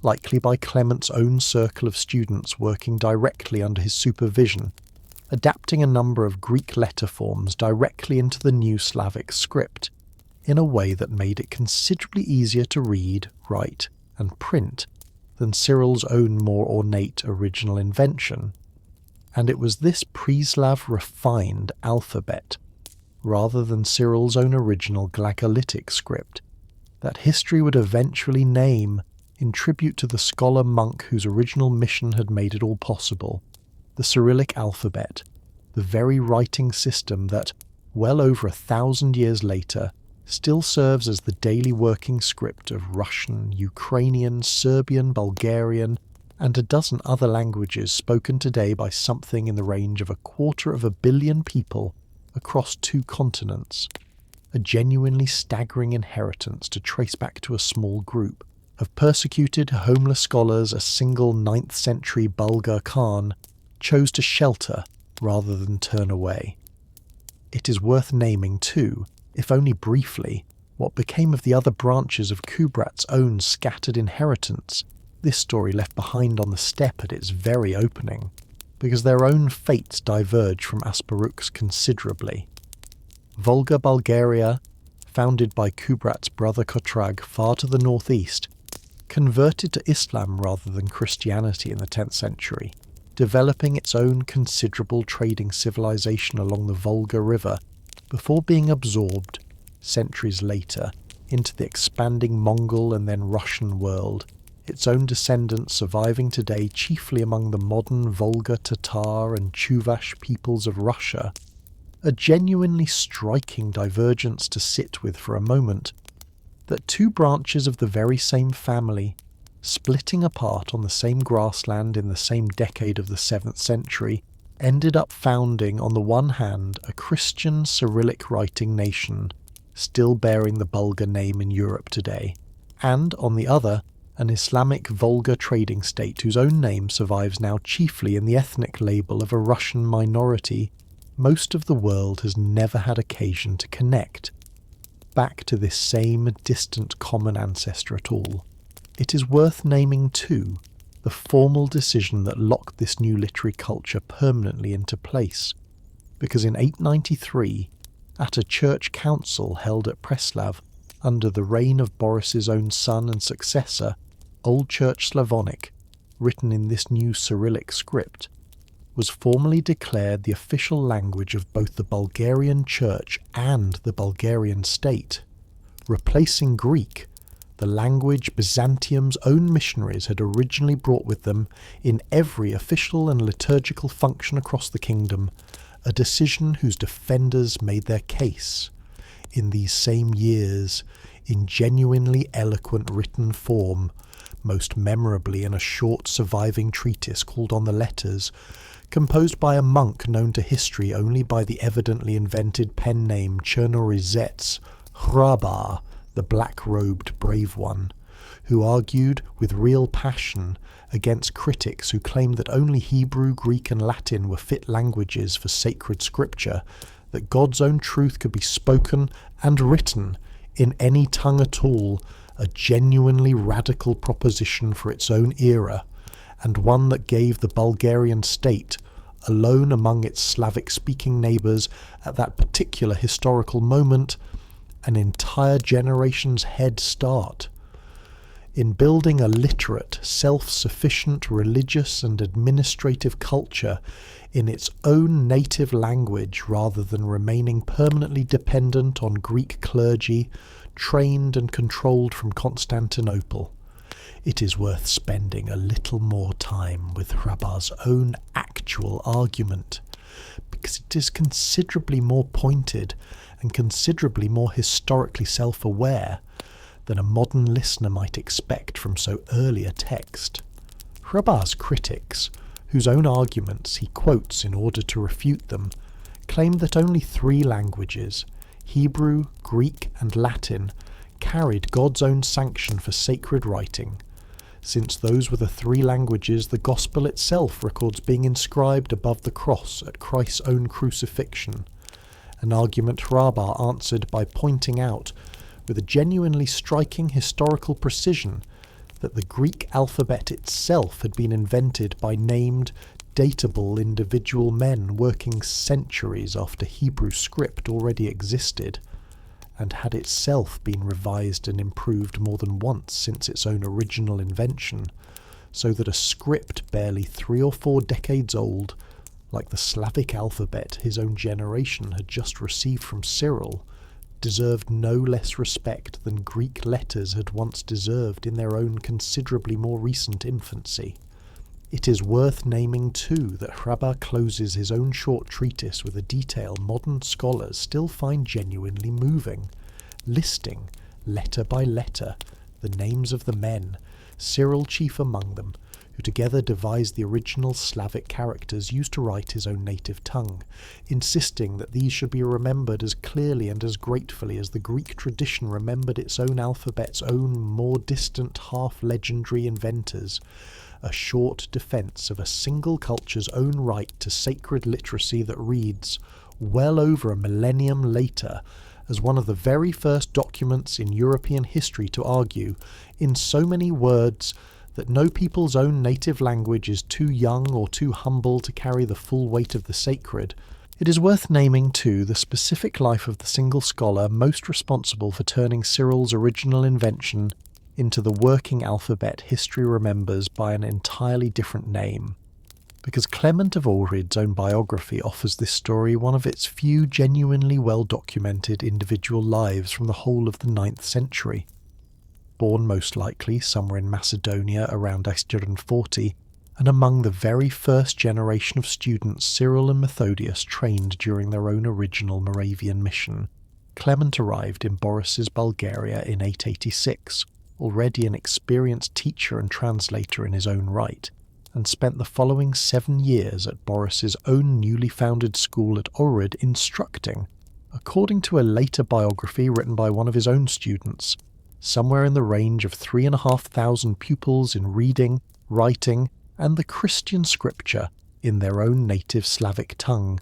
likely by Clement's own circle of students working directly under his supervision, adapting a number of Greek letter forms directly into the new Slavic script, in a way that made it considerably easier to read, write, and print than Cyril's own more ornate original invention. And it was this Preslav refined alphabet, rather than Cyril's own original Glagolitic script, that history would eventually name, in tribute to the scholar-monk whose original mission had made it all possible, the Cyrillic alphabet, the very writing system that, well over 1,000 years later, still serves as the daily working script of Russian, Ukrainian, Serbian, Bulgarian, and a dozen other languages spoken today by something in the range of 250 million people across 2 continents, a genuinely staggering inheritance to trace back to a small group of persecuted, homeless scholars a single 9th century Bulgar Khan chose to shelter rather than turn away. It is worth naming too, if only briefly, what became of the other branches of Kubrat's own scattered inheritance, this story left behind on the steppe at its very opening, because their own fates diverge from Asparuh's considerably. Volga Bulgaria, founded by Kubrat's brother Kotrag far to the northeast, converted to Islam rather than Christianity in the 10th century, developing its own considerable trading civilization along the Volga River before being absorbed, centuries later, into the expanding Mongol and then Russian world, its own descendants surviving today chiefly among the modern Volga Tatar and Chuvash peoples of Russia, a genuinely striking divergence to sit with for a moment, that 2 branches of the very same family, splitting apart on the same grassland in the same decade of the 7th century, ended up founding on the one hand a Christian Cyrillic writing nation, still bearing the Bulgar name in Europe today, and on the other, an Islamic Volga trading state whose own name survives now chiefly in the ethnic label of a Russian minority most of the world has never had occasion to connect back to this same distant common ancestor at all. It is worth naming too the formal decision that locked this new literary culture permanently into place, because in 893, at a church council held at Preslav under the reign of Boris's own son and successor, Old Church Slavonic, written in this new Cyrillic script, was formally declared the official language of both the Bulgarian Church and the Bulgarian state, replacing Greek, the language Byzantium's own missionaries had originally brought with them in every official and liturgical function across the kingdom, a decision whose defenders made their case, in these same years, in genuinely eloquent written form, most memorably in a short surviving treatise called On the Letters, composed by a monk known to history only by the evidently invented pen name Chernorizets, Hrabar, the black-robed brave one, who argued with real passion against critics who claimed that only Hebrew, Greek and Latin were fit languages for sacred scripture, that God's own truth could be spoken and written in any tongue at all, a genuinely radical proposition for its own era, and one that gave the Bulgarian state, alone among its Slavic-speaking neighbours at that particular historical moment, an entire generation's head start. In building a literate, self-sufficient religious and administrative culture in its own native language rather than remaining permanently dependent on Greek clergy, trained and controlled from Constantinople. It is worth spending a little more time with Hrabar's own actual argument, because it is considerably more pointed and considerably more historically self-aware than a modern listener might expect from so early a text. Hrabar's critics, whose own arguments he quotes in order to refute them, claim that only 3 languages, Hebrew, Greek and Latin, carried God's own sanction for sacred writing, since those were the 3 languages the Gospel itself records being inscribed above the cross at Christ's own crucifixion, an argument Hrabar answered by pointing out, with a genuinely striking historical precision, that the Greek alphabet itself had been invented by named, datable individual men working centuries after Hebrew script already existed, and had itself been revised and improved more than once since its own original invention, so that a script barely 3 or 4 decades old, like the Slavic alphabet his own generation had just received from Cyril, deserved no less respect than Greek letters had once deserved in their own considerably more recent infancy. It is worth naming, too, that Hrabar closes his own short treatise with a detail modern scholars still find genuinely moving, listing, letter by letter, the names of the men, Cyril chief among them, who together devised the original Slavic characters used to write his own native tongue, insisting that these should be remembered as clearly and as gratefully as the Greek tradition remembered its own alphabet's own more distant half-legendary inventors, a short defence of a single culture's own right to sacred literacy that reads, well over a millennium later, as one of the very first documents in European history to argue, in so many words, that no people's own native language is too young or too humble to carry the full weight of the sacred. It is worth naming, too, the specific life of the single scholar most responsible for turning Cyril's original invention into the working alphabet history remembers by an entirely different name, because Clement of Ohrid's own biography offers this story one of its few genuinely well-documented individual lives from the whole of the 9th century. Born most likely somewhere in Macedonia around 840, and among the very first generation of students Cyril and Methodius trained during their own original Moravian mission, Clement arrived in Boris's Bulgaria in 886, already an experienced teacher and translator in his own right, and spent the following 7 years at Boris's own newly founded school at Ohrid instructing, according to a later biography written by one of his own students, somewhere in the range of 3,500 pupils in reading, writing, and the Christian scripture in their own native Slavic tongue,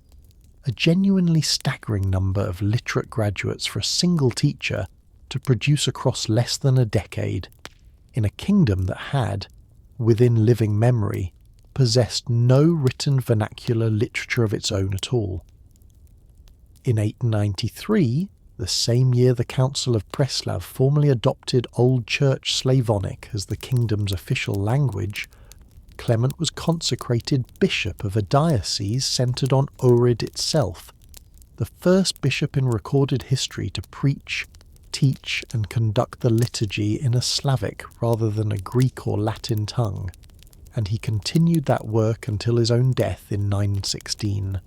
a genuinely staggering number of literate graduates for a single teacher to produce across less than a decade, in a kingdom that had, within living memory, possessed no written vernacular literature of its own at all. In 893, the same year the Council of Preslav formally adopted Old Church Slavonic as the kingdom's official language, Clement was consecrated bishop of a diocese centred on Ohrid itself, the first bishop in recorded history to preach, teach and conduct the liturgy in a Slavic rather than a Greek or Latin tongue, and he continued that work until his own death in 916,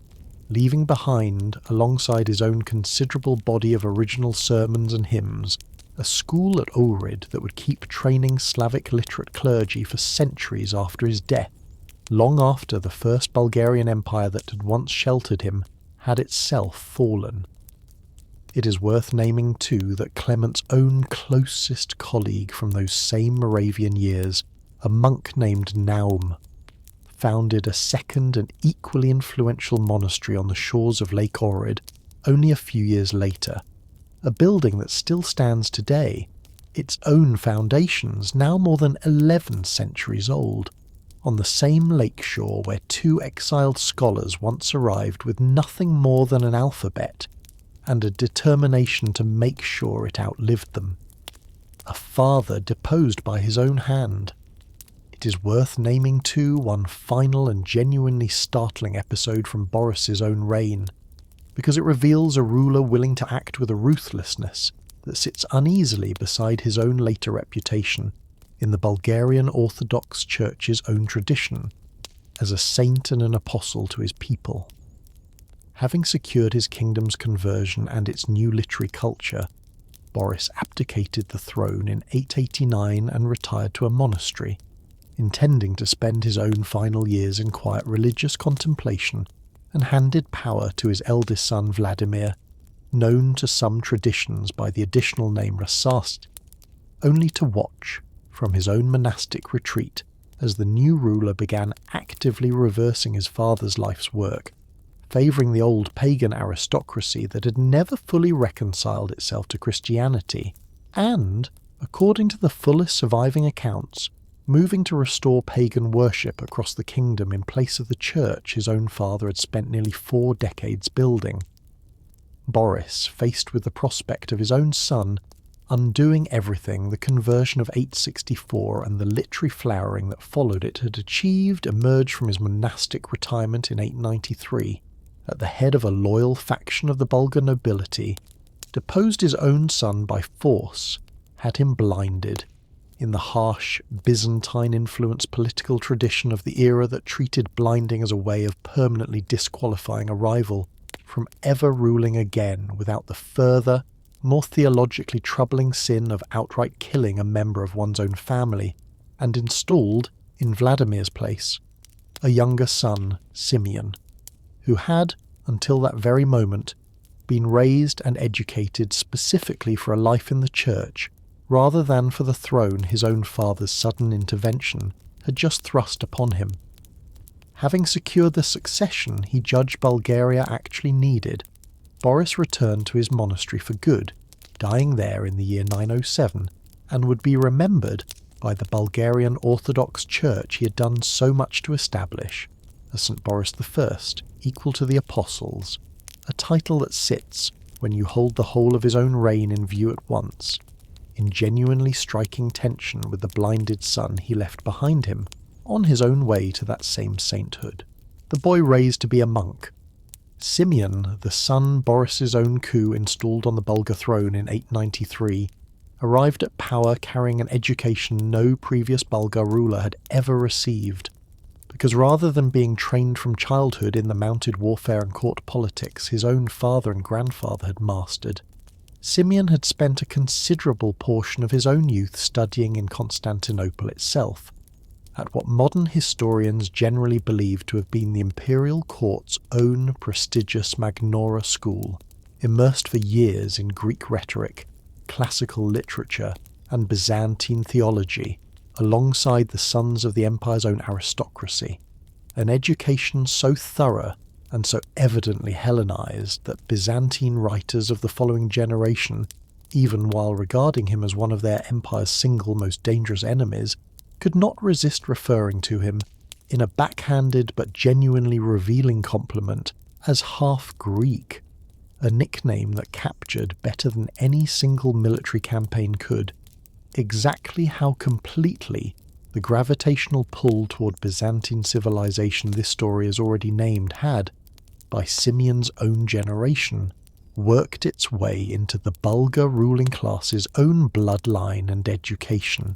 leaving behind, alongside his own considerable body of original sermons and hymns, a school at Ohrid that would keep training Slavic literate clergy for centuries after his death, long after the First Bulgarian Empire that had once sheltered him had itself fallen. It is worth naming, too, that Clement's own closest colleague from those same Moravian years, a monk named Naum, founded a second and equally influential monastery on the shores of Lake Ohrid only a few years later, a building that still stands today, its own foundations now more than 11 centuries old, on the same lakeshore where two exiled scholars once arrived with nothing more than an alphabet and a determination to make sure it outlived them. A father deposed by his own hand. It is worth naming too one final and genuinely startling episode from Boris's own reign, because it reveals a ruler willing to act with a ruthlessness that sits uneasily beside his own later reputation in the Bulgarian Orthodox Church's own tradition, as a saint and an apostle to his people. Having secured his kingdom's conversion and its new literary culture, Boris abdicated the throne in 889 and retired to a monastery, intending to spend his own final years in quiet religious contemplation, and handed power to his eldest son Vladimir, known to some traditions by the additional name Rasast, only to watch from his own monastic retreat as the new ruler began actively reversing his father's life's work, favouring the old pagan aristocracy that had never fully reconciled itself to Christianity, and, according to the fullest surviving accounts, moving to restore pagan worship across the kingdom in place of the church his own father had spent nearly 4 decades building. Boris, faced with the prospect of his own son undoing everything the conversion of 864 and the literary flowering that followed it had achieved, emerged from his monastic retirement in 893, at the head of a loyal faction of the Bulgar nobility, deposed his own son by force, had him blinded, in the harsh, Byzantine-influenced political tradition of the era that treated blinding as a way of permanently disqualifying a rival from ever ruling again without the further, more theologically troubling sin of outright killing a member of one's own family, and installed, in Vladimir's place, a younger son, Simeon, who had, until that very moment, been raised and educated specifically for a life in the church, rather than for the throne his own father's sudden intervention had just thrust upon him. Having secured the succession he judged Bulgaria actually needed, Boris returned to his monastery for good, dying there in the year 907, and would be remembered by the Bulgarian Orthodox Church he had done so much to establish as St. Boris I, equal to the Apostles, a title that sits, when you hold the whole of his own reign in view at once, in genuinely striking tension with the blinded son he left behind him, on his own way to that same sainthood. The boy raised to be a monk. Simeon, the son Boris's own coup installed on the Bulgar throne in 893, arrived at power carrying an education no previous Bulgar ruler had ever received, because rather than being trained from childhood in the mounted warfare and court politics his own father and grandfather had mastered, Simeon had spent a considerable portion of his own youth studying in Constantinople itself, at what modern historians generally believe to have been the imperial court's own prestigious Magnora school, immersed for years in Greek rhetoric, classical literature, and Byzantine theology, alongside the sons of the empire's own aristocracy, an education so thorough and so evidently Hellenized that Byzantine writers of the following generation, even while regarding him as one of their empire's single most dangerous enemies, could not resist referring to him, in a backhanded but genuinely revealing compliment, as half Greek, a nickname that captured, better than any single military campaign could, exactly how completely the gravitational pull toward Byzantine civilization this story has already named had, by Simeon's own generation, worked its way into the Bulgar ruling class's own bloodline and education.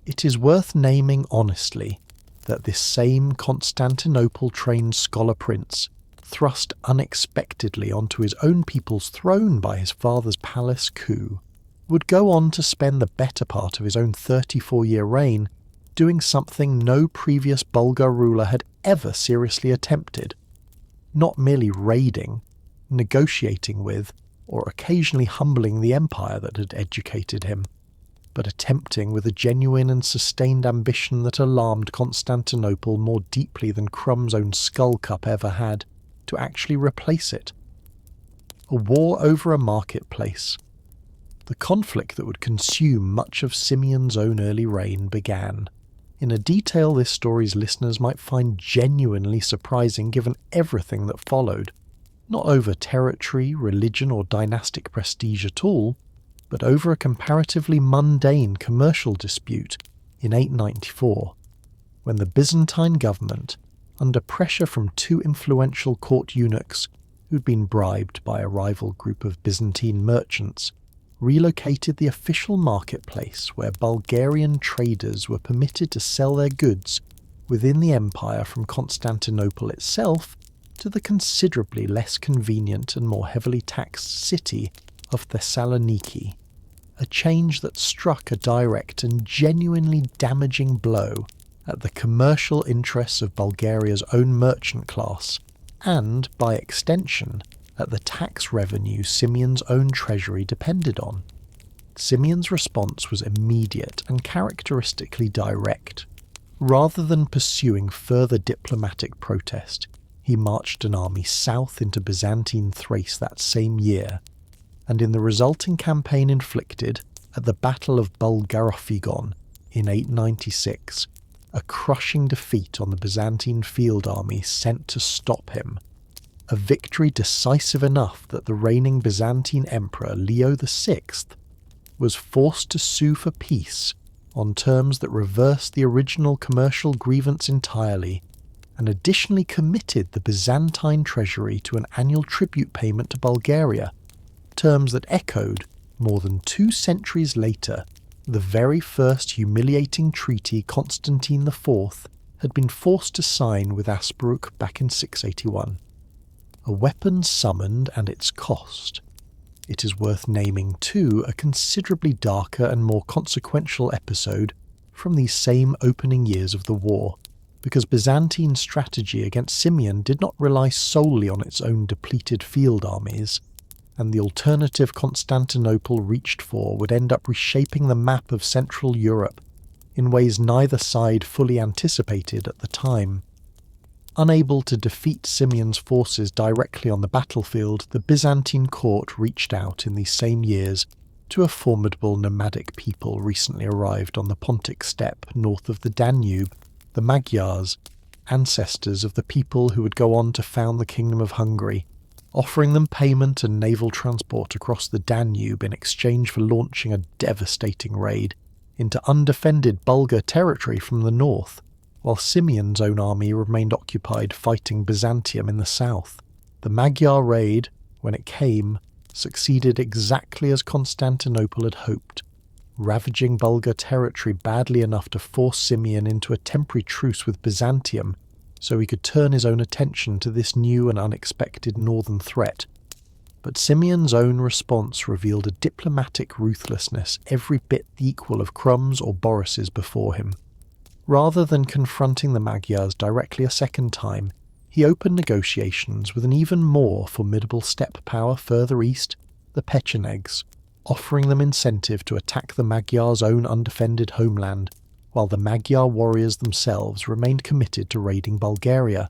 It is worth naming honestly that this same Constantinople-trained scholar prince, thrust unexpectedly onto his own people's throne by his father's palace coup, would go on to spend the better part of his own 34-year reign doing something no previous Bulgar ruler had ever seriously attempted, not merely raiding, negotiating with, or occasionally humbling the empire that had educated him, but attempting with a genuine and sustained ambition that alarmed Constantinople more deeply than Krum's own skull cup ever had, to actually replace it. A war over a marketplace. the conflict that would consume much of Simeon's own early reign began, in a detail this story's listeners might find genuinely surprising given everything that followed, not over territory, religion or dynastic prestige at all, but over a comparatively mundane commercial dispute in 894, when the Byzantine government, under pressure from two influential court eunuchs who'd been bribed by a rival group of Byzantine merchants, relocated the official marketplace where Bulgarian traders were permitted to sell their goods within the empire from Constantinople itself to the considerably less convenient and more heavily taxed city of Thessaloniki, a change that struck a direct and genuinely damaging blow at the commercial interests of Bulgaria's own merchant class and, by extension, at the tax revenue Simeon's own treasury depended on. Simeon's response was immediate and characteristically direct. Rather than pursuing further diplomatic protest, he marched an army south into Byzantine Thrace that same year, and in the resulting campaign inflicted at the Battle of Bulgarophigon in 896, a crushing defeat on the Byzantine field army sent to stop him, a victory decisive enough that the reigning Byzantine Emperor Leo VI was forced to sue for peace on terms that reversed the original commercial grievance entirely, and additionally committed the Byzantine treasury to an annual tribute payment to Bulgaria, terms that echoed, more than 2 centuries later, the very first humiliating treaty Constantine IV had been forced to sign with Asparuh back in 681. A weapon summoned and its cost. It is worth naming too a considerably darker and more consequential episode from these same opening years of the war, because Byzantine strategy against Simeon did not rely solely on its own depleted field armies, and the alternative Constantinople reached for would end up reshaping the map of Central Europe in ways neither side fully anticipated at the time. Unable to defeat Simeon's forces directly on the battlefield, the Byzantine court reached out in these same years to a formidable nomadic people recently arrived on the Pontic steppe north of the Danube, the Magyars, ancestors of the people who would go on to found the Kingdom of Hungary, offering them payment and naval transport across the Danube in exchange for launching a devastating raid into undefended Bulgar territory from the north, while Simeon's own army remained occupied fighting Byzantium in the south. The Magyar raid, when it came, succeeded exactly as Constantinople had hoped, ravaging Bulgar territory badly enough to force Simeon into a temporary truce with Byzantium so he could turn his own attention to this new and unexpected northern threat. But Simeon's own response revealed a diplomatic ruthlessness every bit the equal of Krum's or Boris's before him. Rather than confronting the Magyars directly a second time, he opened negotiations with an even more formidable steppe power further east, the Pechenegs, offering them incentive to attack the Magyars' own undefended homeland, while the Magyar warriors themselves remained committed to raiding Bulgaria,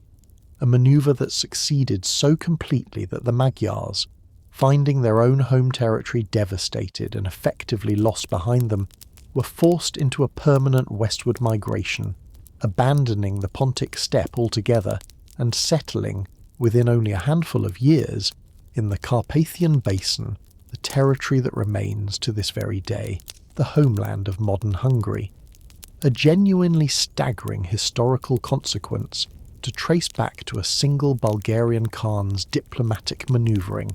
a manoeuvre that succeeded so completely that the Magyars, finding their own home territory devastated and effectively lost behind them, were forced into a permanent westward migration, abandoning the Pontic steppe altogether and settling, within only a handful of years, in the Carpathian Basin, the territory that remains to this very day the homeland of modern Hungary. A genuinely staggering historical consequence to trace back to a single Bulgarian Khan's diplomatic manoeuvring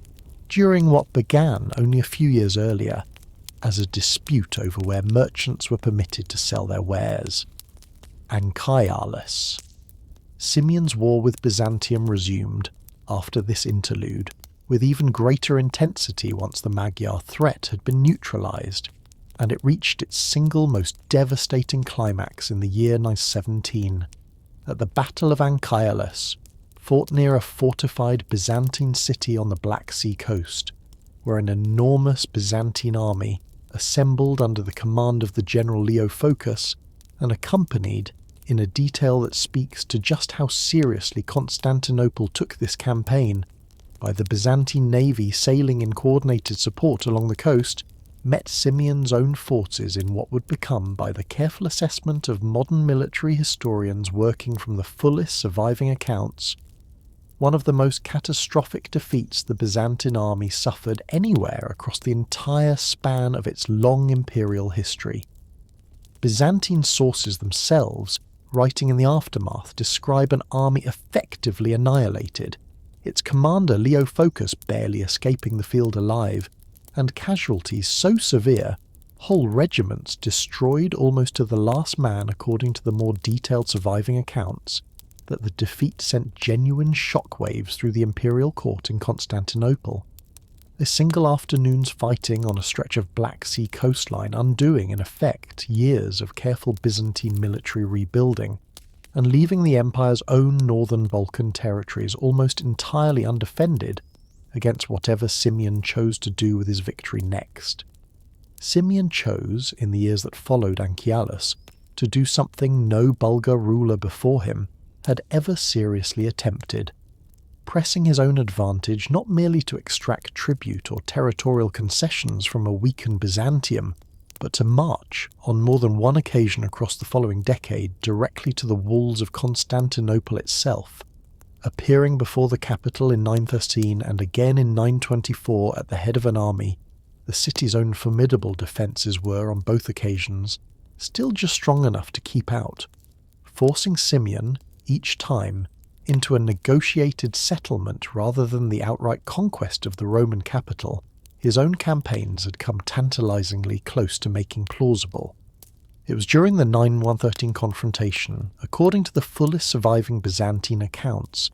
during what began only a few years earlier as a dispute over where merchants were permitted to sell their wares. Anchialus. Simeon's war with Byzantium resumed after this interlude, with even greater intensity once the Magyar threat had been neutralised, and it reached its single most devastating climax in the year 917, at the Battle of Anchialus, fought near a fortified Byzantine city on the Black Sea coast, where an enormous Byzantine army, assembled under the command of the general Leo Phocas, and accompanied, in a detail that speaks to just how seriously Constantinople took this campaign, by the Byzantine navy sailing in coordinated support along the coast, met Simeon's own forces in what would become, by the careful assessment of modern military historians working from the fullest surviving accounts, one of the most catastrophic defeats the Byzantine army suffered anywhere across the entire span of its long imperial history. Byzantine sources themselves, writing in the aftermath, describe an army effectively annihilated, its commander Leo Phocas barely escaping the field alive, and casualties so severe, whole regiments destroyed almost to the last man according to the more detailed surviving accounts, that the defeat sent genuine shockwaves through the imperial court in Constantinople. A single afternoon's fighting on a stretch of Black Sea coastline undoing in effect years of careful Byzantine military rebuilding, and leaving the empire's own northern Balkan territories almost entirely undefended against whatever Simeon chose to do with his victory next. Simeon chose, in the years that followed Anchialus, to do something no Bulgar ruler before him had ever seriously attempted, pressing his own advantage not merely to extract tribute or territorial concessions from a weakened Byzantium, but to march, on more than one occasion across the following decade, directly to the walls of Constantinople itself, appearing before the capital in 913 and again in 924 at the head of an army. The city's own formidable defences were, on both occasions, still just strong enough to keep out, forcing Simeon, each time, into a negotiated settlement rather than the outright conquest of the Roman capital his own campaigns had come tantalizingly close to making plausible. It was during the 9-113 confrontation, according to the fullest surviving Byzantine accounts,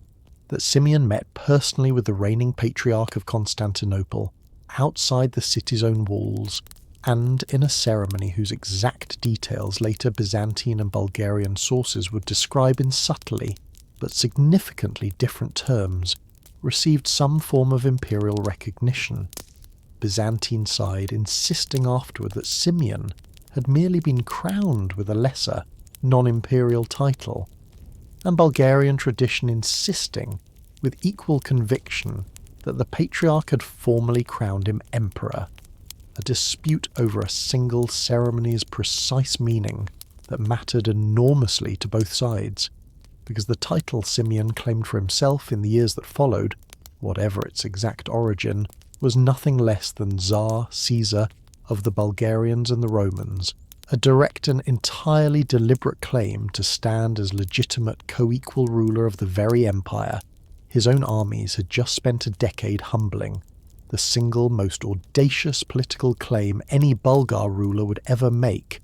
that Simeon met personally with the reigning patriarch of Constantinople, outside the city's own walls, and in a ceremony whose exact details later Byzantine and Bulgarian sources would describe in subtly but significantly different terms, received some form of imperial recognition, Byzantine side insisting afterward that Simeon had merely been crowned with a lesser, non-imperial title, and Bulgarian tradition insisting, with equal conviction, that the patriarch had formally crowned him emperor, a dispute over a single ceremony's precise meaning that mattered enormously to both sides, because the title Simeon claimed for himself in the years that followed, whatever its exact origin, was nothing less than Tsar Caesar of the Bulgarians and the Romans, a direct and entirely deliberate claim to stand as legitimate co-equal ruler of the very empire his own armies had just spent a decade humbling, the single most audacious political claim any Bulgar ruler would ever make,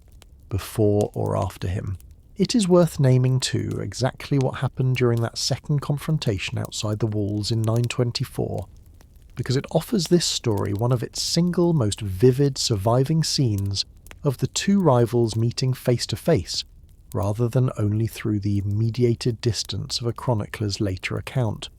before or after him. It is worth naming too exactly what happened during that second confrontation outside the walls in 924, because it offers this story one of its single most vivid surviving scenes of the two rivals meeting face to face, rather than only through the mediated distance of a chronicler's later account.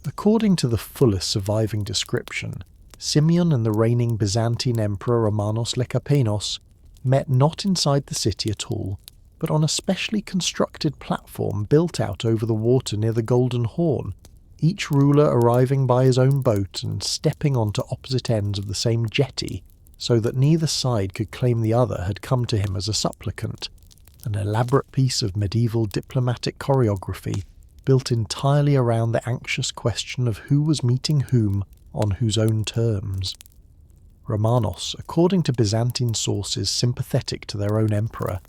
According to the fullest surviving description, Simeon and the reigning Byzantine Emperor Romanos Lekapenos met not inside the city at all, but on a specially constructed platform built out over the water near the Golden Horn, each ruler arriving by his own boat and stepping onto opposite ends of the same jetty, so that neither side could claim the other had come to him as a supplicant, an elaborate piece of medieval diplomatic choreography built entirely around the anxious question of who was meeting whom on whose own terms. Romanos, according to Byzantine sources sympathetic to their own emperor,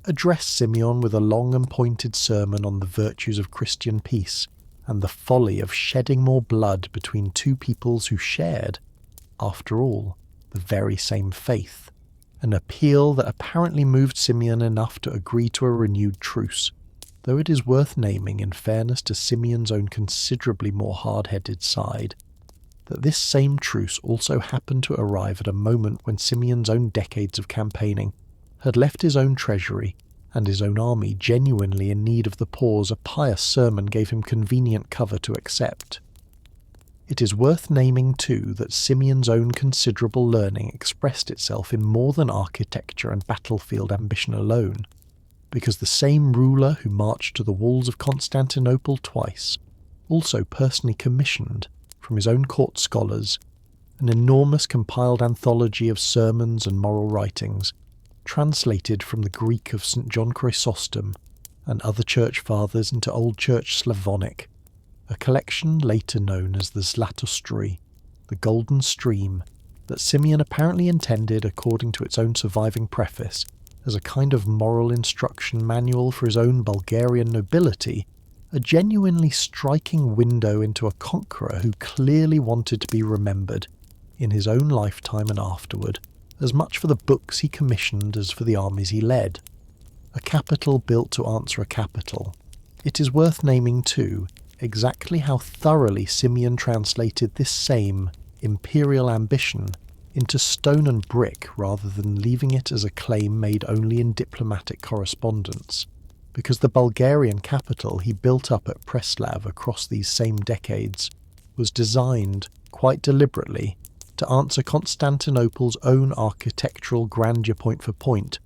addressed Simeon with a long and pointed sermon on the virtues of Christian peace and the folly of shedding more blood between two peoples who shared, after all, the very same faith, an appeal that apparently moved Simeon enough to agree to a renewed truce, though it is worth naming, in fairness to Simeon's own considerably more hard-headed side, that this same truce also happened to arrive at a moment when Simeon's own decades of campaigning had left his own treasury and his own army genuinely in need of the pause a pious sermon gave him convenient cover to accept. It is worth naming too that Simeon's own considerable learning expressed itself in more than architecture and battlefield ambition alone, because the same ruler who marched to the walls of Constantinople twice also personally commissioned, from his own court scholars, an enormous compiled anthology of sermons and moral writings, translated from the Greek of St. John Chrysostom and other church fathers into Old Church Slavonic, a collection later known as the Zlatostry, the Golden Stream, that Simeon apparently intended, according to its own surviving preface, as a kind of moral instruction manual for his own Bulgarian nobility, a genuinely striking window into a conqueror who clearly wanted to be remembered, in his own lifetime and afterward, as much for the books he commissioned as for the armies he led. A capital built to answer a capital. It is worth naming, too, exactly how thoroughly Simeon translated this same imperial ambition into stone and brick rather than leaving it as a claim made only in diplomatic correspondence, because the Bulgarian capital he built up at Preslav across these same decades was designed, quite deliberately, to answer Constantinople's own architectural grandeur point for point,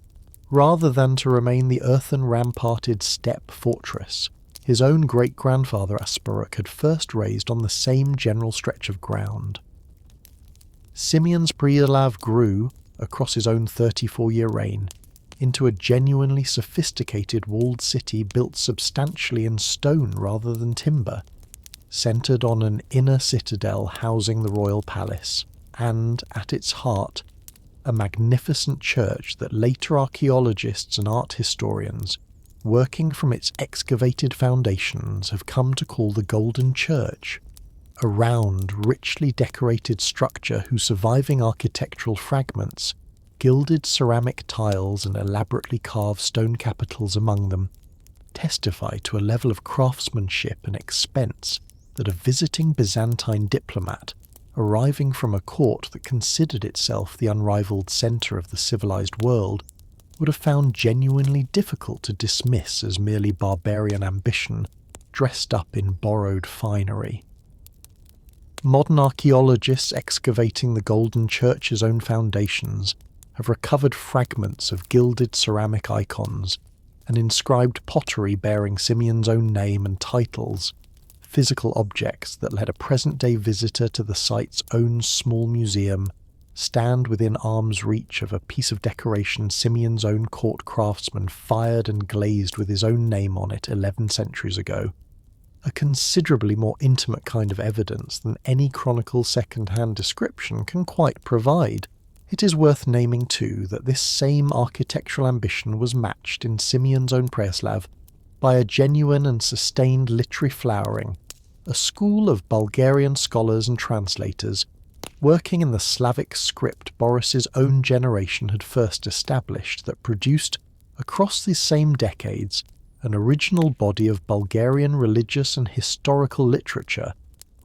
rather than to remain the earthen ramparted steppe fortress his own great-grandfather Asparuh had first raised on the same general stretch of ground. Simeon's Preslav grew, across his own 34-year reign, into a genuinely sophisticated walled city built substantially in stone rather than timber, centred on an inner citadel housing the royal palace, and, at its heart, a magnificent church that later archaeologists and art historians, working from its excavated foundations, have come to call the Golden Church, a round, richly decorated structure whose surviving architectural fragments, gilded ceramic tiles and elaborately carved stone capitals among them, testify to a level of craftsmanship and expense that a visiting Byzantine diplomat, arriving from a court that considered itself the unrivalled centre of the civilized world, would have found genuinely difficult to dismiss as merely barbarian ambition dressed up in borrowed finery. Modern archaeologists excavating the Golden Church's own foundations have recovered fragments of gilded ceramic icons and inscribed pottery bearing Simeon's own name and titles, physical objects that let a present-day visitor to the site's own small museum stand within arm's reach of a piece of decoration Simeon's own court craftsman fired and glazed with his own name on it 11 centuries ago. A considerably more intimate kind of evidence than any chronicle second-hand description can quite provide. It is worth naming, too, that this same architectural ambition was matched in Simeon's own Preslav by a genuine and sustained literary flowering, a school of Bulgarian scholars and translators, working in the Slavic script Boris's own generation had first established, that produced, across these same decades, an original body of Bulgarian religious and historical literature,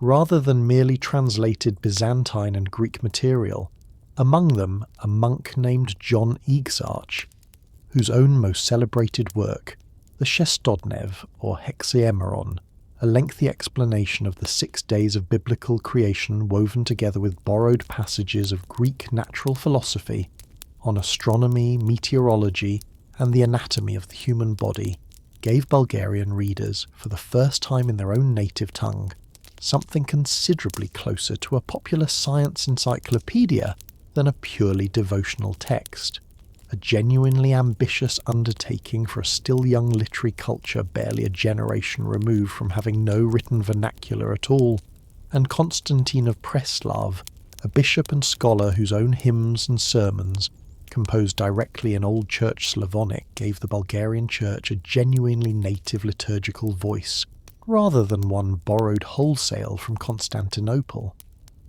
rather than merely translated Byzantine and Greek material, among them a monk named John Exarch, whose own most celebrated work, the Shestodnev, or Hexaemeron, a lengthy explanation of the 6 days of biblical creation woven together with borrowed passages of Greek natural philosophy on astronomy, meteorology, and the anatomy of the human body, gave Bulgarian readers, for the first time in their own native tongue, something considerably closer to a popular science encyclopedia than a purely devotional text, a genuinely ambitious undertaking for a still young literary culture barely a generation removed from having no written vernacular at all, and Constantine of Preslav, a bishop and scholar whose own hymns and sermons, composed directly in Old Church Slavonic, gave the Bulgarian Church a genuinely native liturgical voice, rather than one borrowed wholesale from Constantinople.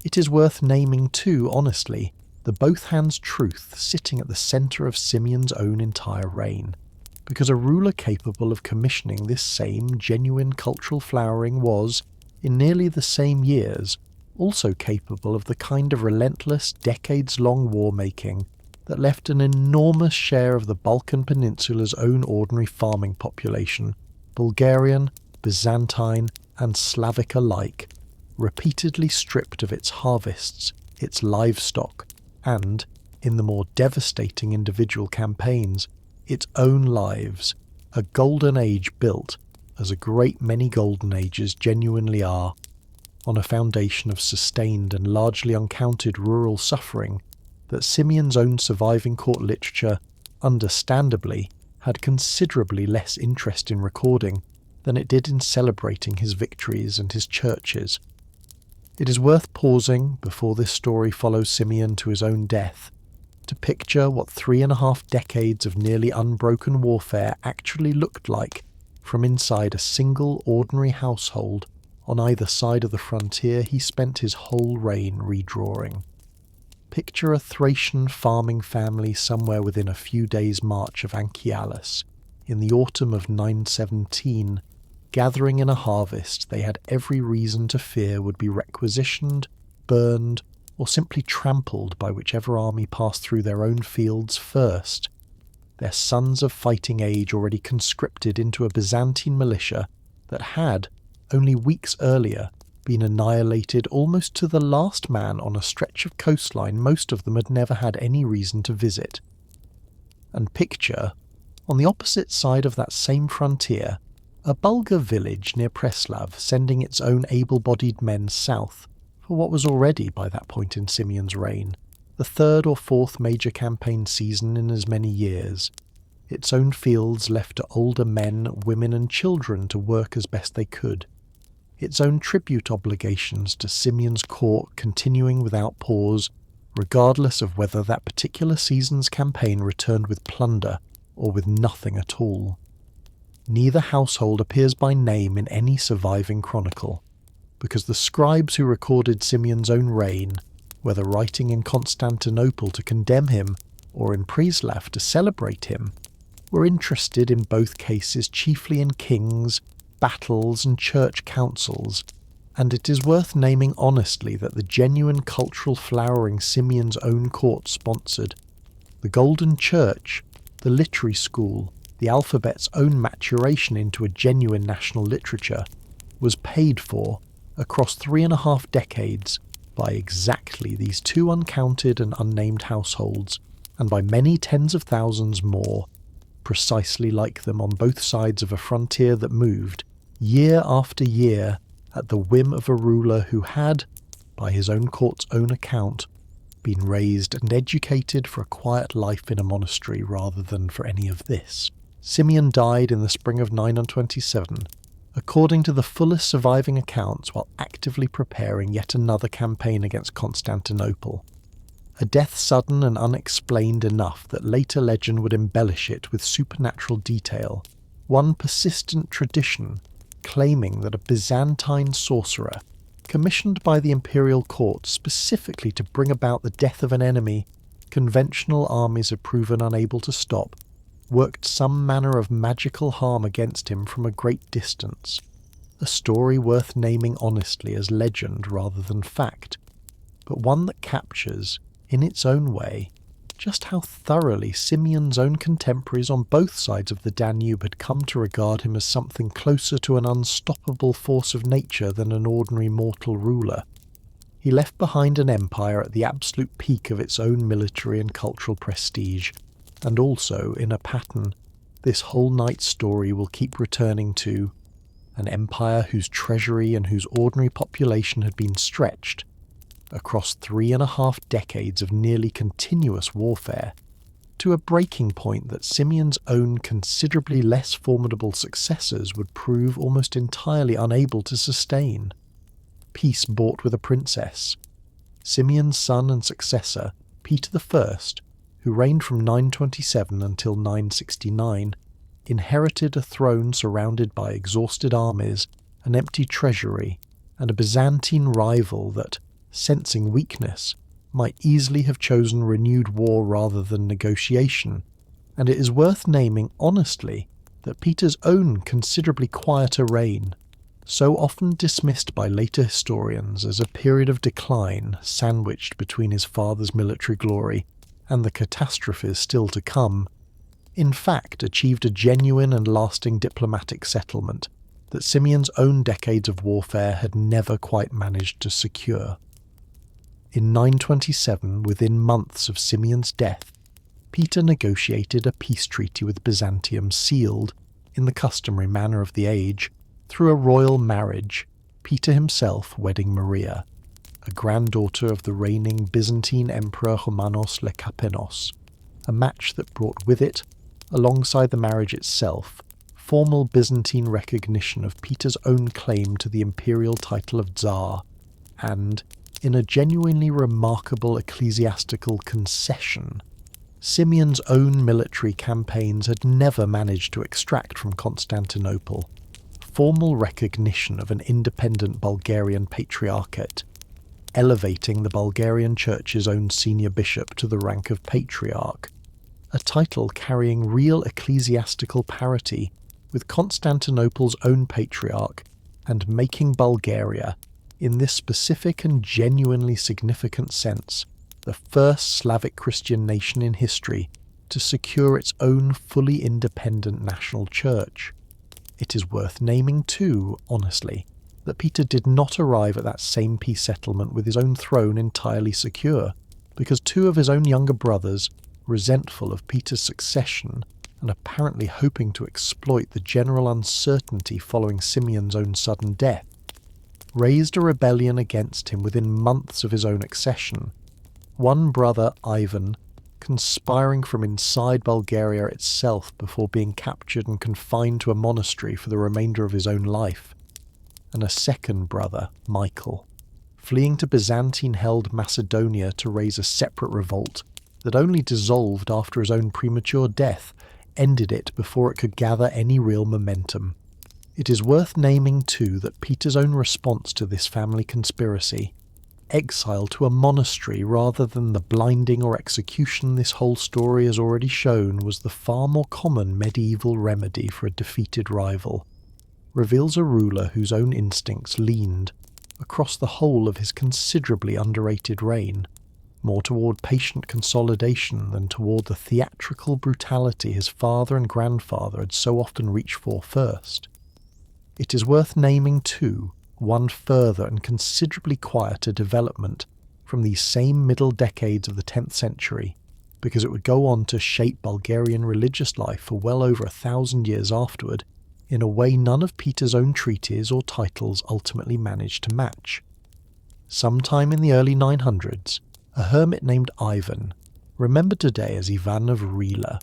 It is worth naming, too, honestly, the both-hands truth sitting at the centre of Simeon's own entire reign, because a ruler capable of commissioning this same genuine cultural flowering was, in nearly the same years, also capable of the kind of relentless, decades-long war-making that left an enormous share of the Balkan Peninsula's own ordinary farming population, Bulgarian, Byzantine, and Slavic alike, repeatedly stripped of its harvests, its livestock, and, in the more devastating individual campaigns, its own lives, a golden age built, as a great many golden ages genuinely are, on a foundation of sustained and largely uncounted rural suffering that Simeon's own surviving court literature, understandably, had considerably less interest in recording than it did in celebrating his victories and his churches. It is worth pausing, before this story follows Simeon to his own death, to picture what 3.5 decades of nearly unbroken warfare actually looked like from inside a single ordinary household on either side of the frontier he spent his whole reign redrawing. Picture a Thracian farming family somewhere within a few days' march of Anchialus, in the autumn of 917, gathering in a harvest they had every reason to fear would be requisitioned, burned, or simply trampled by whichever army passed through their own fields first, their sons of fighting age already conscripted into a Byzantine militia that had, only weeks earlier, been annihilated almost to the last man on a stretch of coastline most of them had never had any reason to visit. And picture, on the opposite side of that same frontier, a Bulgar village near Preslav sending its own able-bodied men south for what was already, by that point in Simeon's reign, the 3rd or 4th major campaign season in as many years, its own fields left to older men, women and children to work as best they could, its own tribute obligations to Simeon's court continuing without pause, regardless of whether that particular season's campaign returned with plunder or with nothing at all. Neither household appears by name in any surviving chronicle, because the scribes who recorded Simeon's own reign, whether writing in Constantinople to condemn him or in Preslav to celebrate him, were interested in both cases chiefly in kings, battles and church councils, and it is worth naming honestly that the genuine cultural flowering Simeon's own court sponsored, the Golden Church, the literary school, the alphabet's own maturation into a genuine national literature, was paid for, across 3.5 decades, by exactly these 2 uncounted and unnamed households, and by many tens of thousands more, precisely like them on both sides of a frontier that moved, year after year, at the whim of a ruler who had, by his own court's own account, been raised and educated for a quiet life in a monastery rather than for any of this. Simeon died in the spring of 927, according to the fullest surviving accounts, while actively preparing yet another campaign against Constantinople. A death sudden and unexplained enough that later legend would embellish it with supernatural detail, one persistent tradition claiming that a Byzantine sorcerer, commissioned by the imperial court specifically to bring about the death of an enemy conventional armies had proven unable to stop, worked some manner of magical harm against him from a great distance, a story worth naming honestly as legend rather than fact, but one that captures, in its own way, just how thoroughly Simeon's own contemporaries on both sides of the Danube had come to regard him as something closer to an unstoppable force of nature than an ordinary mortal ruler. He left behind an empire at the absolute peak of its own military and cultural prestige, and also, in a pattern, this whole night's story will keep returning to, an empire whose treasury and whose ordinary population had been stretched, across 3.5 decades of nearly continuous warfare, to a breaking point that Simeon's own considerably less formidable successors would prove almost entirely unable to sustain. Peace bought with a princess. Simeon's son and successor, Peter I, who reigned from 927 until 969, inherited a throne surrounded by exhausted armies, an empty treasury, and a Byzantine rival that, sensing weakness, might easily have chosen renewed war rather than negotiation, and it is worth naming honestly that Peter's own considerably quieter reign, so often dismissed by later historians as a period of decline sandwiched between his father's military glory and the catastrophes still to come, in fact achieved a genuine and lasting diplomatic settlement that Simeon's own decades of warfare had never quite managed to secure. In 927, within months of Simeon's death, Peter negotiated a peace treaty with Byzantium sealed, in the customary manner of the age, through a royal marriage, Peter himself wedding Maria, a granddaughter of the reigning Byzantine Emperor Romanos Lekapenos, a match that brought with it, alongside the marriage itself, formal Byzantine recognition of Peter's own claim to the imperial title of Tsar, and, in a genuinely remarkable ecclesiastical concession, Simeon's own military campaigns had never managed to extract from Constantinople formal recognition of an independent Bulgarian patriarchate, elevating the Bulgarian Church's own senior bishop to the rank of patriarch, a title carrying real ecclesiastical parity with Constantinople's own patriarch, and making Bulgaria, in this specific and genuinely significant sense, the first Slavic Christian nation in history to secure its own fully independent national church. It is worth naming too, honestly, that Peter did not arrive at that same peace settlement with his own throne entirely secure, because two of his own younger brothers, resentful of Peter's succession and apparently hoping to exploit the general uncertainty following Simeon's own sudden death, raised a rebellion against him within months of his own accession. One brother, Ivan, conspiring from inside Bulgaria itself before being captured and confined to a monastery for the remainder of his own life, and a second brother, Michael, fleeing to Byzantine-held Macedonia to raise a separate revolt that only dissolved after his own premature death, ended it before it could gather any real momentum. It is worth naming too that Peter's own response to this family conspiracy, exile to a monastery rather than the blinding or execution this whole story has already shown, was the far more common medieval remedy for a defeated rival, reveals a ruler whose own instincts leaned, across the whole of his considerably underrated reign, more toward patient consolidation than toward the theatrical brutality his father and grandfather had so often reached for first. It is worth naming too one further and considerably quieter development from these same middle decades of the 10th century, because it would go on to shape Bulgarian religious life for well over 1,000 years afterward, in a way none of Peter's own treaties or titles ultimately managed to match. Sometime in the early 900s, a hermit named Ivan, remembered today as Ivan of Rila,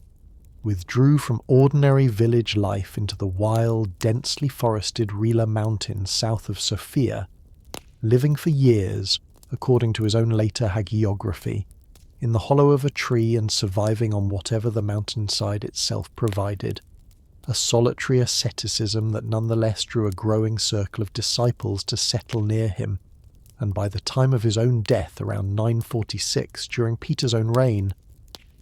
withdrew from ordinary village life into the wild, densely forested Rila Mountains south of Sofia, living for years, according to his own later hagiography, in the hollow of a tree and surviving on whatever the mountainside itself provided, a solitary asceticism that nonetheless drew a growing circle of disciples to settle near him, and by the time of his own death around 946 during Peter's own reign,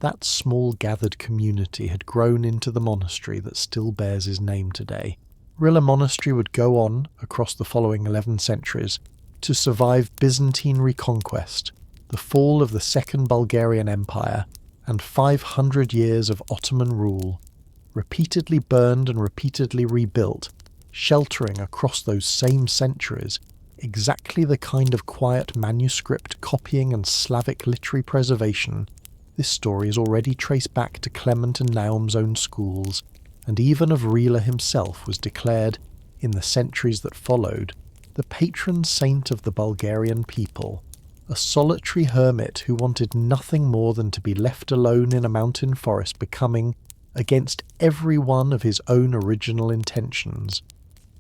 that small gathered community had grown into the monastery that still bears his name today. Rila Monastery would go on, across the following 11 centuries, to survive Byzantine reconquest, the fall of the Second Bulgarian Empire, and 500 years of Ottoman rule, repeatedly burned and repeatedly rebuilt, sheltering across those same centuries exactly the kind of quiet manuscript copying and Slavic literary preservation this story is already traced back to Clement and Naum's own schools, and even of Rila himself was declared, in the centuries that followed, the patron saint of the Bulgarian people, a solitary hermit who wanted nothing more than to be left alone in a mountain forest, becoming, against every one of his own original intentions,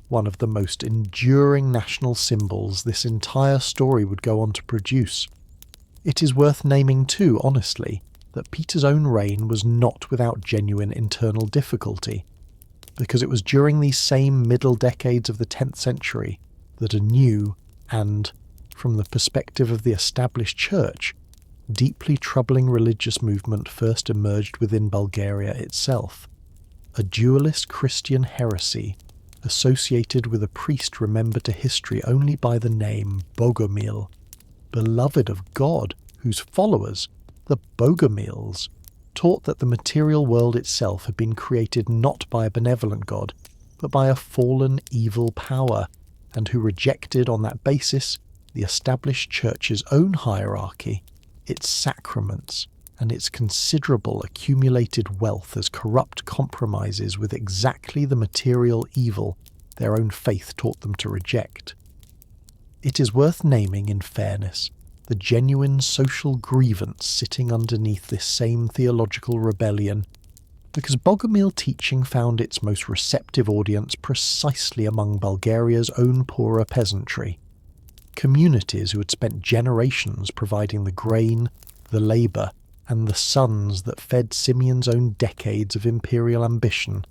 one of the most enduring national symbols this entire story would go on to produce. It is worth naming too, honestly, that Peter's own reign was not without genuine internal difficulty, because it was during these same middle decades of the 10th century that a new and, from the perspective of the established church, deeply troubling religious movement first emerged within Bulgaria itself, a dualist Christian heresy associated with a priest remembered to history only by the name Bogomil, beloved of God, whose followers, the Bogomils, taught that the material world itself had been created not by a benevolent God, but by a fallen evil power, and who rejected on that basis the established church's own hierarchy, its sacraments, and its considerable accumulated wealth as corrupt compromises with exactly the material evil their own faith taught them to reject. It is worth naming, in fairness, the genuine social grievance sitting underneath this same theological rebellion, because Bogomil teaching found its most receptive audience precisely among Bulgaria's own poorer peasantry, communities who had spent generations providing the grain, the labour, and the sons that fed Simeon's own decades of imperial ambition,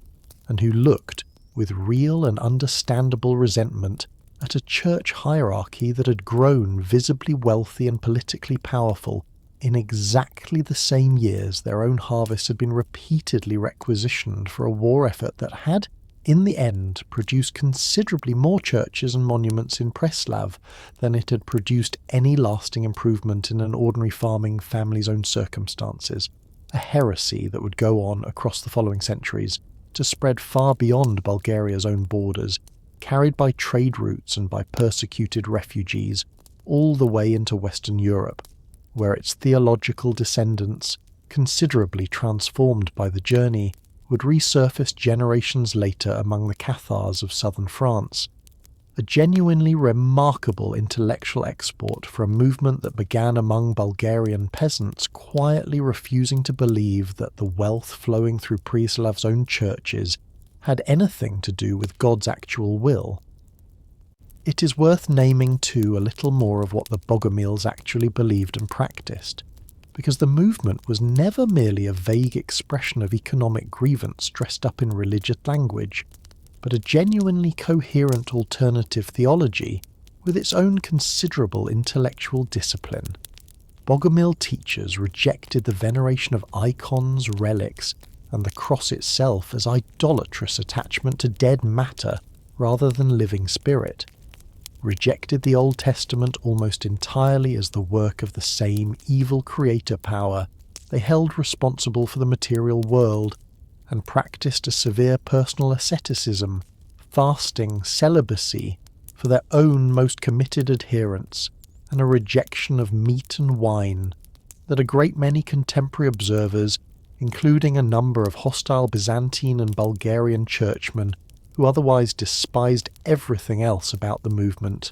and who looked, with real and understandable resentment, at a church hierarchy that had grown visibly wealthy and politically powerful in exactly the same years their own harvest had been repeatedly requisitioned for a war effort that had, in the end, produced considerably more churches and monuments in Preslav than it had produced any lasting improvement in an ordinary farming family's own circumstances, a heresy that would go on across the following centuries to spread far beyond Bulgaria's own borders, carried by trade routes and by persecuted refugees, all the way into Western Europe, where its theological descendants, considerably transformed by the journey, would resurface generations later among the Cathars of southern France, a genuinely remarkable intellectual export for a movement that began among Bulgarian peasants quietly refusing to believe that the wealth flowing through Preslav's own churches had anything to do with God's actual will. It is worth naming too a little more of what the Bogomils actually believed and practiced, because the movement was never merely a vague expression of economic grievance dressed up in religious language, but a genuinely coherent alternative theology with its own considerable intellectual discipline. Bogomil teachers rejected the veneration of icons, relics, and the cross itself as idolatrous attachment to dead matter rather than living spirit, rejected the Old Testament almost entirely as the work of the same evil creator power they held responsible for the material world, and practiced a severe personal asceticism, fasting, celibacy, for their own most committed adherents, and a rejection of meat and wine that a great many contemporary observers, including a number of hostile Byzantine and Bulgarian churchmen who otherwise despised everything else about the movement,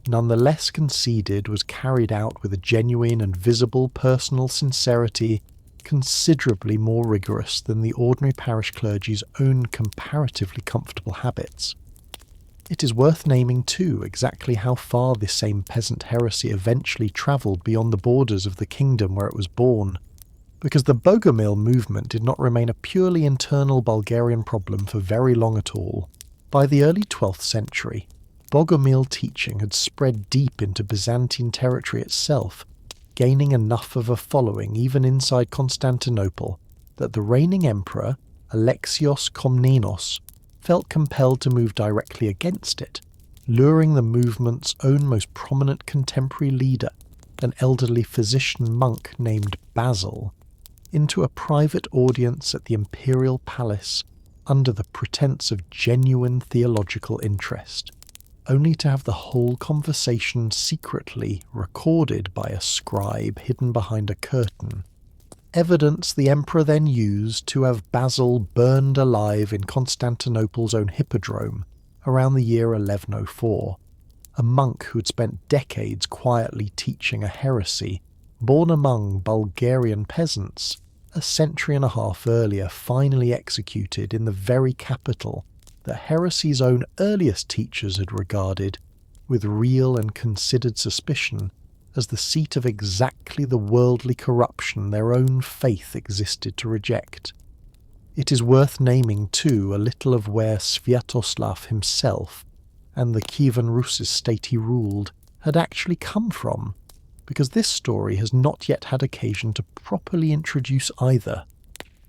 nonetheless conceded was carried out with a genuine and visible personal sincerity considerably more rigorous than the ordinary parish clergy's own comparatively comfortable habits. It is worth naming too exactly how far this same peasant heresy eventually travelled beyond the borders of the kingdom where it was born, because the Bogomil movement did not remain a purely internal Bulgarian problem for very long at all. By the early 12th century, Bogomil teaching had spread deep into Byzantine territory itself, gaining enough of a following even inside Constantinople that the reigning emperor, Alexios Komnenos, felt compelled to move directly against it, luring the movement's own most prominent contemporary leader, an elderly physician monk named Basil, into a private audience at the imperial palace under the pretense of genuine theological interest, only to have the whole conversation secretly recorded by a scribe hidden behind a curtain, evidence the emperor then used to have Basil burned alive in Constantinople's own hippodrome around the year 1104, a monk who had spent decades quietly teaching a heresy born among Bulgarian peasants, a century and a half earlier finally executed in the very capital that heresy's own earliest teachers had regarded, with real and considered suspicion, as the seat of exactly the worldly corruption their own faith existed to reject. It is worth naming too a little of where Sviatoslav himself, and the Kievan Rus state he ruled, had actually come from, because this story has not yet had occasion to properly introduce either,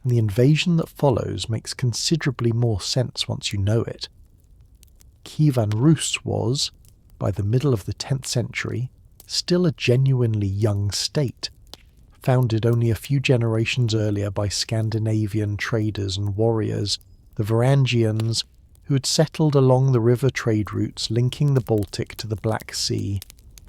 and the invasion that follows makes considerably more sense once you know it. Kievan Rus was, by the middle of the 10th century, still a genuinely young state, founded only a few generations earlier by Scandinavian traders and warriors, the Varangians, who had settled along the river trade routes linking the Baltic to the Black Sea,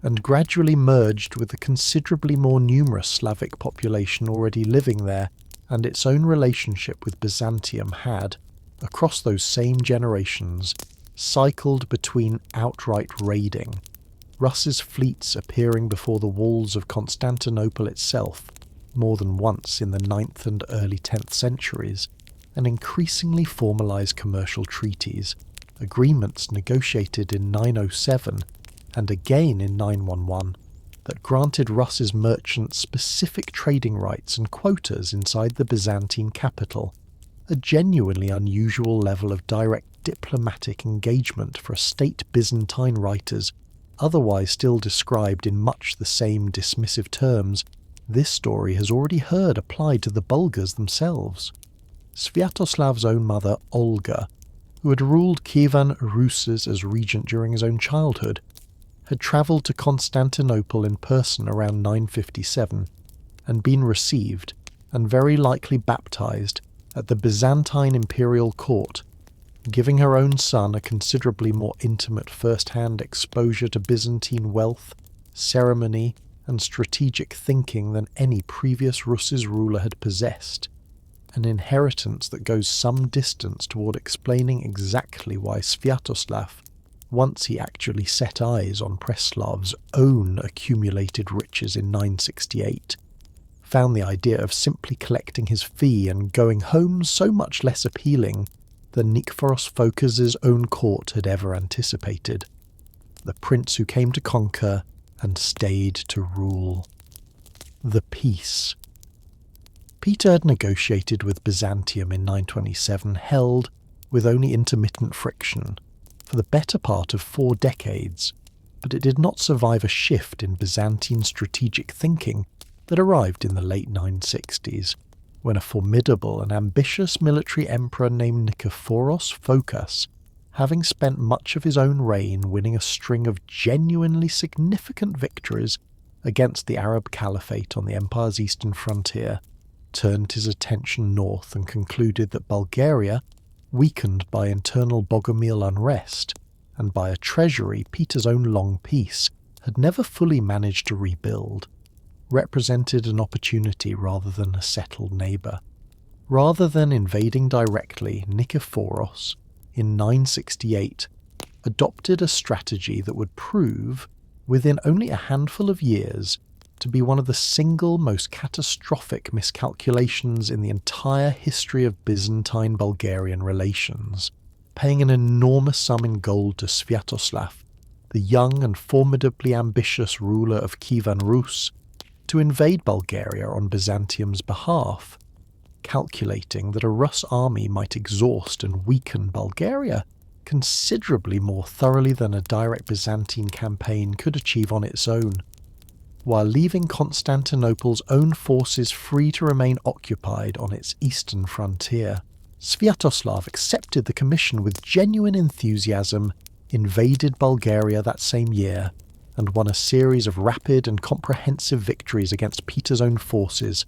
and gradually merged with the considerably more numerous Slavic population already living there, and its own relationship with Byzantium had, across those same generations, cycled between outright raiding, Rus's fleets appearing before the walls of Constantinople itself more than once in the 9th and early 10th centuries, and increasingly formalised commercial treaties, agreements negotiated in 907 and again in 911 that granted Rus's merchants specific trading rights and quotas inside the Byzantine capital, a genuinely unusual level of direct diplomatic engagement for a state Byzantine writers otherwise still described in much the same dismissive terms this story has already heard applied to the Bulgars themselves. Sviatoslav's own mother, Olga, who had ruled Kievan Rus' as regent during his own childhood, had travelled to Constantinople in person around 957 and been received, and very likely baptised, at the Byzantine imperial court, giving her own son a considerably more intimate first-hand exposure to Byzantine wealth, ceremony, and strategic thinking than any previous Rus' ruler had possessed, an inheritance that goes some distance toward explaining exactly why Sviatoslav, once he actually set eyes on Preslav's own accumulated riches in 968, found the idea of simply collecting his fee and going home so much less appealing than Nikephoros Phocas' own court had ever anticipated. The prince who came to conquer and stayed to rule. The peace. Peter had negotiated with Byzantium in 927, held, with only intermittent friction, for the better part of 4 decades, but it did not survive a shift in Byzantine strategic thinking that arrived in the late 960s, when a formidable and ambitious military emperor named Nikephoros Phocas, having spent much of his own reign winning a string of genuinely significant victories against the Arab Caliphate on the empire's eastern frontier, turned his attention north and concluded that Bulgaria, weakened by internal Bogomil unrest and by a treasury Peter's own long peace had never fully managed to rebuild, represented an opportunity rather than a settled neighbour. Rather than invading directly, Nikephoros, in 968, adopted a strategy that would prove, within only a handful of years, to be one of the single most catastrophic miscalculations in the entire history of Byzantine-Bulgarian relations, paying an enormous sum in gold to Sviatoslav, the young and formidably ambitious ruler of Kievan Rus, to invade Bulgaria on Byzantium's behalf, calculating that a Rus army might exhaust and weaken Bulgaria considerably more thoroughly than a direct Byzantine campaign could achieve on its own, while leaving Constantinople's own forces free to remain occupied on its eastern frontier. Sviatoslav accepted the commission with genuine enthusiasm, invaded Bulgaria that same year, and won a series of rapid and comprehensive victories against Peter's own forces.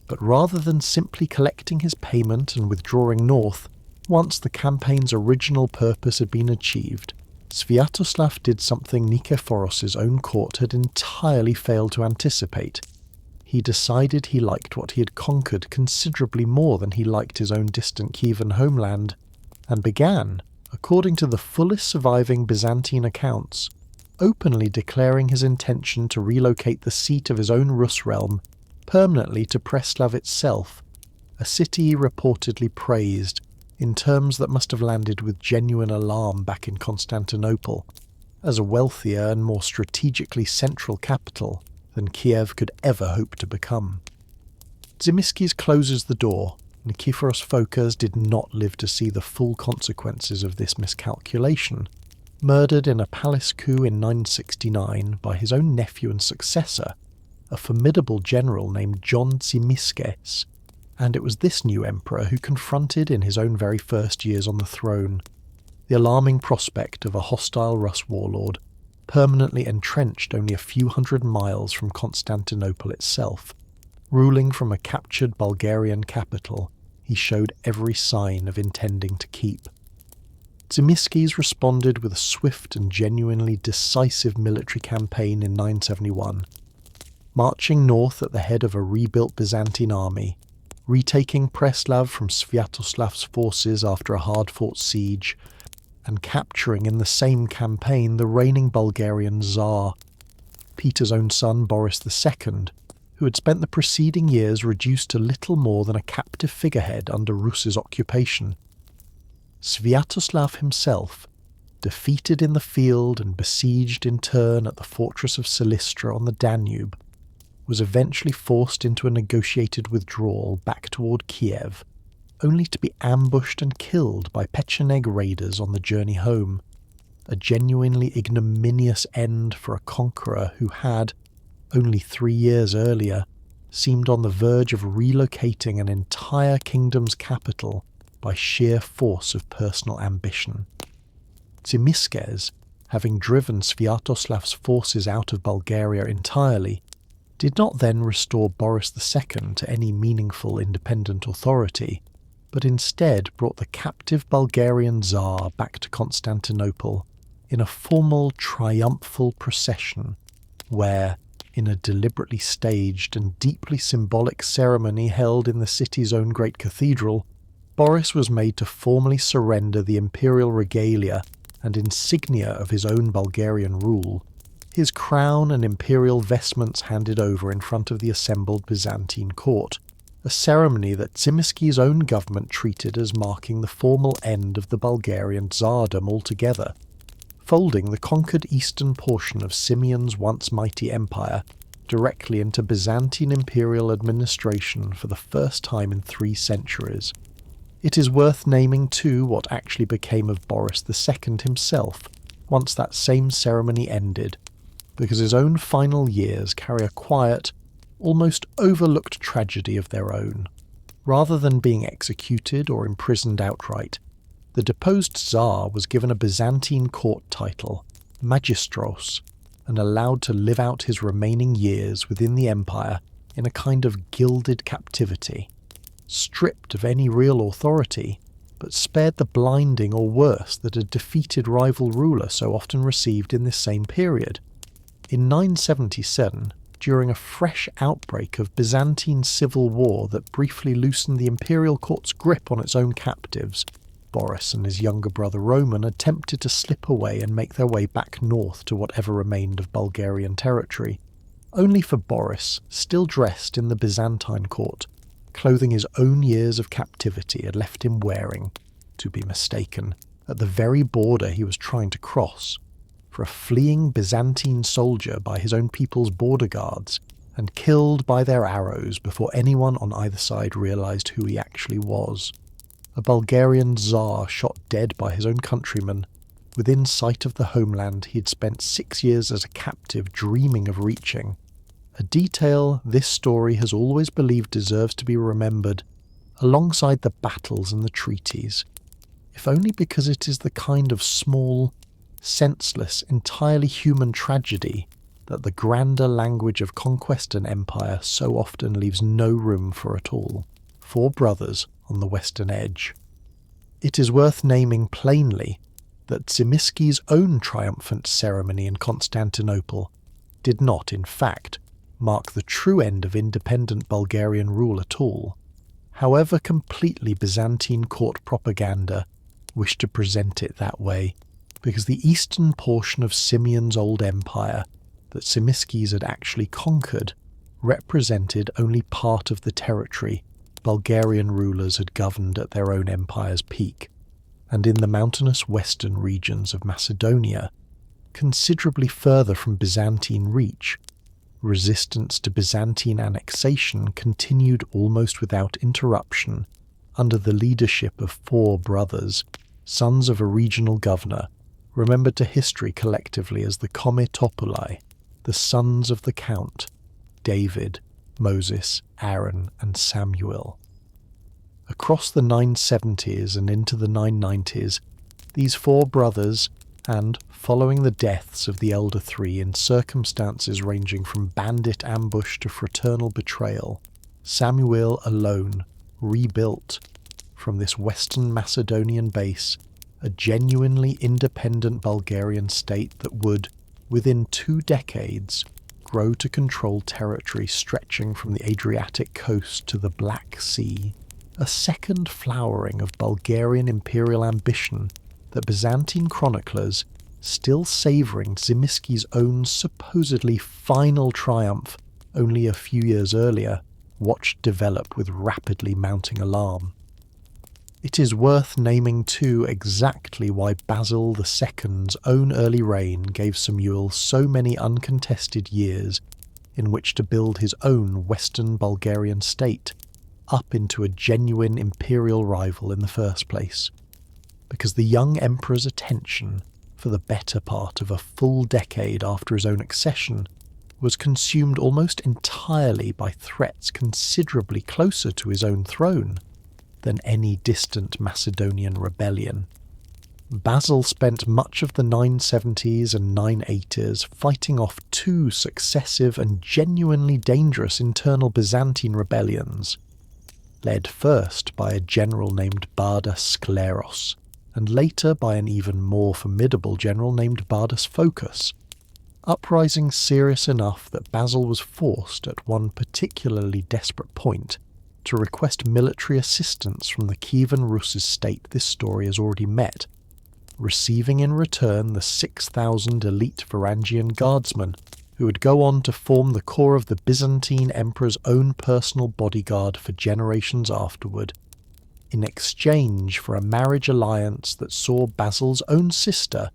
But rather than simply collecting his payment and withdrawing north, once the campaign's original purpose had been achieved, Sviatoslav did something Nikephoros' own court had entirely failed to anticipate. He decided he liked what he had conquered considerably more than he liked his own distant Kievan homeland, and began, according to the fullest surviving Byzantine accounts, openly declaring his intention to relocate the seat of his own Rus realm permanently to Preslav itself, a city he reportedly praised in terms that must have landed with genuine alarm back in Constantinople, as a wealthier and more strategically central capital than Kiev could ever hope to become. Tzimiskis closes the door. Nikephoros Phocas did not live to see the full consequences of this miscalculation, murdered in a palace coup in 969 by his own nephew and successor, a formidable general named John Tzimiskes, and it was this new emperor who confronted in his own very first years on the throne the alarming prospect of a hostile Rus warlord, permanently entrenched only a few hundred miles from Constantinople itself. Ruling from a captured Bulgarian capital, he showed every sign of intending to keep. Tzimiskes responded with a swift and genuinely decisive military campaign in 971, marching north at the head of a rebuilt Byzantine army, retaking Preslav from Sviatoslav's forces after a hard-fought siege, and capturing in the same campaign the reigning Bulgarian Tsar, Peter's own son Boris II, who had spent the preceding years reduced to little more than a captive figurehead under Rus's occupation. Sviatoslav himself, defeated in the field and besieged in turn at the fortress of Silistra on the Danube, was eventually forced into a negotiated withdrawal back toward Kiev, only to be ambushed and killed by Pecheneg raiders on the journey home, a genuinely ignominious end for a conqueror who had, only 3 years earlier, seemed on the verge of relocating an entire kingdom's capital by sheer force of personal ambition. Tzimiskes, having driven Sviatoslav's forces out of Bulgaria entirely, did not then restore Boris II to any meaningful independent authority, but instead brought the captive Bulgarian Tsar back to Constantinople in a formal triumphal procession where, in a deliberately staged and deeply symbolic ceremony held in the city's own great cathedral, Boris was made to formally surrender the imperial regalia and insignia of his own Bulgarian rule, his crown and imperial vestments handed over in front of the assembled Byzantine court, a ceremony that Tzimiski's own government treated as marking the formal end of the Bulgarian Tsardom altogether, folding the conquered eastern portion of Simeon's once mighty empire directly into Byzantine imperial administration for the first time in 3 centuries. It is worth naming too what actually became of Boris II himself once that same ceremony ended, because his own final years carry a quiet, almost overlooked tragedy of their own. Rather than being executed or imprisoned outright, the deposed Tsar was given a Byzantine court title, magistros, and allowed to live out his remaining years within the empire in a kind of gilded captivity, stripped of any real authority, but spared the blinding or worse that a defeated rival ruler so often received in this same period. In 977, during a fresh outbreak of Byzantine civil war that briefly loosened the imperial court's grip on its own captives, Boris and his younger brother Roman attempted to slip away and make their way back north to whatever remained of Bulgarian territory, only for Boris, still dressed in the Byzantine court, clothing his own years of captivity had left him wearing, to be mistaken, at the very border he was trying to cross, for a fleeing Byzantine soldier by his own people's border guards, and killed by their arrows before anyone on either side realized who he actually was. A Bulgarian Tsar shot dead by his own countrymen, within sight of the homeland he had spent 6 years as a captive dreaming of reaching. A detail this story has always believed deserves to be remembered, alongside the battles and the treaties, if only because it is the kind of small, senseless, entirely human tragedy that the grander language of conquest and empire so often leaves no room for at all. 4 brothers on the western edge. It is worth naming plainly that Tzimiski's own triumphant ceremony in Constantinople did not, in fact, mark the true end of independent Bulgarian rule at all, however completely Byzantine court propaganda wished to present it that way, because the eastern portion of Simeon's old empire that Tzimiskes had actually conquered represented only part of the territory Bulgarian rulers had governed at their own empire's peak, and in the mountainous western regions of Macedonia, considerably further from Byzantine reach, resistance to Byzantine annexation continued almost without interruption under the leadership of 4 brothers, sons of a regional governor, remembered to history collectively as the Kometopuli, the sons of the Count, David, Moses, Aaron, and Samuel. Across the 970s and into the 990s, these 4 brothers, and following the deaths of the elder 3 in circumstances ranging from bandit ambush to fraternal betrayal, Samuel alone rebuilt, from this western Macedonian base, a genuinely independent Bulgarian state that would, within 2 decades, grow to control territory stretching from the Adriatic coast to the Black Sea, a second flowering of Bulgarian imperial ambition that Byzantine chroniclers, still savouring Tzimiski's own supposedly final triumph only a few years earlier, watched develop with rapidly mounting alarm. It is worth naming too exactly why Basil II's own early reign gave Samuil so many uncontested years in which to build his own Western Bulgarian state up into a genuine imperial rival in the first place, because the young emperor's attention for the better part of a full decade after his own accession was consumed almost entirely by threats considerably closer to his own throne than any distant Macedonian rebellion. Basil spent much of the 970s and 980s fighting off two successive and genuinely dangerous internal Byzantine rebellions, led first by a general named Bardas Skleros, and later by an even more formidable general named Bardas Phocas, uprisings serious enough that Basil was forced at one particularly desperate point to request military assistance from the Kievan Rus' state this story has already met, receiving in return the 6,000 elite Varangian guardsmen who would go on to form the core of the Byzantine Emperor's own personal bodyguard for generations afterward, in exchange for a marriage alliance that saw Basil's own sister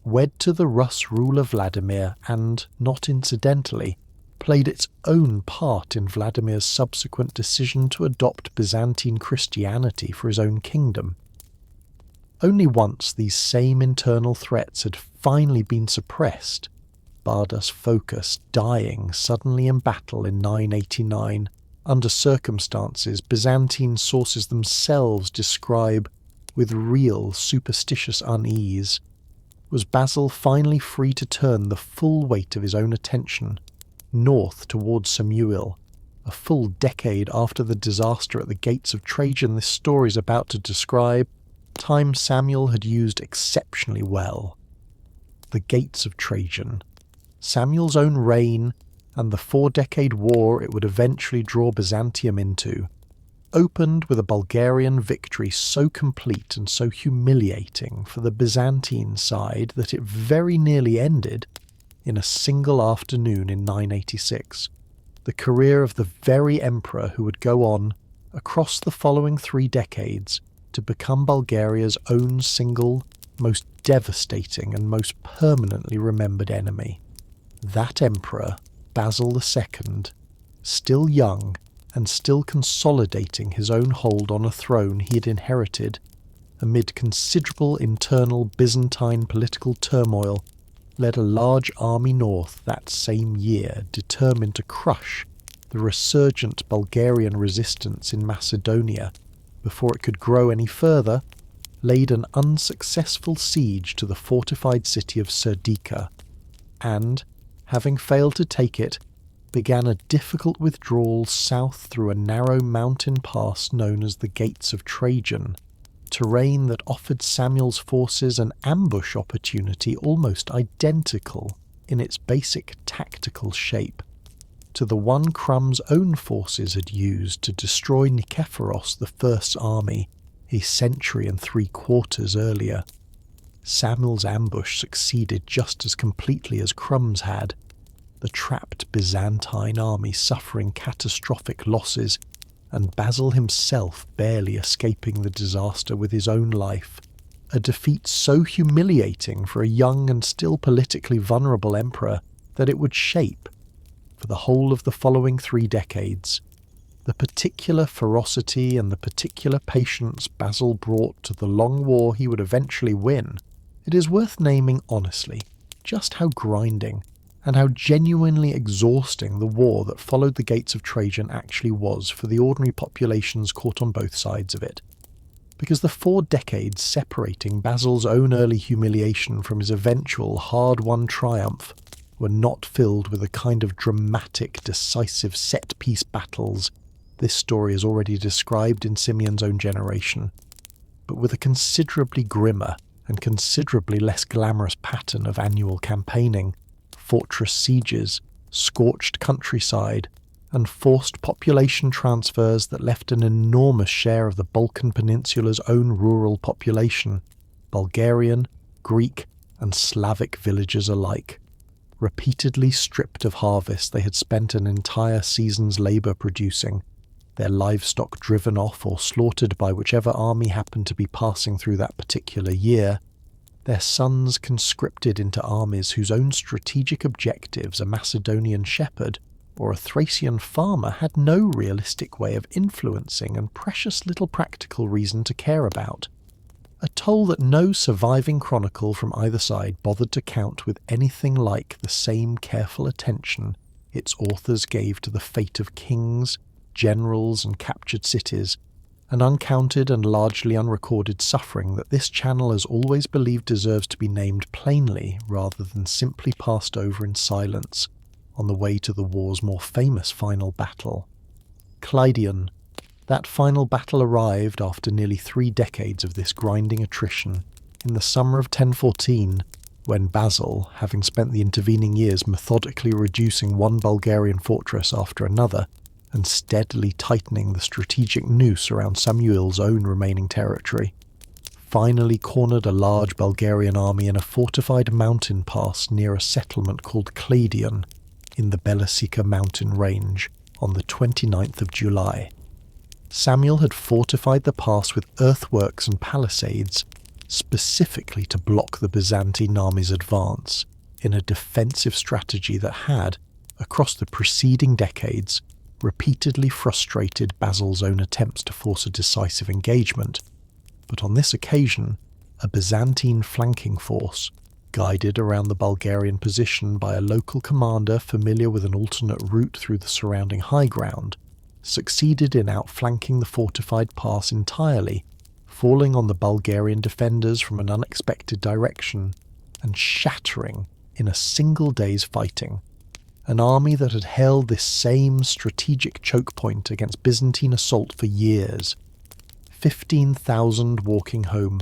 wed to the Rus ruler Vladimir and, not incidentally, played its own part in Vladimir's subsequent decision to adopt Byzantine Christianity for his own kingdom. Only once these same internal threats had finally been suppressed, Bardas Phocas dying suddenly in battle in 989, under circumstances Byzantine sources themselves describe with real superstitious unease, was Basil finally free to turn the full weight of his own attention north towards Samuil, a full decade after the disaster at the gates of Trajan this story is about to describe, time Samuil had used exceptionally well. The gates of Trajan, Samuil's own reign, and the 4-decade war it would eventually draw Byzantium into, opened with a Bulgarian victory so complete and so humiliating for the Byzantine side that it very nearly ended, in a single afternoon in 986, the career of the very emperor who would go on, across the following 3 decades, to become Bulgaria's own single, most devastating and most permanently remembered enemy. That emperor, Basil II, still young and still consolidating his own hold on a throne he had inherited, amid considerable internal Byzantine political turmoil, led a large army north that same year determined to crush the resurgent Bulgarian resistance in Macedonia before it could grow any further, laid an unsuccessful siege to the fortified city of Serdica, and, having failed to take it, began a difficult withdrawal south through a narrow mountain pass known as the Gates of Trajan, terrain that offered Samuil's forces an ambush opportunity almost identical in its basic tactical shape to the one Krum's own forces had used to destroy Nikephoros I's army a century and 3/4 earlier. Samuil's ambush succeeded just as completely as Krum's had, the trapped Byzantine army suffering catastrophic losses, and Basil himself barely escaping the disaster with his own life, a defeat so humiliating for a young and still politically vulnerable emperor that it would shape, for the whole of the following 3 decades, the particular ferocity and the particular patience Basil brought to the long war he would eventually win. It is worth naming honestly just how grinding and how genuinely exhausting the war that followed the Gates of Trajan actually was for the ordinary populations caught on both sides of it. Because the 4 decades separating Basil's own early humiliation from his eventual hard-won triumph were not filled with the kind of dramatic, decisive set-piece battles this story has already described in Simeon's own generation, but with a considerably grimmer and considerably less glamorous pattern of annual campaigning, fortress sieges, scorched countryside, and forced population transfers that left an enormous share of the Balkan Peninsula's own rural population Bulgarian, Greek, and Slavic villagers alike. Repeatedly stripped of harvest they had spent an entire season's labour producing, their livestock driven off or slaughtered by whichever army happened to be passing through that particular year, their sons conscripted into armies whose own strategic objectives a Macedonian shepherd or a Thracian farmer had no realistic way of influencing and precious little practical reason to care about. A toll that no surviving chronicle from either side bothered to count with anything like the same careful attention its authors gave to the fate of kings, generals, and captured cities, an uncounted and largely unrecorded suffering that this channel has always believed deserves to be named plainly rather than simply passed over in silence on the way to the war's more famous final battle. Cleidion. That final battle arrived after nearly 3 decades of this grinding attrition, in the summer of 1014, when Basil, having spent the intervening years methodically reducing one Bulgarian fortress after another, and steadily tightening the strategic noose around Samuil's own remaining territory, finally cornered a large Bulgarian army in a fortified mountain pass near a settlement called Cleidion, in the Belasica mountain range, on the 29th of July. Samuil had fortified the pass with earthworks and palisades, specifically to block the Byzantine army's advance, in a defensive strategy that had, across the preceding decades, repeatedly frustrated Basil's own attempts to force a decisive engagement. But on this occasion, a Byzantine flanking force, guided around the Bulgarian position by a local commander familiar with an alternate route through the surrounding high ground, succeeded in outflanking the fortified pass entirely, falling on the Bulgarian defenders from an unexpected direction, and shattering, in a single day's fighting, an army that had held this same strategic choke point against Byzantine assault for years. 15,000 walking home.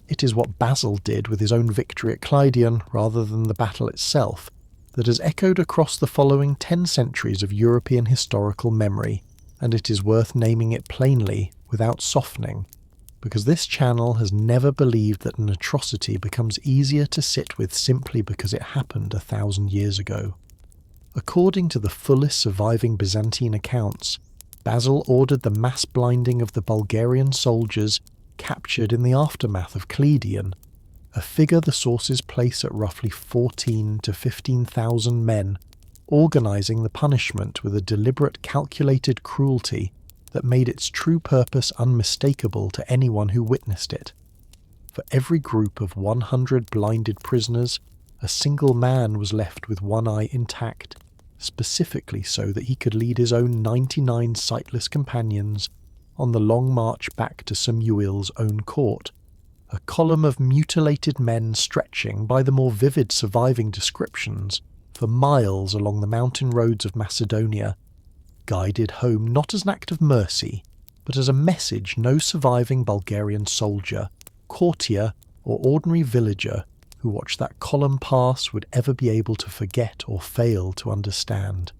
It is what Basil did with his own victory at Cleidion rather than the battle itself that has echoed across the following 10 centuries of European historical memory, and it is worth naming it plainly without softening, because this channel has never believed that an atrocity becomes easier to sit with simply because it happened 1,000 years ago. According to the fullest surviving Byzantine accounts, Basil ordered the mass blinding of the Bulgarian soldiers captured in the aftermath of Cleidion, a figure the sources place at roughly 14 to 15,000 men, organising the punishment with a deliberate calculated cruelty that made its true purpose unmistakable to anyone who witnessed it. For every group of 100 blinded prisoners, a single man was left with one eye intact, specifically so that he could lead his own 99 sightless companions on the long march back to Samuil's own court, a column of mutilated men stretching, by the more vivid surviving descriptions, for miles along the mountain roads of Macedonia, guided home not as an act of mercy, but as a message no surviving Bulgarian soldier, courtier, or ordinary villager who watched that column pass would ever be able to forget or fail to understand.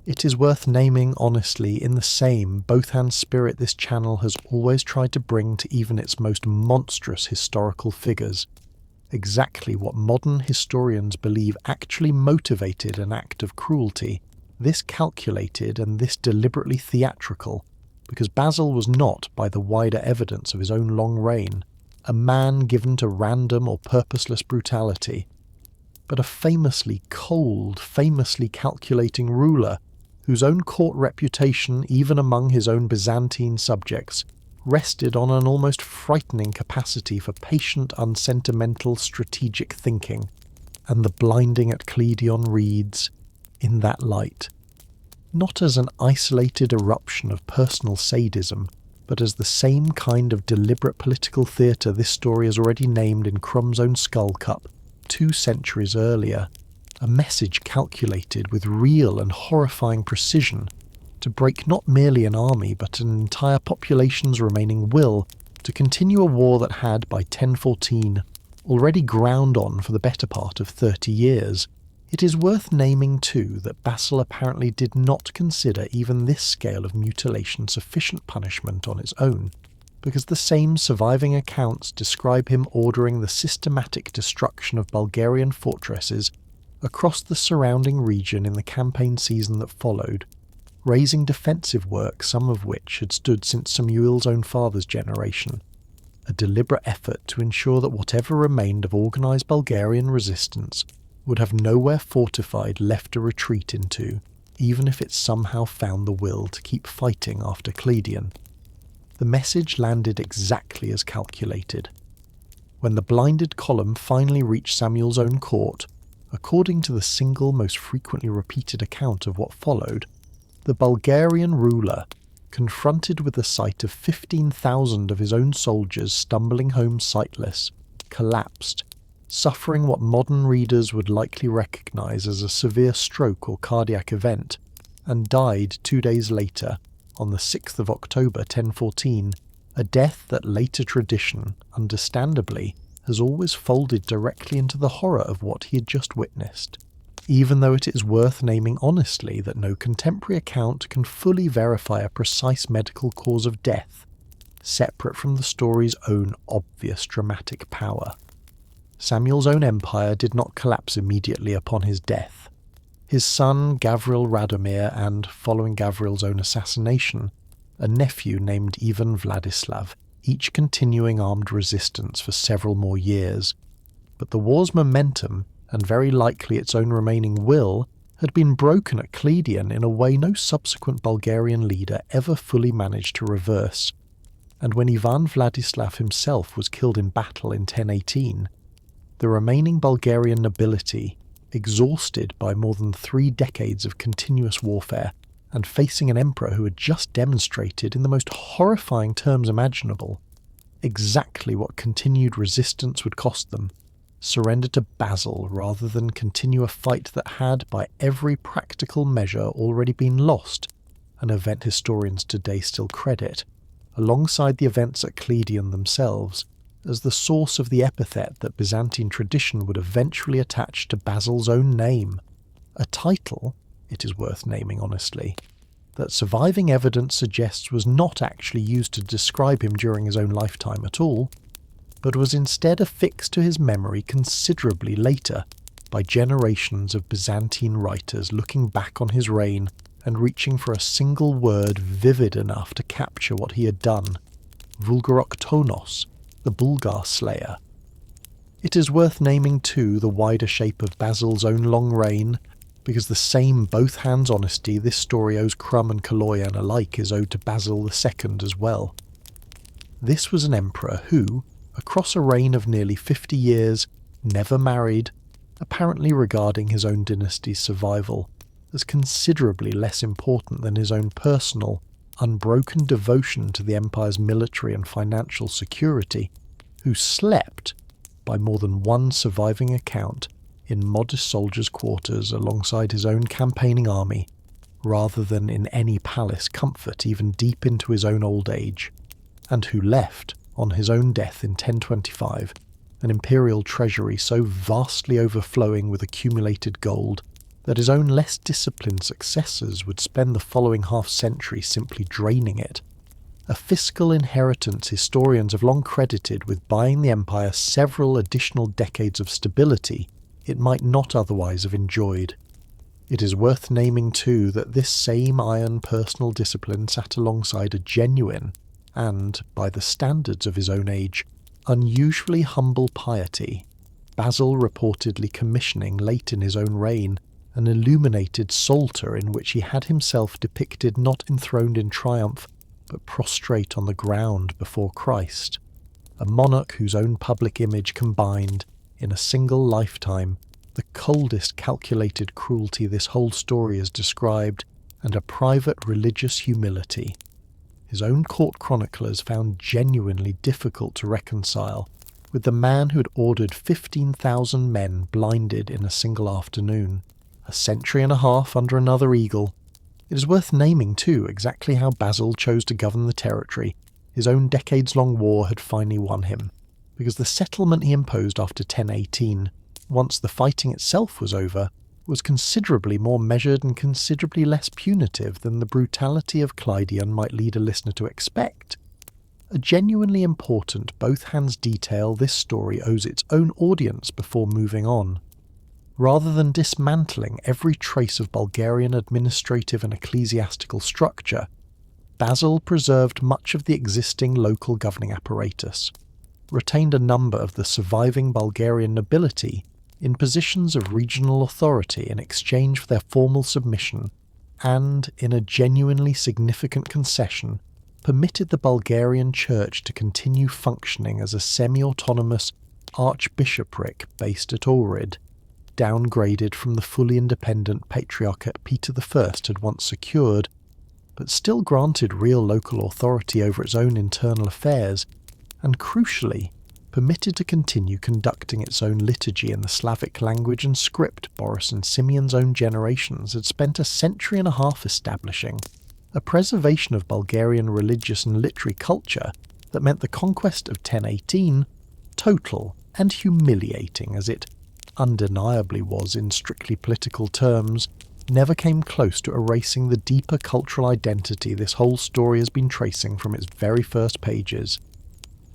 It is worth naming honestly in the same both-hand spirit this channel has always tried to bring to even its most monstrous historical figures, exactly what modern historians believe actually motivated an act of cruelty, this calculated and this deliberately theatrical, because Basil was not, by the wider evidence of his own long reign, a man given to random or purposeless brutality, but a famously cold, famously calculating ruler whose own court reputation, even among his own Byzantine subjects, rested on an almost frightening capacity for patient, unsentimental, strategic thinking, and the blinding at Cleidion reads, in that light, not as an isolated eruption of personal sadism, but as the same kind of deliberate political theatre this story has already named in Krum's own Skull Cup 2 centuries earlier, a message calculated with real and horrifying precision to break not merely an army but an entire population's remaining will to continue a war that had, by 1014, already ground on for the better part of 30 years. It is worth naming too that Basil apparently did not consider even this scale of mutilation sufficient punishment on its own, because the same surviving accounts describe him ordering the systematic destruction of Bulgarian fortresses across the surrounding region in the campaign season that followed, raising defensive works, some of which had stood since Samuil's own father's generation, a deliberate effort to ensure that whatever remained of organised Bulgarian resistance would have nowhere fortified left to retreat into, even if it somehow found the will to keep fighting after Cledion. The message landed exactly as calculated. When the blinded column finally reached Samuel's own court, according to the single most frequently repeated account of what followed, the Bulgarian ruler, confronted with the sight of 15,000 of his own soldiers stumbling home sightless, collapsed, suffering what modern readers would likely recognise as a severe stroke or cardiac event, and died 2 days later, on the 6th of October 1014, a death that later tradition, understandably, has always folded directly into the horror of what he had just witnessed, even though it is worth naming honestly that no contemporary account can fully verify a precise medical cause of death, separate from the story's own obvious dramatic power. Samuel's own empire did not collapse immediately upon his death. His son Gavril Radomir and, following Gavril's own assassination, a nephew named Ivan Vladislav, each continuing armed resistance for several more years. But the war's momentum, and very likely its own remaining will, had been broken at Cledion in a way no subsequent Bulgarian leader ever fully managed to reverse. And when Ivan Vladislav himself was killed in battle in 1018, the remaining Bulgarian nobility, exhausted by more than 3 decades of continuous warfare, and facing an emperor who had just demonstrated, in the most horrifying terms imaginable, exactly what continued resistance would cost them, surrendered to Basil rather than continue a fight that had, by every practical measure, already been lost, an event historians today still credit, alongside the events at Cledion themselves, as the source of the epithet that Byzantine tradition would eventually attach to Basil's own name, a title, it is worth naming honestly, that surviving evidence suggests was not actually used to describe him during his own lifetime at all, but was instead affixed to his memory considerably later by generations of Byzantine writers looking back on his reign and reaching for a single word vivid enough to capture what he had done: Vulgaroktonos, the Bulgar slayer. It is worth naming too the wider shape of Basil's own long reign, because the same both-hands honesty this story owes Krum and Kaloyan alike is owed to Basil II as well. This was an emperor who, across a reign of nearly 50 years, never married, apparently regarding his own dynasty's survival as considerably less important than his own personal, unbroken devotion to the empire's military and financial security, who slept, by more than one surviving account, in modest soldiers' quarters alongside his own campaigning army, rather than in any palace comfort even deep into his own old age, and who left, on his own death in 1025, an imperial treasury so vastly overflowing with accumulated gold that his own less disciplined successors would spend the following half-century simply draining it, a fiscal inheritance historians have long credited with buying the empire several additional decades of stability it might not otherwise have enjoyed. It is worth naming too that this same iron personal discipline sat alongside a genuine, and, by the standards of his own age, unusually humble piety, Basil reportedly commissioning late in his own reign an illuminated psalter in which he had himself depicted not enthroned in triumph, but prostrate on the ground before Christ, a monarch whose own public image combined, in a single lifetime, the coldest calculated cruelty this whole story has described, and a private religious humility. His own court chroniclers found genuinely difficult to reconcile with the man who had ordered 15,000 men blinded in a single afternoon, a century and a half under another eagle. It is worth naming too exactly how Basil chose to govern the territory his own decades-long war had finally won him, because the settlement he imposed after 1018, once the fighting itself was over, was considerably more measured and considerably less punitive than the brutality of Cledion might lead a listener to expect. a genuinely important both-hands detail this story owes its own audience before moving on. Rather than dismantling every trace of Bulgarian administrative and ecclesiastical structure, Basil preserved much of the existing local governing apparatus, retained a number of the surviving Bulgarian nobility in positions of regional authority in exchange for their formal submission, and, in a genuinely significant concession, permitted the Bulgarian Church to continue functioning as a semi-autonomous archbishopric based at Ohrid, downgraded from the fully independent Patriarchate Peter I had once secured, but still granted real local authority over its own internal affairs, and crucially, permitted to continue conducting its own liturgy in the Slavic language and script Boris and Simeon's own generations had spent a century and a half establishing, a preservation of Bulgarian religious and literary culture that meant the conquest of 1018, total and humiliating as it undeniably was in strictly political terms, never came close to erasing the deeper cultural identity this whole story has been tracing from its very first pages.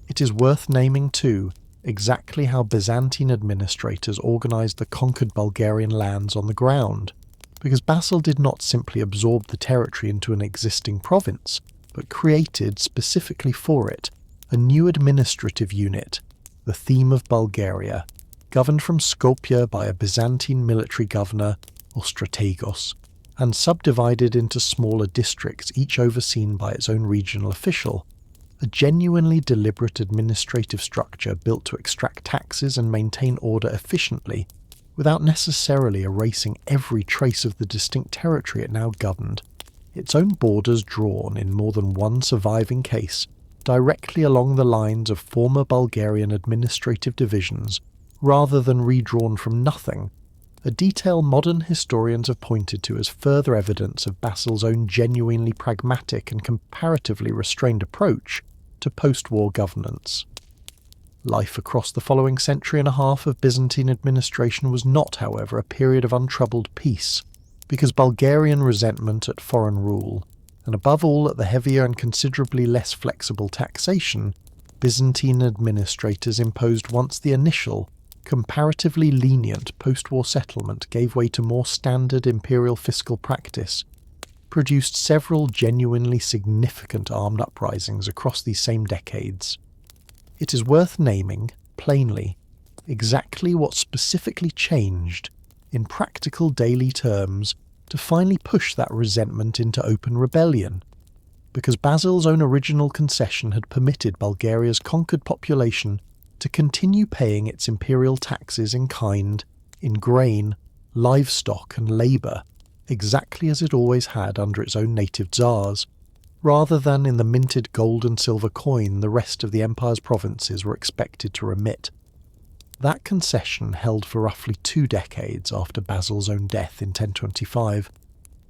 It is worth naming, too, exactly how Byzantine administrators organised the conquered Bulgarian lands on the ground, because Basil did not simply absorb the territory into an existing province, but created, specifically for it, a new administrative unit, the Theme of Bulgaria, governed from Skopje by a Byzantine military governor, or strategos, and subdivided into smaller districts, each overseen by its own regional official, a genuinely deliberate administrative structure built to extract taxes and maintain order efficiently, without necessarily erasing every trace of the distinct territory it now governed, its own borders drawn, in more than one surviving case, directly along the lines of former Bulgarian administrative divisions, rather than redrawn from nothing, a detail modern historians have pointed to as further evidence of Basil's own genuinely pragmatic and comparatively restrained approach to post-war governance. Life across the following century and a half of Byzantine administration was not, however, a period of untroubled peace, because Bulgarian resentment at foreign rule, and above all at the heavier and considerably less flexible taxation, Byzantine administrators imposed once the initial, comparatively lenient post-war settlement gave way to more standard imperial fiscal practice, produced several genuinely significant armed uprisings across these same decades. It is worth naming, plainly, exactly what specifically changed, in practical daily terms, to finally push that resentment into open rebellion, because Basil's own original concession had permitted Bulgaria's conquered population to continue paying its imperial taxes in kind, in grain, livestock and labour, exactly as it always had under its own native tsars, rather than in the minted gold and silver coin the rest of the empire's provinces were expected to remit. That concession held for roughly 2 decades after Basil's own death in 1025,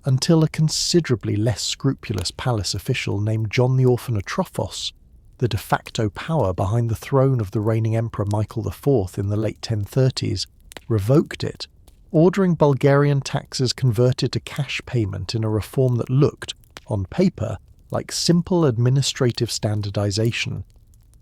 until a considerably less scrupulous palace official named John the Orphan of Tropos, the de facto power behind the throne of the reigning Emperor Michael IV in the late 1030s, revoked it, ordering Bulgarian taxes converted to cash payment in a reform that looked, on paper, like simple administrative standardization,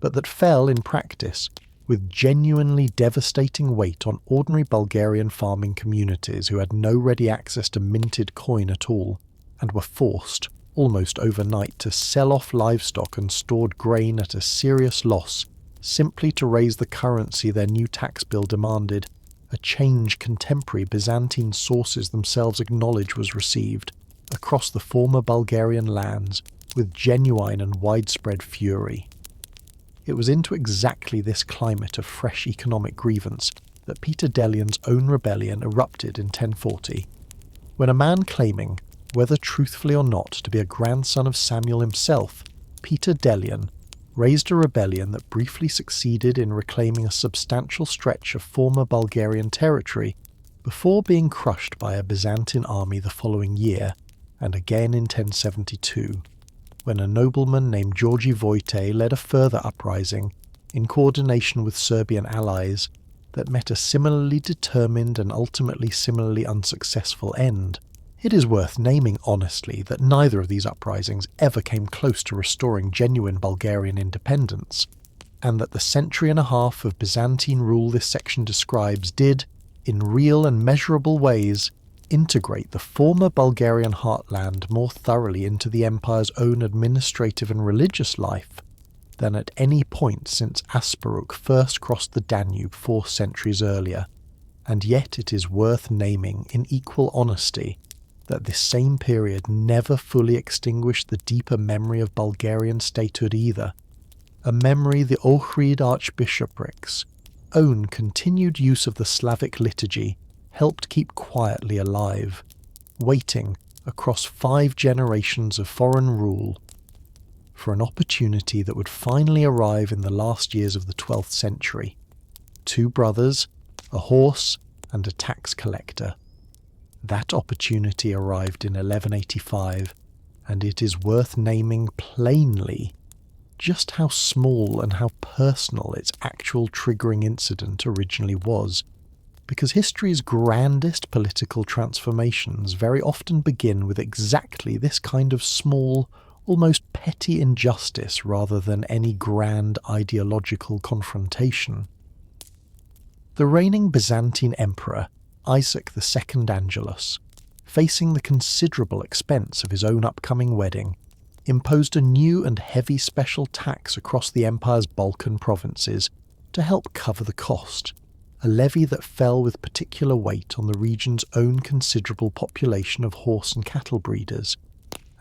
but that fell in practice with genuinely devastating weight on ordinary Bulgarian farming communities who had no ready access to minted coin at all, and were forced, almost overnight, to sell off livestock and stored grain at a serious loss, simply to raise the currency their new tax bill demanded, a change contemporary Byzantine sources themselves acknowledge was received, across the former Bulgarian lands, with genuine and widespread fury. It was into exactly this climate of fresh economic grievance that Peter Delian's own rebellion erupted in 1040, when a man claiming, whether truthfully or not, to be a grandson of Samuel himself, Peter Delian, raised a rebellion that briefly succeeded in reclaiming a substantial stretch of former Bulgarian territory before being crushed by a Byzantine army the following year, and again in 1072, when a nobleman named Georgi Voite led a further uprising, in coordination with Serbian allies, that met a similarly determined and ultimately similarly unsuccessful end, It is worth naming honestly that neither of these uprisings ever came close to restoring genuine Bulgarian independence, and that the century and a half of Byzantine rule this section describes did, in real and measurable ways, integrate the former Bulgarian heartland more thoroughly into the empire's own administrative and religious life than at any point since Asparuh first crossed the Danube 4 centuries earlier. And yet it is worth naming in equal honesty that this same period never fully extinguished the deeper memory of Bulgarian statehood either, a memory the Ohrid archbishoprics' own continued use of the Slavic liturgy helped keep quietly alive, waiting across 5 generations of foreign rule for an opportunity that would finally arrive in the last years of the 12th century. 2 brothers, a horse, and a tax collector. That opportunity arrived in 1185, and it is worth naming plainly just how small and how personal its actual triggering incident originally was, because history's grandest political transformations very often begin with exactly this kind of small, almost petty injustice rather than any grand ideological confrontation. The reigning Byzantine Emperor, Isaac II Angelus, facing the considerable expense of his own upcoming wedding, imposed a new and heavy special tax across the empire's Balkan provinces to help cover the cost, a levy that fell with particular weight on the region's own considerable population of horse and cattle breeders,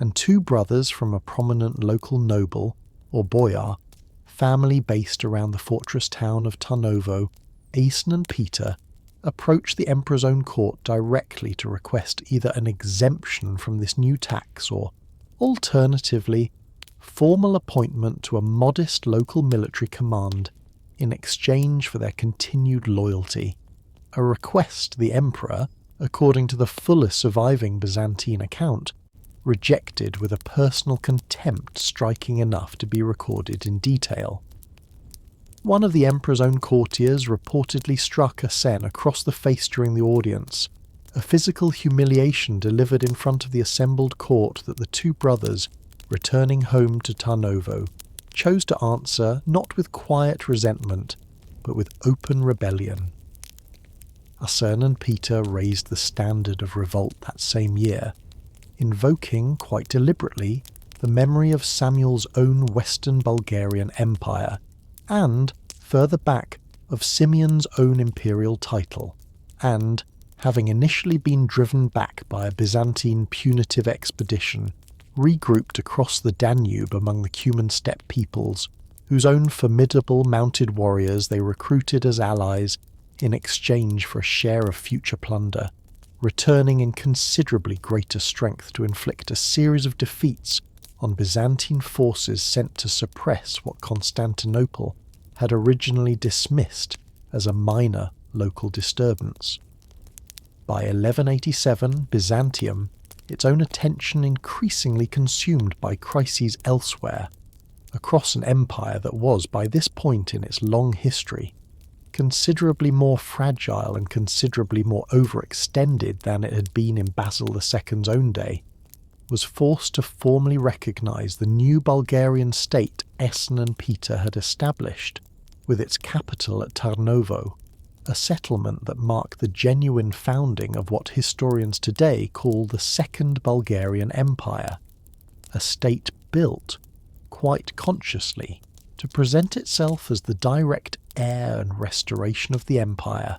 and 2 brothers from a prominent local noble, or boyar, family based around the fortress town of Tarnovo, Aeson and Peter, approached the emperor's own court directly to request either an exemption from this new tax or, alternatively, formal appointment to a modest local military command in exchange for their continued loyalty, a request the emperor, according to the fullest surviving Byzantine account, rejected with a personal contempt striking enough to be recorded in detail. One of the emperor's own courtiers reportedly struck Asen across the face during the audience, a physical humiliation delivered in front of the assembled court that the 2 brothers, returning home to Tarnovo, chose to answer not with quiet resentment, but with open rebellion. Asen and Peter raised the standard of revolt that same year, invoking, quite deliberately, the memory of Samuel's own Western Bulgarian Empire, and, further back, of Simeon's own imperial title, and, having initially been driven back by a Byzantine punitive expedition, regrouped across the Danube among the Cuman steppe peoples, whose own formidable mounted warriors they recruited as allies in exchange for a share of future plunder, returning in considerably greater strength to inflict a series of defeats on Byzantine forces sent to suppress what Constantinople had originally dismissed as a minor local disturbance. By 1187, Byzantium, its own attention increasingly consumed by crises elsewhere, across an empire that was, by this point in its long history, considerably more fragile and considerably more overextended than it had been in Basil II's own day, was forced to formally recognise the new Bulgarian state Aeson and Peter had established, with its capital at Tarnovo, a settlement that marked the genuine founding of what historians today call the Second Bulgarian Empire, a state built, quite consciously, to present itself as the direct heir and restoration of the empire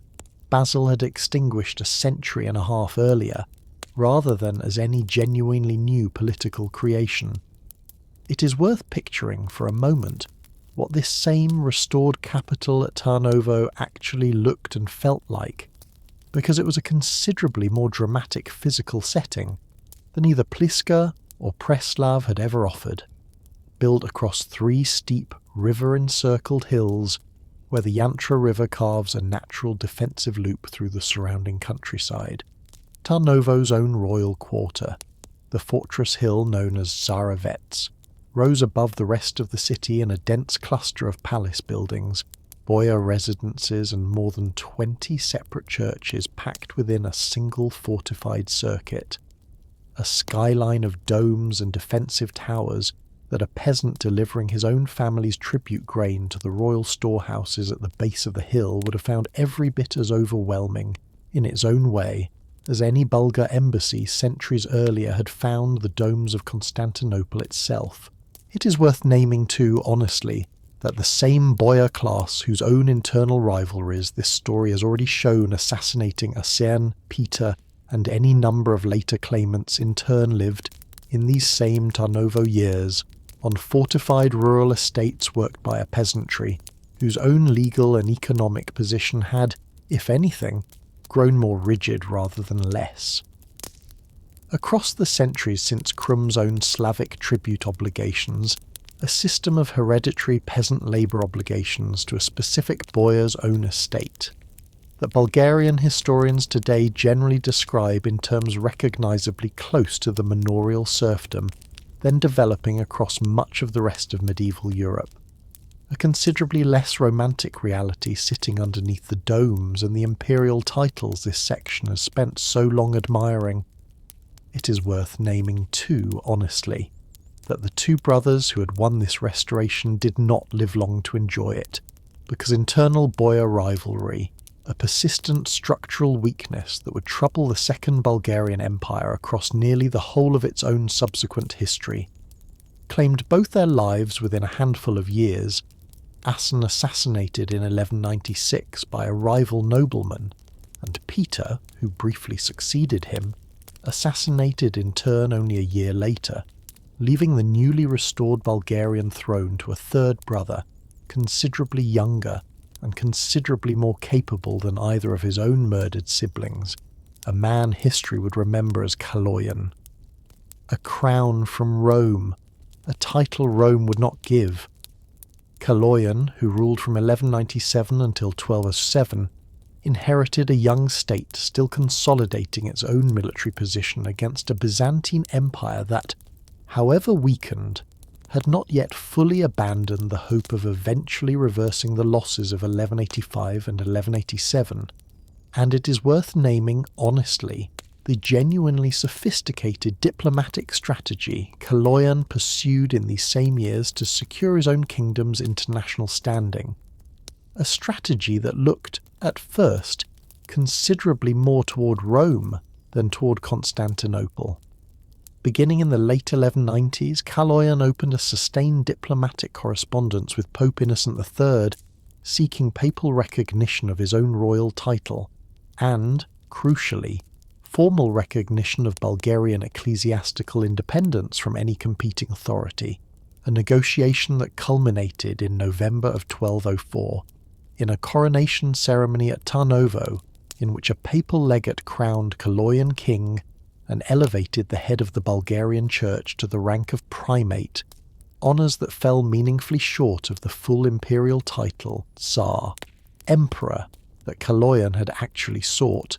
Basil had extinguished a century and a half earlier, rather than as any genuinely new political creation. It is worth picturing for a moment what this same restored capital at Tarnovo actually looked and felt like, because it was a considerably more dramatic physical setting than either Pliska or Preslav had ever offered, built across 3 steep river-encircled hills where the Yantra River carves a natural defensive loop through the surrounding countryside. Tarnovo's own royal quarter, the fortress hill known as Zarovets, rose above the rest of the city in a dense cluster of palace buildings, boyar residences and more than 20 separate churches packed within a single fortified circuit. a skyline of domes and defensive towers that a peasant delivering his own family's tribute grain to the royal storehouses at the base of the hill would have found every bit as overwhelming, in its own way, as any Bulgar embassy centuries earlier had found the domes of Constantinople itself. It is worth naming too, honestly, that the same boyar class whose own internal rivalries this story has already shown assassinating Asern, Peter, and any number of later claimants in turn lived, in these same Tarnovo years, on fortified rural estates worked by a peasantry, whose own legal and economic position had, if anything, grown more rigid rather than less. Across the centuries since Krum's own Slavic tribute obligations, a system of hereditary peasant labour obligations to a specific boyar's own estate, that Bulgarian historians today generally describe in terms recognisably close to the manorial serfdom, then developing across much of the rest of medieval Europe. A considerably less romantic reality sitting underneath the domes and the imperial titles this section has spent so long admiring. It is worth naming too, honestly, that the two brothers who had won this restoration did not live long to enjoy it, because internal boyar rivalry, a persistent structural weakness that would trouble the Second Bulgarian Empire across nearly the whole of its own subsequent history, claimed both their lives within a handful of years, Asen assassinated in 1196 by a rival nobleman, and Peter, who briefly succeeded him, assassinated in turn only a year later, leaving the newly restored Bulgarian throne to a third brother, considerably younger and considerably more capable than either of his own murdered siblings, a man history would remember as Kaloyan. A crown from Rome, a title Rome would not give. Kaloyan, who ruled from 1197 until 1207, inherited a young state still consolidating its own military position against a Byzantine Empire that, however weakened, had not yet fully abandoned the hope of eventually reversing the losses of 1185 and 1187, and it is worth naming honestly the genuinely sophisticated diplomatic strategy Kaloyan pursued in these same years to secure his own kingdom's international standing, a strategy that looked, at first, considerably more toward Rome than toward Constantinople. Beginning in the late 1190s, Kaloyan opened a sustained diplomatic correspondence with Pope Innocent III, seeking papal recognition of his own royal title, and, crucially, formal recognition of Bulgarian ecclesiastical independence from any competing authority, a negotiation that culminated in November of 1204, in a coronation ceremony at Tarnovo, in which a papal legate crowned Kaloyan king and elevated the head of the Bulgarian Church to the rank of primate, honours that fell meaningfully short of the full imperial title, Tsar, Emperor, that Kaloyan had actually sought,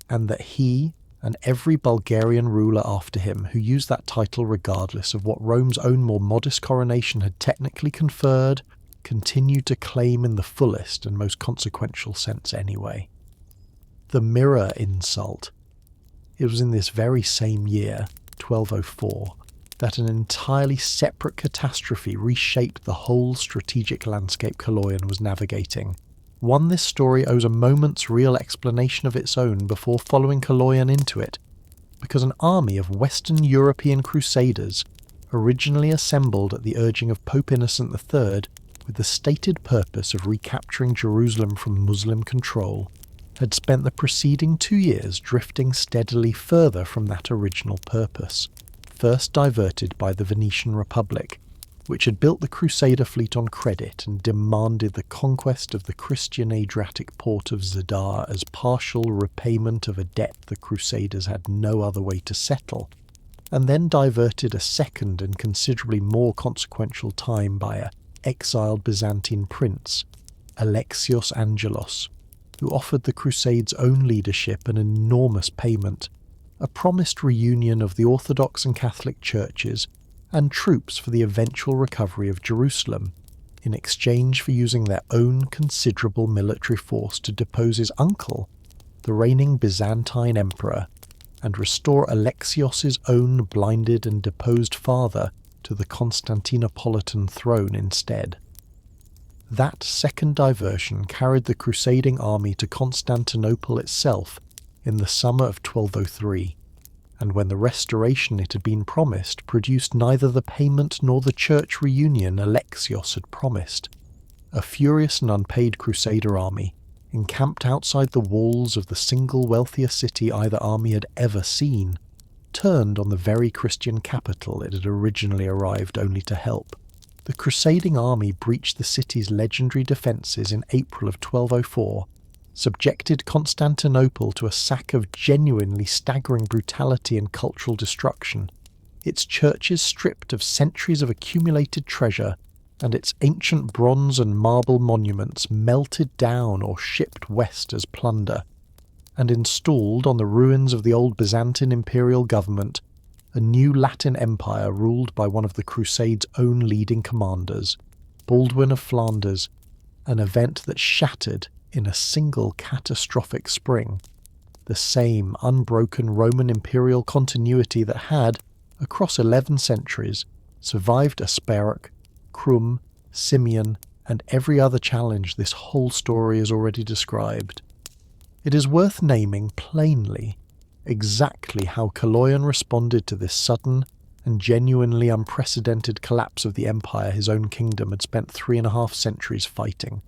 and that he and every Bulgarian ruler after him who used that title regardless of what Rome's own more modest coronation had technically conferred, continued to claim in the fullest and most consequential sense anyway. The mirror insult. It was in this very same year, 1204, that an entirely separate catastrophe reshaped the whole strategic landscape Kaloyan was navigating. One this story owes a moment's real explanation of its own before following Kaloyan into it, because an army of Western European crusaders, originally assembled at the urging of Pope Innocent III with the stated purpose of recapturing Jerusalem from Muslim control, had spent the preceding 2 years drifting steadily further from that original purpose, first diverted by the Venetian Republic, which had built the Crusader fleet on credit and demanded the conquest of the Christian Adriatic port of Zadar as partial repayment of a debt the Crusaders had no other way to settle, and then diverted a second and considerably more consequential time by an exiled Byzantine prince, Alexios Angelos, who offered the Crusades' own leadership an enormous payment, a promised reunion of the Orthodox and Catholic churches, and troops for the eventual recovery of Jerusalem, in exchange for using their own considerable military force to depose his uncle, the reigning Byzantine Emperor, and restore Alexios's own blinded and deposed father to the Constantinopolitan throne instead. That second diversion carried the crusading army to Constantinople itself in the summer of 1203, and when the restoration it had been promised produced neither the payment nor the church reunion Alexios had promised, a furious and unpaid crusader army, encamped outside the walls of the single wealthiest city either army had ever seen, turned on the very Christian capital it had originally arrived only to help. The crusading army breached the city's legendary defences in April of 1204, subjected Constantinople to a sack of genuinely staggering brutality and cultural destruction, its churches stripped of centuries of accumulated treasure, and its ancient bronze and marble monuments melted down or shipped west as plunder, and installed on the ruins of the old Byzantine imperial government a new Latin empire ruled by one of the Crusade's own leading commanders, Baldwin of Flanders, an event that shattered in a single catastrophic spring the same unbroken Roman imperial continuity that had, across 11 centuries, survived Asparuh, Krum, Simeon, and every other challenge this whole story has already described. It is worth naming plainly exactly how Kaloyan responded to this sudden and genuinely unprecedented collapse of the empire his own kingdom had spent 3.5 centuries fighting,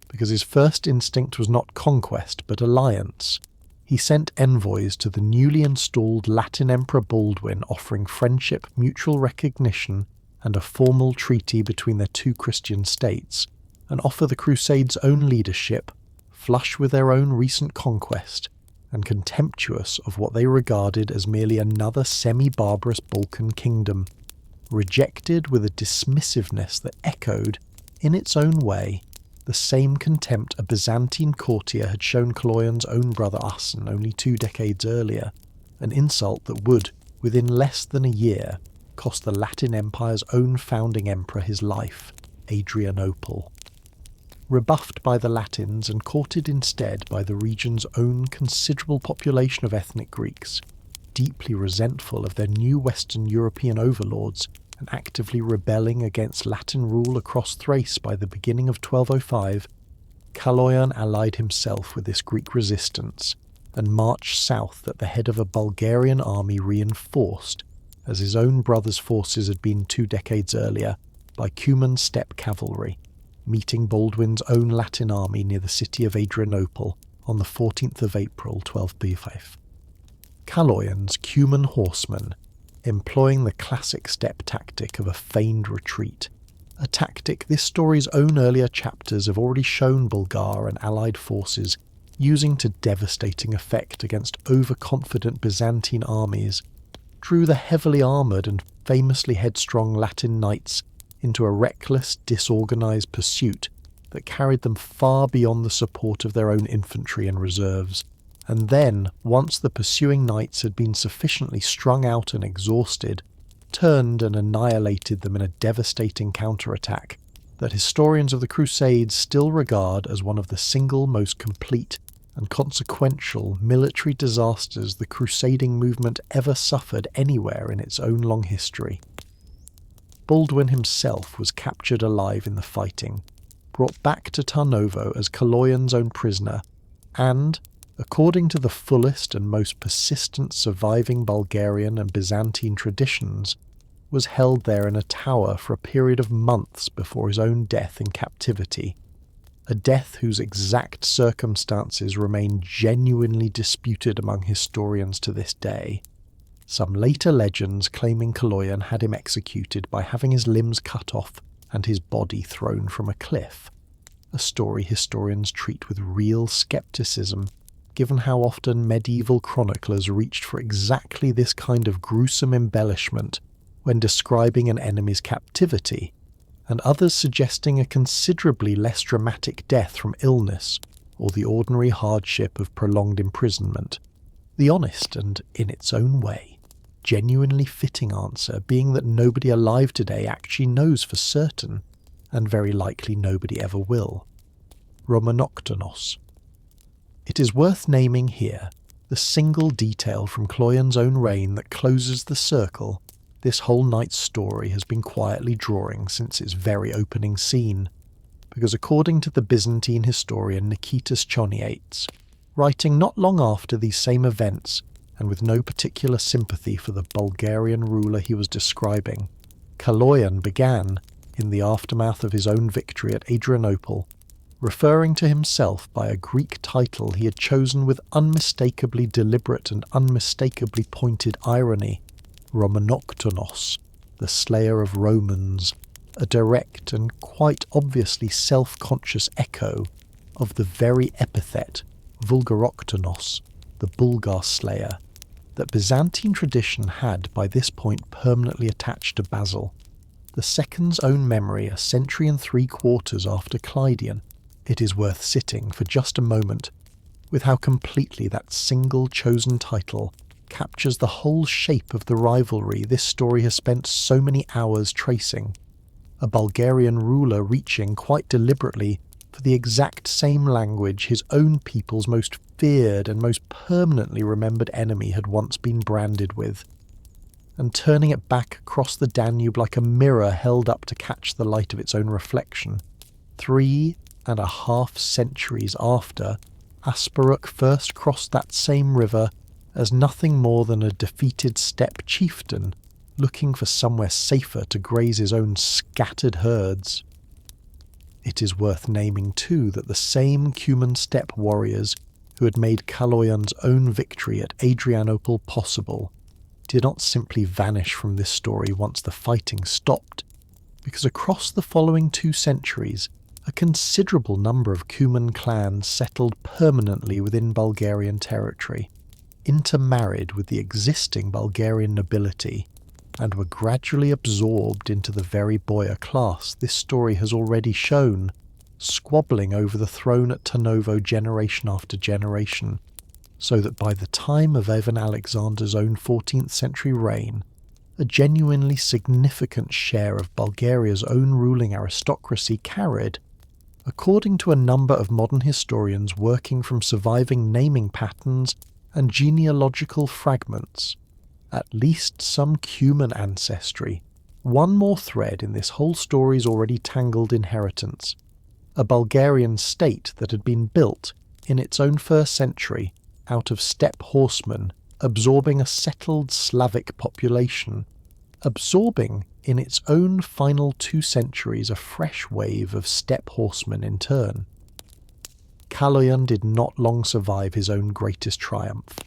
because his first instinct was not conquest but alliance. He sent envoys to the newly installed Latin Emperor Baldwin offering friendship, mutual recognition, and a formal treaty between their two Christian states, and offer the Crusades' own leadership, flush with their own recent conquest, and contemptuous of what they regarded as merely another semi-barbarous Balkan kingdom, rejected with a dismissiveness that echoed, in its own way, the same contempt a Byzantine courtier had shown Kaloyan's own brother Asen only 2 decades earlier, an insult that would, within less than a year, cost the Latin Empire's own founding emperor his life, Adrianople. Rebuffed by the Latins and courted instead by the region's own considerable population of ethnic Greeks, deeply resentful of their new Western European overlords and actively rebelling against Latin rule across Thrace by the beginning of 1205, Kaloyan allied himself with this Greek resistance and marched south at the head of a Bulgarian army reinforced, as his own brother's forces had been 2 decades earlier, by Cuman steppe cavalry, meeting Baldwin's own Latin army near the city of Adrianople on the 14th of April 1205. Kaloyan's Cuman horsemen, employing the classic steppe tactic of a feigned retreat, a tactic this story's own earlier chapters have already shown Bulgar and allied forces using to devastating effect against overconfident Byzantine armies, drew the heavily armoured and famously headstrong Latin knights into a reckless, disorganised pursuit that carried them far beyond the support of their own infantry and reserves, and then, once the pursuing knights had been sufficiently strung out and exhausted, turned and annihilated them in a devastating counterattack that historians of the Crusades still regard as one of the single most complete and consequential military disasters the crusading movement ever suffered anywhere in its own long history. Baldwin himself was captured alive in the fighting, brought back to Tarnovo as Kaloyan's own prisoner, and, according to the fullest and most persistent surviving Bulgarian and Byzantine traditions, was held there in a tower for a period of months before his own death in captivity, a death whose exact circumstances remain genuinely disputed among historians to this day. Some later legends claiming Kaloyan had him executed by having his limbs cut off and his body thrown from a cliff, a story historians treat with real skepticism, given how often medieval chroniclers reached for exactly this kind of gruesome embellishment when describing an enemy's captivity, and others suggesting a considerably less dramatic death from illness or the ordinary hardship of prolonged imprisonment. The honest and, in its own way, genuinely fitting answer being that nobody alive today actually knows for certain, and very likely nobody ever will. Romanoktonos. It is worth naming here the single detail from Kaloyan's own reign that closes the circle this whole night's story has been quietly drawing since its very opening scene, because according to the Byzantine historian Nikitas Choniates, writing not long after these same events and with no particular sympathy for the Bulgarian ruler he was describing, Kaloyan began, in the aftermath of his own victory at Adrianople, referring to himself by a Greek title he had chosen with unmistakably deliberate and unmistakably pointed irony, Romanoktonos, the slayer of Romans, a direct and quite obviously self-conscious echo of the very epithet Vulgaroktonos, the Bulgar slayer, that Byzantine tradition had by this point permanently attached to Basil, the second's own memory a century and 3/4 after Clydian. It is worth sitting for just a moment with how completely that single chosen title captures the whole shape of the rivalry this story has spent so many hours tracing. A Bulgarian ruler reaching quite deliberately for the exact same language his own people's most feared and most permanently remembered enemy had once been branded with, and turning it back across the Danube like a mirror held up to catch the light of its own reflection, 3.5 centuries after Asparuh first crossed that same river as nothing more than a defeated steppe chieftain looking for somewhere safer to graze his own scattered herds. It is worth naming too that the same Cuman steppe warriors who had made Kaloyan's own victory at Adrianople possible did not simply vanish from this story once the fighting stopped, because across the following 2 centuries a considerable number of Cuman clans settled permanently within Bulgarian territory, intermarried with the existing Bulgarian nobility, and were gradually absorbed into the very boyar class this story has already shown, squabbling over the throne at Tarnovo generation after generation, so that by the time of Ivan Alexander's own 14th century reign, a genuinely significant share of Bulgaria's own ruling aristocracy carried, according to a number of modern historians working from surviving naming patterns and genealogical fragments, at least some Cuman ancestry, one more thread in this whole story's already tangled inheritance, a Bulgarian state that had been built in its own first century out of steppe horsemen absorbing a settled Slavic population, absorbing in its own final 2 centuries a fresh wave of steppe horsemen in turn. Kaloyan did not long survive his own greatest triumph,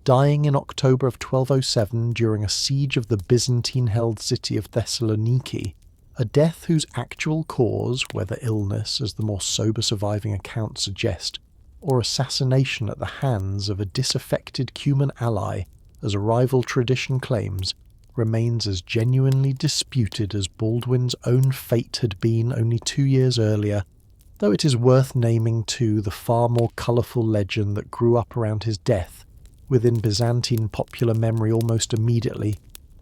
dying in October of 1207 during a siege of the Byzantine-held city of Thessaloniki, a death whose actual cause, whether illness, as the more sober surviving accounts suggest, or assassination at the hands of a disaffected Cuman ally, as a rival tradition claims, remains as genuinely disputed as Baldwin's own fate had been only 2 years earlier, though it is worth naming too the far more colourful legend that grew up around his death within Byzantine popular memory almost immediately,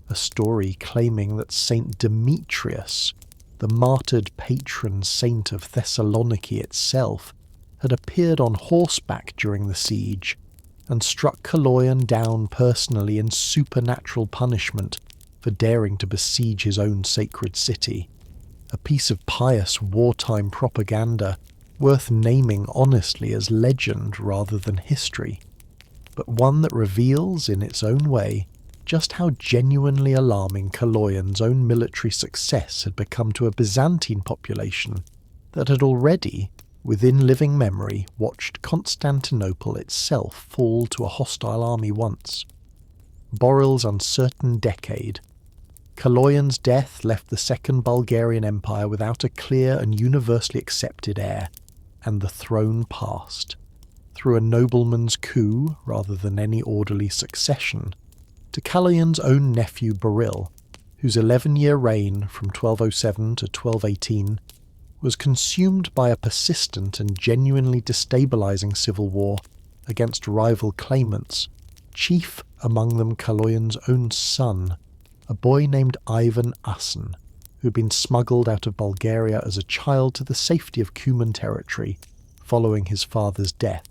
a story claiming that Saint Demetrius, the martyred patron saint of Thessaloniki itself, had appeared on horseback during the siege and struck Kaloyan down personally in supernatural punishment for daring to besiege his own sacred city, a piece of pious wartime propaganda worth naming honestly as legend rather than history, but one that reveals in its own way just how genuinely alarming Kaloyan's own military success had become to a Byzantine population that had already, within living memory, watched Constantinople itself fall to a hostile army once. Boril's uncertain decade. Kaloyan's death left the Second Bulgarian Empire without a clear and universally accepted heir, and the throne passed, through a nobleman's coup rather than any orderly succession, to Kaloyan's own nephew Boril, whose 11-year reign from 1207 to 1218 was consumed by a persistent and genuinely destabilising civil war against rival claimants, chief among them Kaloyan's own son, a boy named Ivan Asen, who had been smuggled out of Bulgaria as a child to the safety of Cuman territory following his father's death,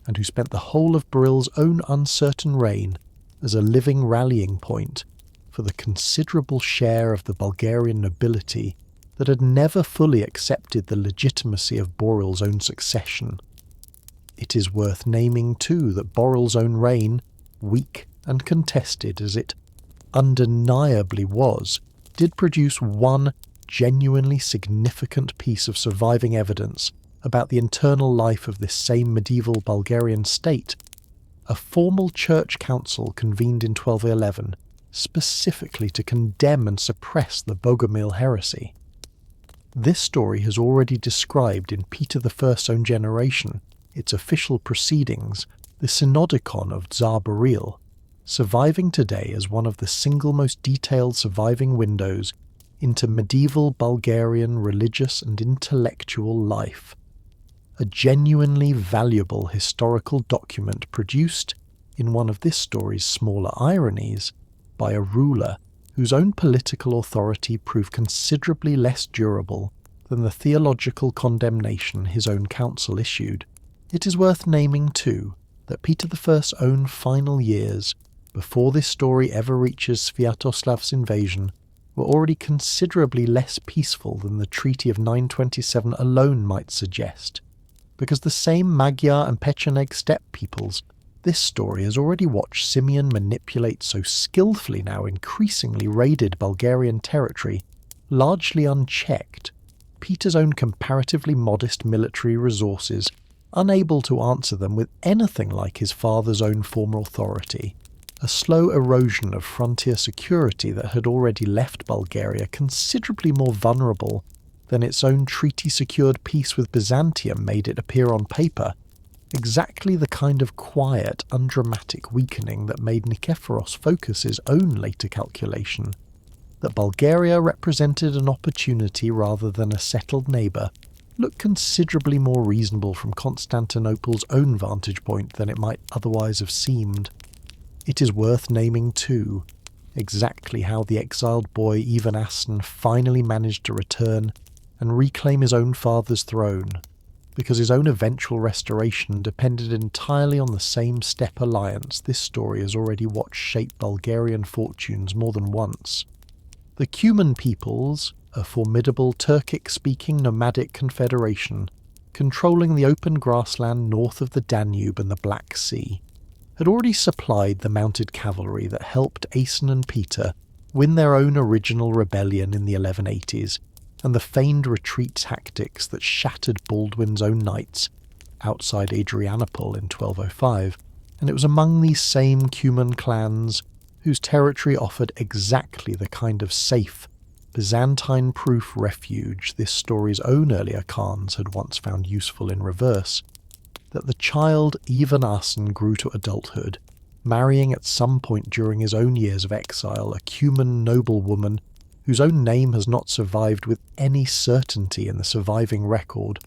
and who spent the whole of Borill's own uncertain reign as a living rallying point for the considerable share of the Bulgarian nobility that had never fully accepted the legitimacy of Borill's own succession. It is worth naming too that Borill's own reign, weak and contested as it undeniably was, did produce one genuinely significant piece of surviving evidence about the internal life of this same medieval Bulgarian state. A formal church council convened in 1211 specifically to condemn and suppress the Bogomil heresy. This story has already described in Peter I's own generation, its official proceedings, the Synodicon of Tsar Boril, surviving today as one of the single most detailed surviving windows into medieval Bulgarian religious and intellectual life. A genuinely valuable historical document produced, in one of this story's smaller ironies, by a ruler whose own political authority proved considerably less durable than the theological condemnation his own council issued. It is worth naming, too, that Peter I's own final years, before this story ever reaches Sviatoslav's invasion, were already considerably less peaceful than the Treaty of 927 alone might suggest, because the same Magyar and Pecheneg steppe peoples this story has already watched Simeon manipulate so skillfully now increasingly raided Bulgarian territory, largely unchecked, Peter's own comparatively modest military resources, unable to answer them with anything like his father's own former authority, a slow erosion of frontier security that had already left Bulgaria considerably more vulnerable than its own treaty-secured peace with Byzantium made it appear on paper, exactly the kind of quiet, undramatic weakening that made Nikephoros focus his own later calculation, that Bulgaria represented an opportunity rather than a settled neighbour, looked considerably more reasonable from Constantinople's own vantage point than it might otherwise have seemed. It is worth naming, too, exactly how the exiled boy Ivan Asen finally managed to return and reclaim his own father's throne, because his own eventual restoration depended entirely on the same steppe alliance this story has already watched shape Bulgarian fortunes more than once. The Cuman peoples, a formidable Turkic-speaking nomadic confederation, controlling the open grassland north of the Danube and the Black Sea, had already supplied the mounted cavalry that helped Asen and Peter win their own original rebellion in the 1180s, and the feigned retreat tactics that shattered Baldwin's own knights outside Adrianople in 1205, and it was among these same Cuman clans whose territory offered exactly the kind of safe, Byzantine-proof refuge this story's own earlier Khans had once found useful in reverse, that the child Ivan Asen grew to adulthood, marrying at some point during his own years of exile a Cuman noblewoman whose own name has not survived with any certainty in the surviving record,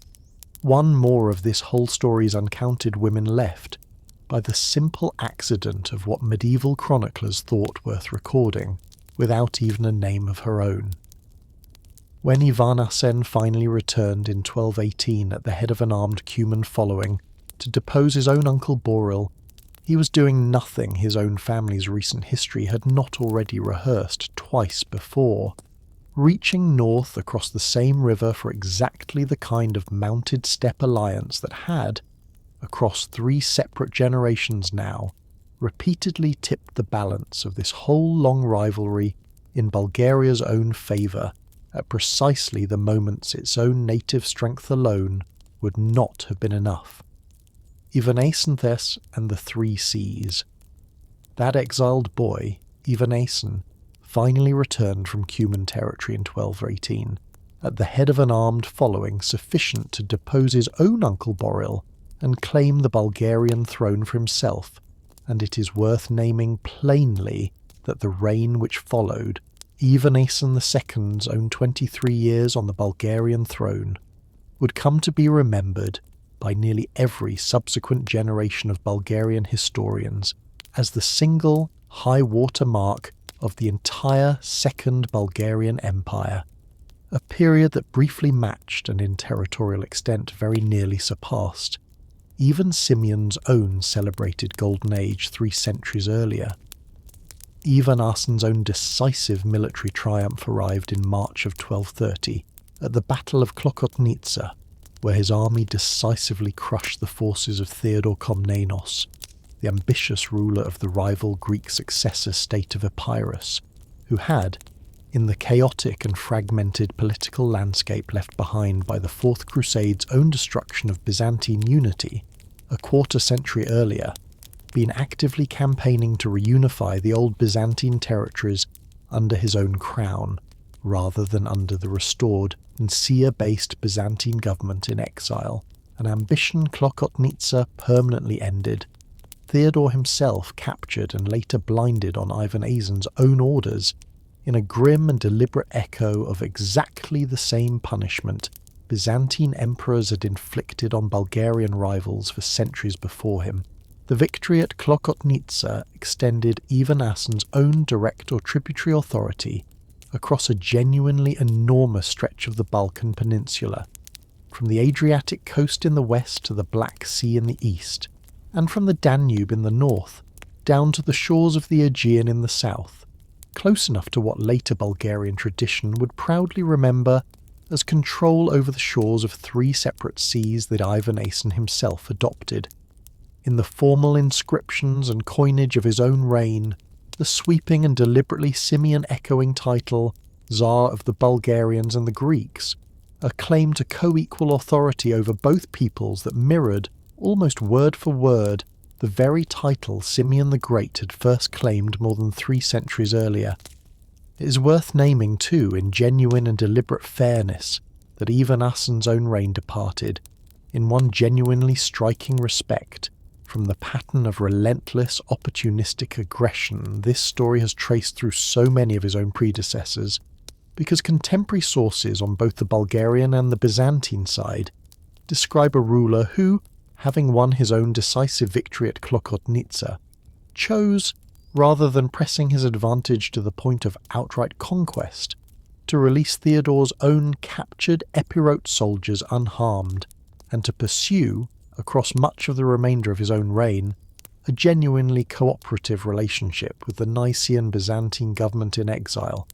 one more of this whole story's uncounted women left, by the simple accident of what medieval chroniclers thought worth recording, without even a name of her own. When Ivan Asen finally returned in 1218 at the head of an armed Cuman following to depose his own uncle Boril, he was doing nothing his own family's recent history had not already rehearsed twice before, reaching north across the same river for exactly the kind of mounted steppe alliance that had, across 3 separate generations now, repeatedly tipped the balance of this whole long rivalry in Bulgaria's own favour at precisely the moments its own native strength alone would not have been enough. Ivan Asen and the 3 Seas. That exiled boy, Ivan Asen, finally returned from Cuman territory in 1218, at the head of an armed following sufficient to depose his own uncle Boril and claim the Bulgarian throne for himself, and it is worth naming plainly that the reign which followed, Ivan Asen II's own 23 years on the Bulgarian throne, would come to be remembered by nearly every subsequent generation of Bulgarian historians as the single high-water mark of the entire Second Bulgarian Empire, a period that briefly matched and in territorial extent very nearly surpassed, even Simeon's own celebrated Golden Age 3 centuries earlier. Ivan Asen's own decisive military triumph arrived in March of 1230 at the Battle of Klokotnitsa, where his army decisively crushed the forces of Theodore Komnenos, the ambitious ruler of the rival Greek successor state of Epirus, who had, in the chaotic and fragmented political landscape left behind by the Fourth Crusade's own destruction of Byzantine unity a quarter century earlier, been actively campaigning to reunify the old Byzantine territories under his own crown, rather than under the restored Nicaea-based Byzantine government in exile, an ambition Klokotnitsa permanently ended. Theodore himself captured and later blinded on Ivan Asen's own orders, in a grim and deliberate echo of exactly the same punishment Byzantine emperors had inflicted on Bulgarian rivals for centuries before him. The victory at Klokotnitsa extended Ivan Asen's own direct or tributary authority across a genuinely enormous stretch of the Balkan peninsula, from the Adriatic coast in the west to the Black Sea in the east, and from the Danube in the north, down to the shores of the Aegean in the south, close enough to what later Bulgarian tradition would proudly remember as control over the shores of 3 separate seas that Ivan Asen himself adopted. In the formal inscriptions and coinage of his own reign, the sweeping and deliberately Simeon-echoing title Tsar of the Bulgarians and the Greeks, a claim to co-equal authority over both peoples that mirrored, almost word for word, the very title Simeon the Great had first claimed more than 3 centuries earlier. It is worth naming, too, in genuine and deliberate fairness, that Ivan Asen's own reign departed, in one genuinely striking respect, from the pattern of relentless, opportunistic aggression this story has traced through so many of his own predecessors, because contemporary sources on both the Bulgarian and the Byzantine side describe a ruler who, having won his own decisive victory at Klokotnitsa, chose, rather than pressing his advantage to the point of outright conquest, to release Theodore's own captured Epirot soldiers unharmed, and to pursue, across much of the remainder of his own reign, a genuinely cooperative relationship with the Nicaean Byzantine government in exile,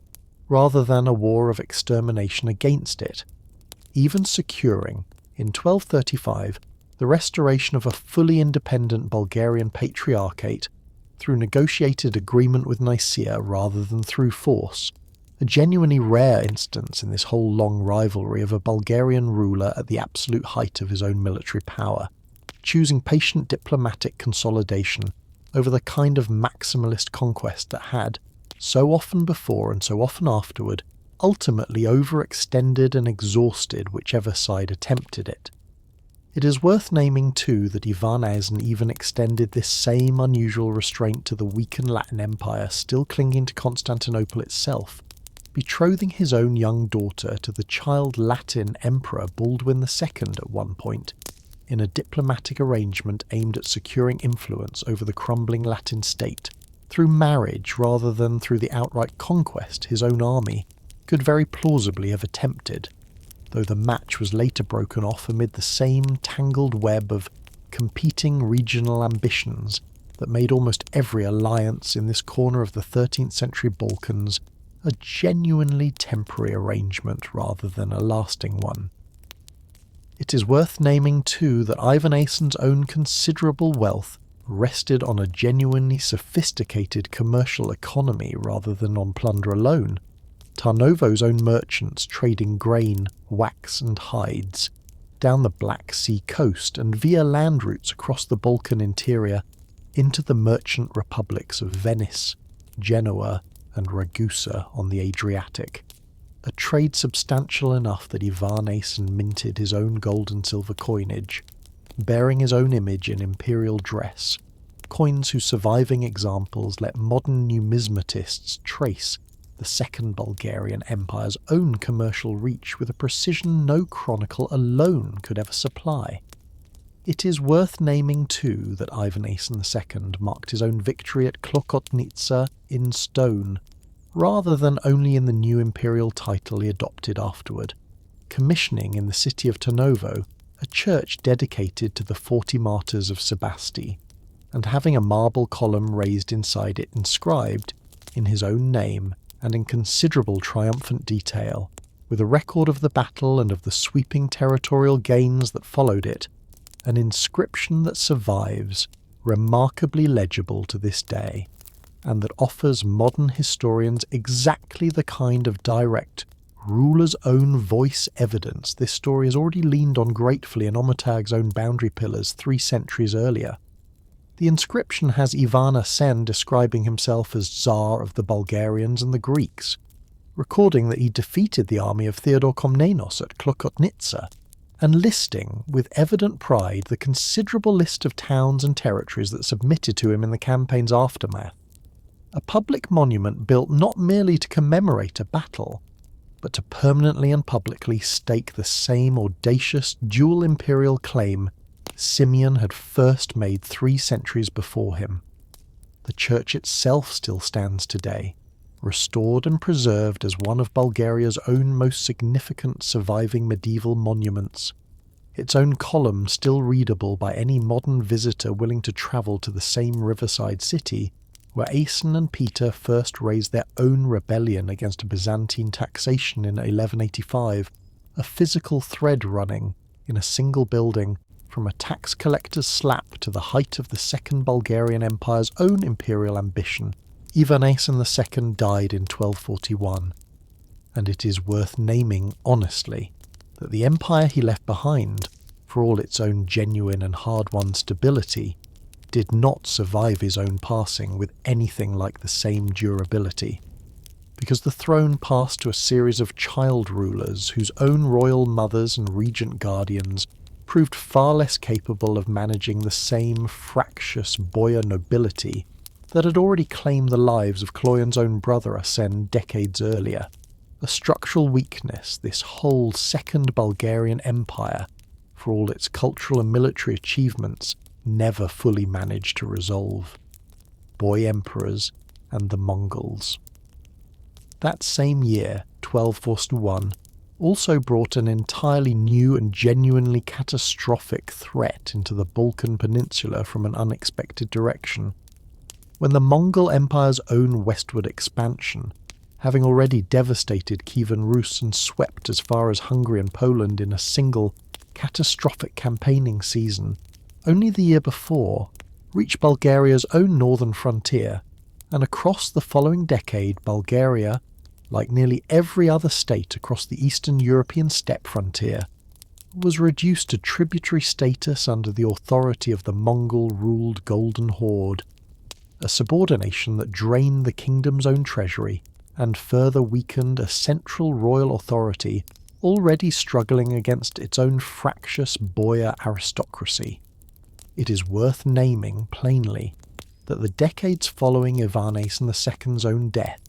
rather than a war of extermination against it, even securing, in 1235, the restoration of a fully independent Bulgarian patriarchate through negotiated agreement with Nicaea rather than through force, a genuinely rare instance in this whole long rivalry of a Bulgarian ruler at the absolute height of his own military power, choosing patient diplomatic consolidation over the kind of maximalist conquest that had, so often before and so often afterward, ultimately overextended and exhausted whichever side attempted it. It is worth naming, too, that Ivan Asen even extended this same unusual restraint to the weakened Latin Empire still clinging to Constantinople itself, betrothing his own young daughter to the child Latin Emperor Baldwin II at one point, in a diplomatic arrangement aimed at securing influence over the crumbling Latin state, through marriage rather than through the outright conquest his own army could very plausibly have attempted, though the match was later broken off amid the same tangled web of competing regional ambitions that made almost every alliance in this corner of the 13th century Balkans a genuinely temporary arrangement rather than a lasting one. It is worth naming, too, that Ivan Asen's own considerable wealth rested on a genuinely sophisticated commercial economy rather than on plunder alone. Tarnovo's own merchants trading grain, wax and hides, down the Black Sea coast and via land routes across the Balkan interior into the merchant republics of Venice, Genoa and Ragusa on the Adriatic, a trade substantial enough that Ivan Asen minted his own gold and silver coinage, bearing his own image in imperial dress, coins whose surviving examples let modern numismatists trace the Second Bulgarian Empire's own commercial reach with a precision no chronicle alone could ever supply. It is worth naming, too, that Ivan Asen II marked his own victory at Klokotnitsa in stone, rather than only in the new imperial title he adopted afterward, commissioning in the city of Tarnovo a church dedicated to the 40 martyrs of Sebasti, and having a marble column raised inside it inscribed, in his own name and in considerable triumphant detail, with a record of the battle and of the sweeping territorial gains that followed it, an inscription that survives, remarkably legible to this day, and that offers modern historians exactly the kind of direct, ruler's own voice evidence this story has already leaned on gratefully in Omitag's own boundary pillars 3 centuries earlier. The inscription has Ivan Asen describing himself as Tsar of the Bulgarians and the Greeks, recording that he defeated the army of Theodore Komnenos at Klokotnitsa, and listing, with evident pride, the considerable list of towns and territories that submitted to him in the campaign's aftermath. A public monument built not merely to commemorate a battle, but to permanently and publicly stake the same audacious dual imperial claim Simeon had first made 3 centuries before him. The church itself still stands today, restored and preserved as one of Bulgaria's own most significant surviving medieval monuments, its own column still readable by any modern visitor willing to travel to the same riverside city where Asen and Peter first raised their own rebellion against Byzantine taxation in 1185, a physical thread running, in a single building, from a tax collector's slap to the height of the Second Bulgarian Empire's own imperial ambition. Ivan Asen II died in 1241, and it is worth naming honestly that the empire he left behind, for all its own genuine and hard-won stability, did not survive his own passing with anything like the same durability, because the throne passed to a series of child rulers whose own royal mothers and regent guardians proved far less capable of managing the same fractious boyar nobility that had already claimed the lives of Kloyan's own brother Asen decades earlier, a structural weakness this whole Second Bulgarian Empire, for all its cultural and military achievements, never fully managed to resolve. Boy emperors and the Mongols. That same year, 1241, also brought an entirely new and genuinely catastrophic threat into the Balkan Peninsula from an unexpected direction. When the Mongol Empire's own westward expansion, having already devastated Kievan Rus and swept as far as Hungary and Poland in a single, catastrophic campaigning season, only the year before, reached Bulgaria's own northern frontier, and across the following decade Bulgaria, like nearly every other state across the Eastern European steppe frontier, was reduced to tributary status under the authority of the Mongol-ruled Golden Horde, a subordination that drained the kingdom's own treasury and further weakened a central royal authority already struggling against its own fractious boyar aristocracy. It is worth naming plainly that the decades following Ivan Asen II's own death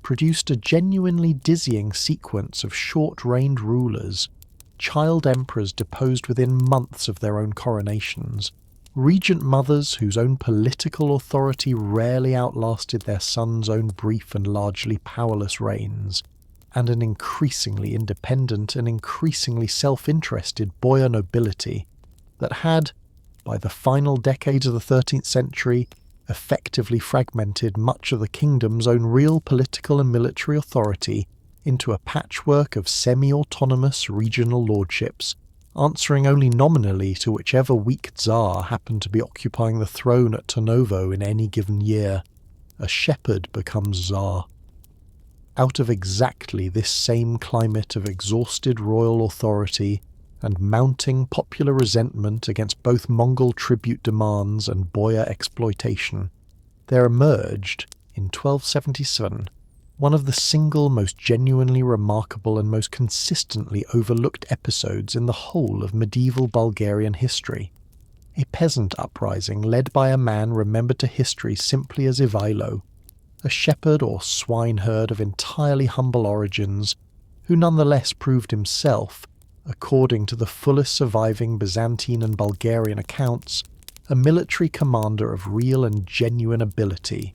produced a genuinely dizzying sequence of short-reigned rulers, child emperors deposed within months of their own coronations, regent mothers whose own political authority rarely outlasted their sons' own brief and largely powerless reigns, and an increasingly independent and increasingly self-interested boyar nobility that had, by the final decades of the 13th century, effectively fragmented much of the kingdom's own real political and military authority into a patchwork of semi-autonomous regional lordships, answering only nominally to whichever weak Tsar happened to be occupying the throne at Tarnovo in any given year. A shepherd becomes Tsar. Out of exactly this same climate of exhausted royal authority and mounting popular resentment against both Mongol tribute demands and boyar exploitation, there emerged, in 1277, one of the single most genuinely remarkable and most consistently overlooked episodes in the whole of medieval Bulgarian history, a peasant uprising led by a man remembered to history simply as Ivailo, a shepherd or swineherd of entirely humble origins, who nonetheless proved himself, according to the fullest surviving Byzantine and Bulgarian accounts, a military commander of real and genuine ability,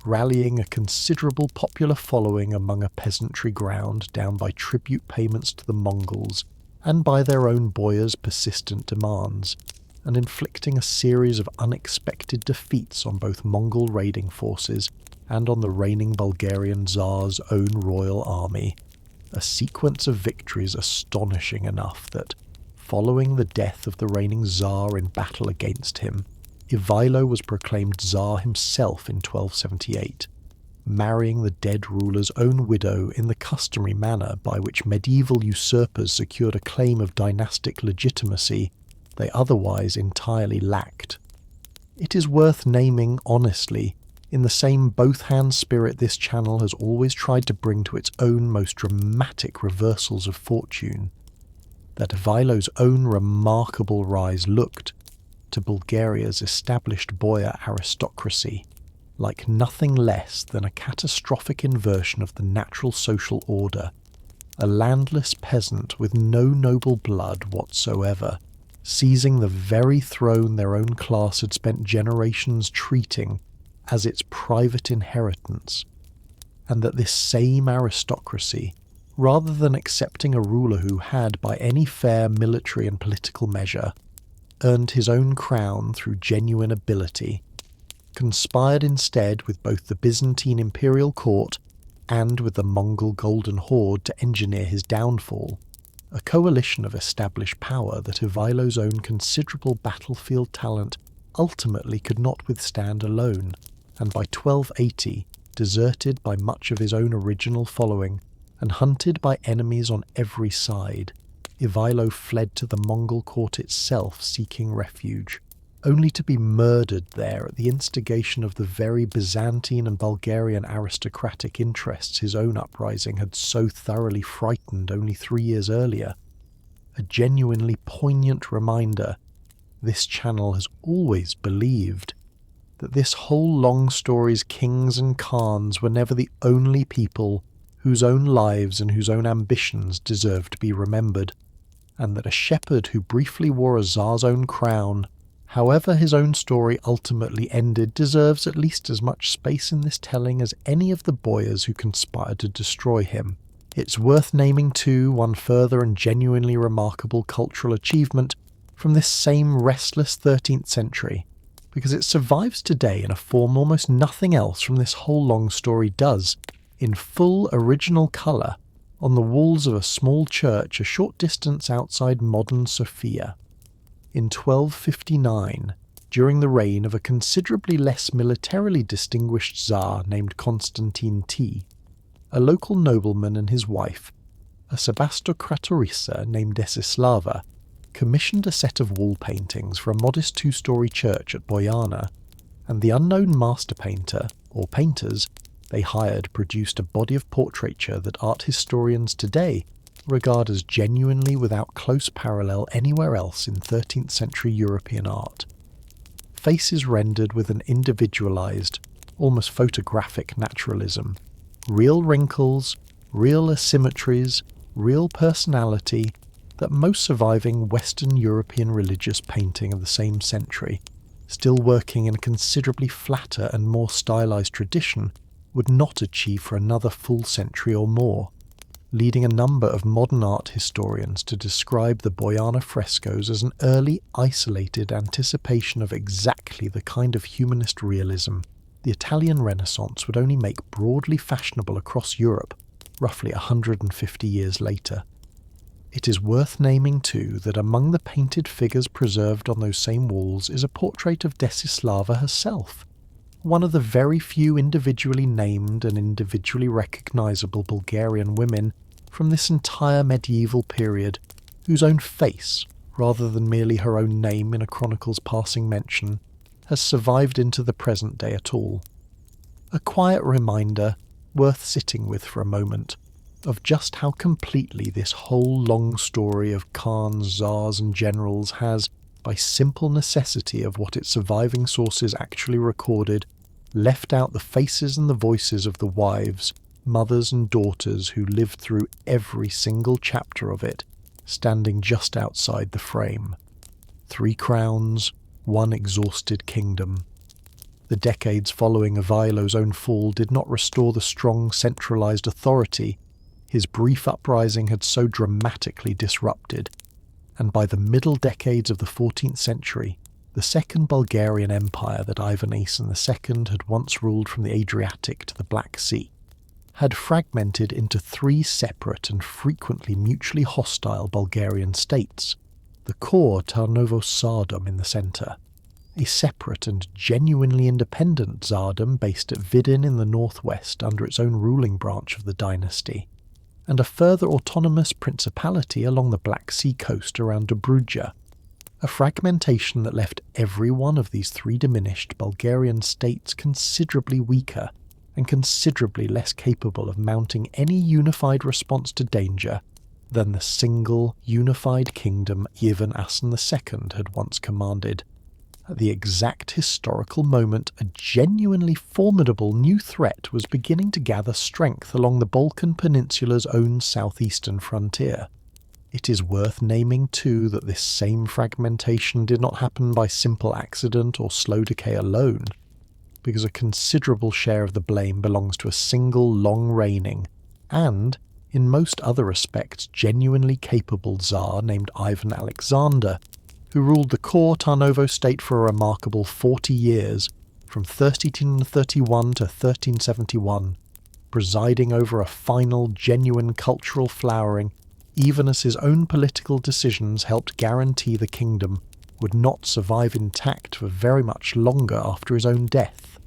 rallying a considerable popular following among a peasantry ground down by tribute payments to the Mongols, and by their own boyars' persistent demands, and inflicting a series of unexpected defeats on both Mongol raiding forces and on the reigning Bulgarian Tsar's own royal army, a sequence of victories astonishing enough that, following the death of the reigning Tsar in battle against him, Ivailo was proclaimed Tsar himself in 1278, marrying the dead ruler's own widow in the customary manner by which medieval usurpers secured a claim of dynastic legitimacy they otherwise entirely lacked. It is worth naming honestly, in the same both-hand spirit this channel has always tried to bring to its own most dramatic reversals of fortune, that Ivailo's own remarkable rise looked, to Bulgaria's established boyar aristocracy, like nothing less than a catastrophic inversion of the natural social order, a landless peasant with no noble blood whatsoever, seizing the very throne their own class had spent generations treating as its private inheritance, and that this same aristocracy, rather than accepting a ruler who had, by any fair military and political measure, earned his own crown through genuine ability, conspired instead with both the Byzantine imperial court and with the Mongol Golden Horde to engineer his downfall, a coalition of established power that Ivailo's own considerable battlefield talent ultimately could not withstand alone, and by 1280, deserted by much of his own original following, and hunted by enemies on every side, Ivailo fled to the Mongol court itself seeking refuge, only to be murdered there at the instigation of the very Byzantine and Bulgarian aristocratic interests his own uprising had so thoroughly frightened only 3 years earlier. A genuinely poignant reminder, this channel has always believed that this whole long story's kings and khans were never the only people whose own lives and whose own ambitions deserved to be remembered, and that a shepherd who briefly wore a Tsar's own crown, however his own story ultimately ended, deserves at least as much space in this telling as any of the boyars who conspired to destroy him. It's worth naming too one further and genuinely remarkable cultural achievement from this same restless 13th century, because it survives today in a form almost nothing else from this whole long story does, in full original colour, on the walls of a small church a short distance outside modern Sofia. In 1259, during the reign of a considerably less militarily distinguished Tsar named Constantine T, a local nobleman and his wife, a Sebastokratorissa named Desislava, commissioned a set of wall paintings for a modest 2-story church at Bojana, and the unknown master painter, or painters, they hired produced a body of portraiture that art historians today regard as genuinely without close parallel anywhere else in 13th century European art. Faces rendered with an individualized, almost photographic naturalism, real wrinkles, real asymmetries, real personality, that most surviving Western European religious painting of the same century, still working in a considerably flatter and more stylized tradition, would not achieve for another full century or more, leading a number of modern art historians to describe the Bojana frescoes as an early, isolated anticipation of exactly the kind of humanist realism the Italian Renaissance would only make broadly fashionable across Europe, roughly 150 years later. It is worth naming too that among the painted figures preserved on those same walls is a portrait of Desislava herself, one of the very few individually named and individually recognizable Bulgarian women from this entire medieval period, whose own face, rather than merely her own name in a chronicle's passing mention, has survived into the present day at all. A quiet reminder, worth sitting with for a moment, of just how completely this whole long story of Khans, Tsars and generals has, by simple necessity of what its surviving sources actually recorded, left out the faces and the voices of the wives, mothers and daughters who lived through every single chapter of it, standing just outside the frame. 3 crowns, 1 exhausted kingdom. The decades following Ivailo's own fall did not restore the strong centralized authority his brief uprising had so dramatically disrupted, and by the middle decades of the 14th century, the Second Bulgarian Empire that Ivan Asen II had once ruled from the Adriatic to the Black Sea had fragmented into three separate and frequently mutually hostile Bulgarian states, the core Tarnovo-Tsardom in the centre, a separate and genuinely independent tsardom based at Vidin in the northwest under its own ruling branch of the dynasty, and a further autonomous principality along the Black Sea coast around Dobruja, a fragmentation that left every one of these three diminished Bulgarian states considerably weaker and considerably less capable of mounting any unified response to danger than the single unified kingdom Ivan Asen II had once commanded. At the exact historical moment, a genuinely formidable new threat was beginning to gather strength along the Balkan Peninsula's own southeastern frontier. It is worth naming, too, that this same fragmentation did not happen by simple accident or slow decay alone, because a considerable share of the blame belongs to a single long-reigning and, in most other respects, genuinely capable Tsar named Ivan Alexander, who ruled the core Tarnovo state for a remarkable 40 years, from 1331 to 1371, presiding over a final, genuine cultural flowering, even as his own political decisions helped guarantee the kingdom would not survive intact for very much longer after his own death.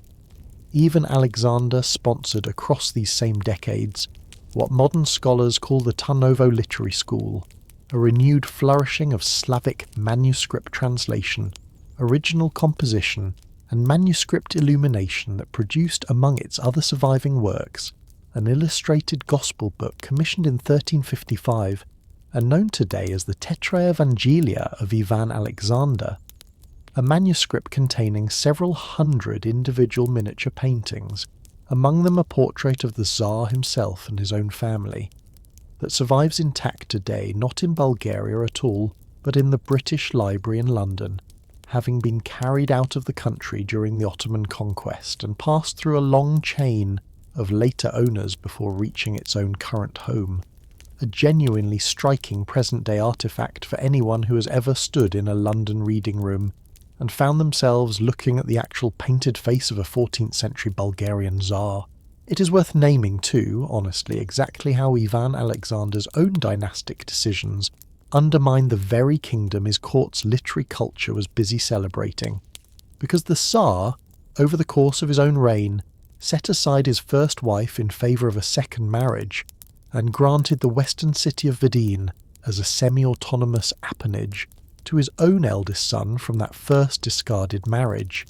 Even Alexander sponsored across these same decades what modern scholars call the Tarnovo Literary School, a renewed flourishing of Slavic manuscript translation, original composition, and manuscript illumination that produced, among its other surviving works, an illustrated gospel book commissioned in 1355 and known today as the Tetraevangelia of Ivan Alexander, a manuscript containing several hundred individual miniature paintings, among them a portrait of the Tsar himself and his own family, that survives intact today not in Bulgaria at all, but in the British Library in London, having been carried out of the country during the Ottoman conquest and passed through a long chain of later owners before reaching its own current home. A genuinely striking present-day artefact for anyone who has ever stood in a London reading room and found themselves looking at the actual painted face of a 14th century Bulgarian Tsar. It is worth naming too, honestly, exactly how Ivan Alexander's own dynastic decisions undermined the very kingdom his court's literary culture was busy celebrating. Because the Tsar, over the course of his own reign, set aside his first wife in favour of a second marriage, and granted the western city of Vidin as a semi-autonomous appanage to his own eldest son from that first discarded marriage,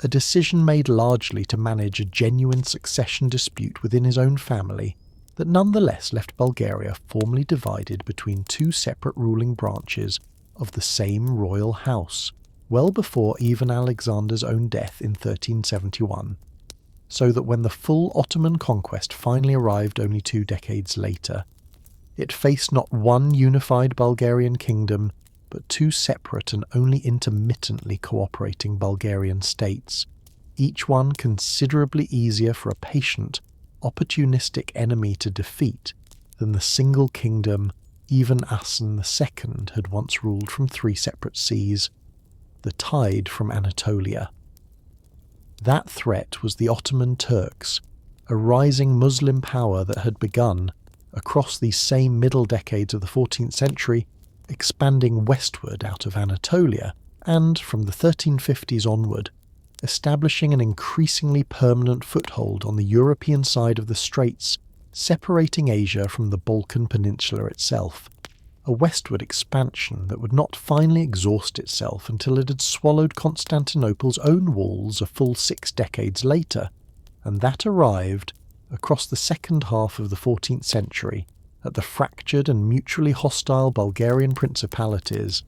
a decision made largely to manage a genuine succession dispute within his own family that nonetheless left Bulgaria formally divided between two separate ruling branches of the same royal house, well before even Alexander's own death in 1371. So that when the full Ottoman conquest finally arrived only 2 decades later, it faced not one unified Bulgarian kingdom, but two separate and only intermittently cooperating Bulgarian states, each one considerably easier for a patient, opportunistic enemy to defeat than the single kingdom Ivan Asen II had once ruled from 3 separate seas, the tide from Anatolia. That threat was the Ottoman Turks, a rising Muslim power that had begun, across these same middle decades of the 14th century, expanding westward out of Anatolia and, from the 1350s onward, establishing an increasingly permanent foothold on the European side of the straits, separating Asia from the Balkan Peninsula itself, a westward expansion that would not finally exhaust itself until it had swallowed Constantinople's own walls a full 6 decades later, and that arrived, across the second half of the 14th century, at the fractured and mutually hostile Bulgarian principalities.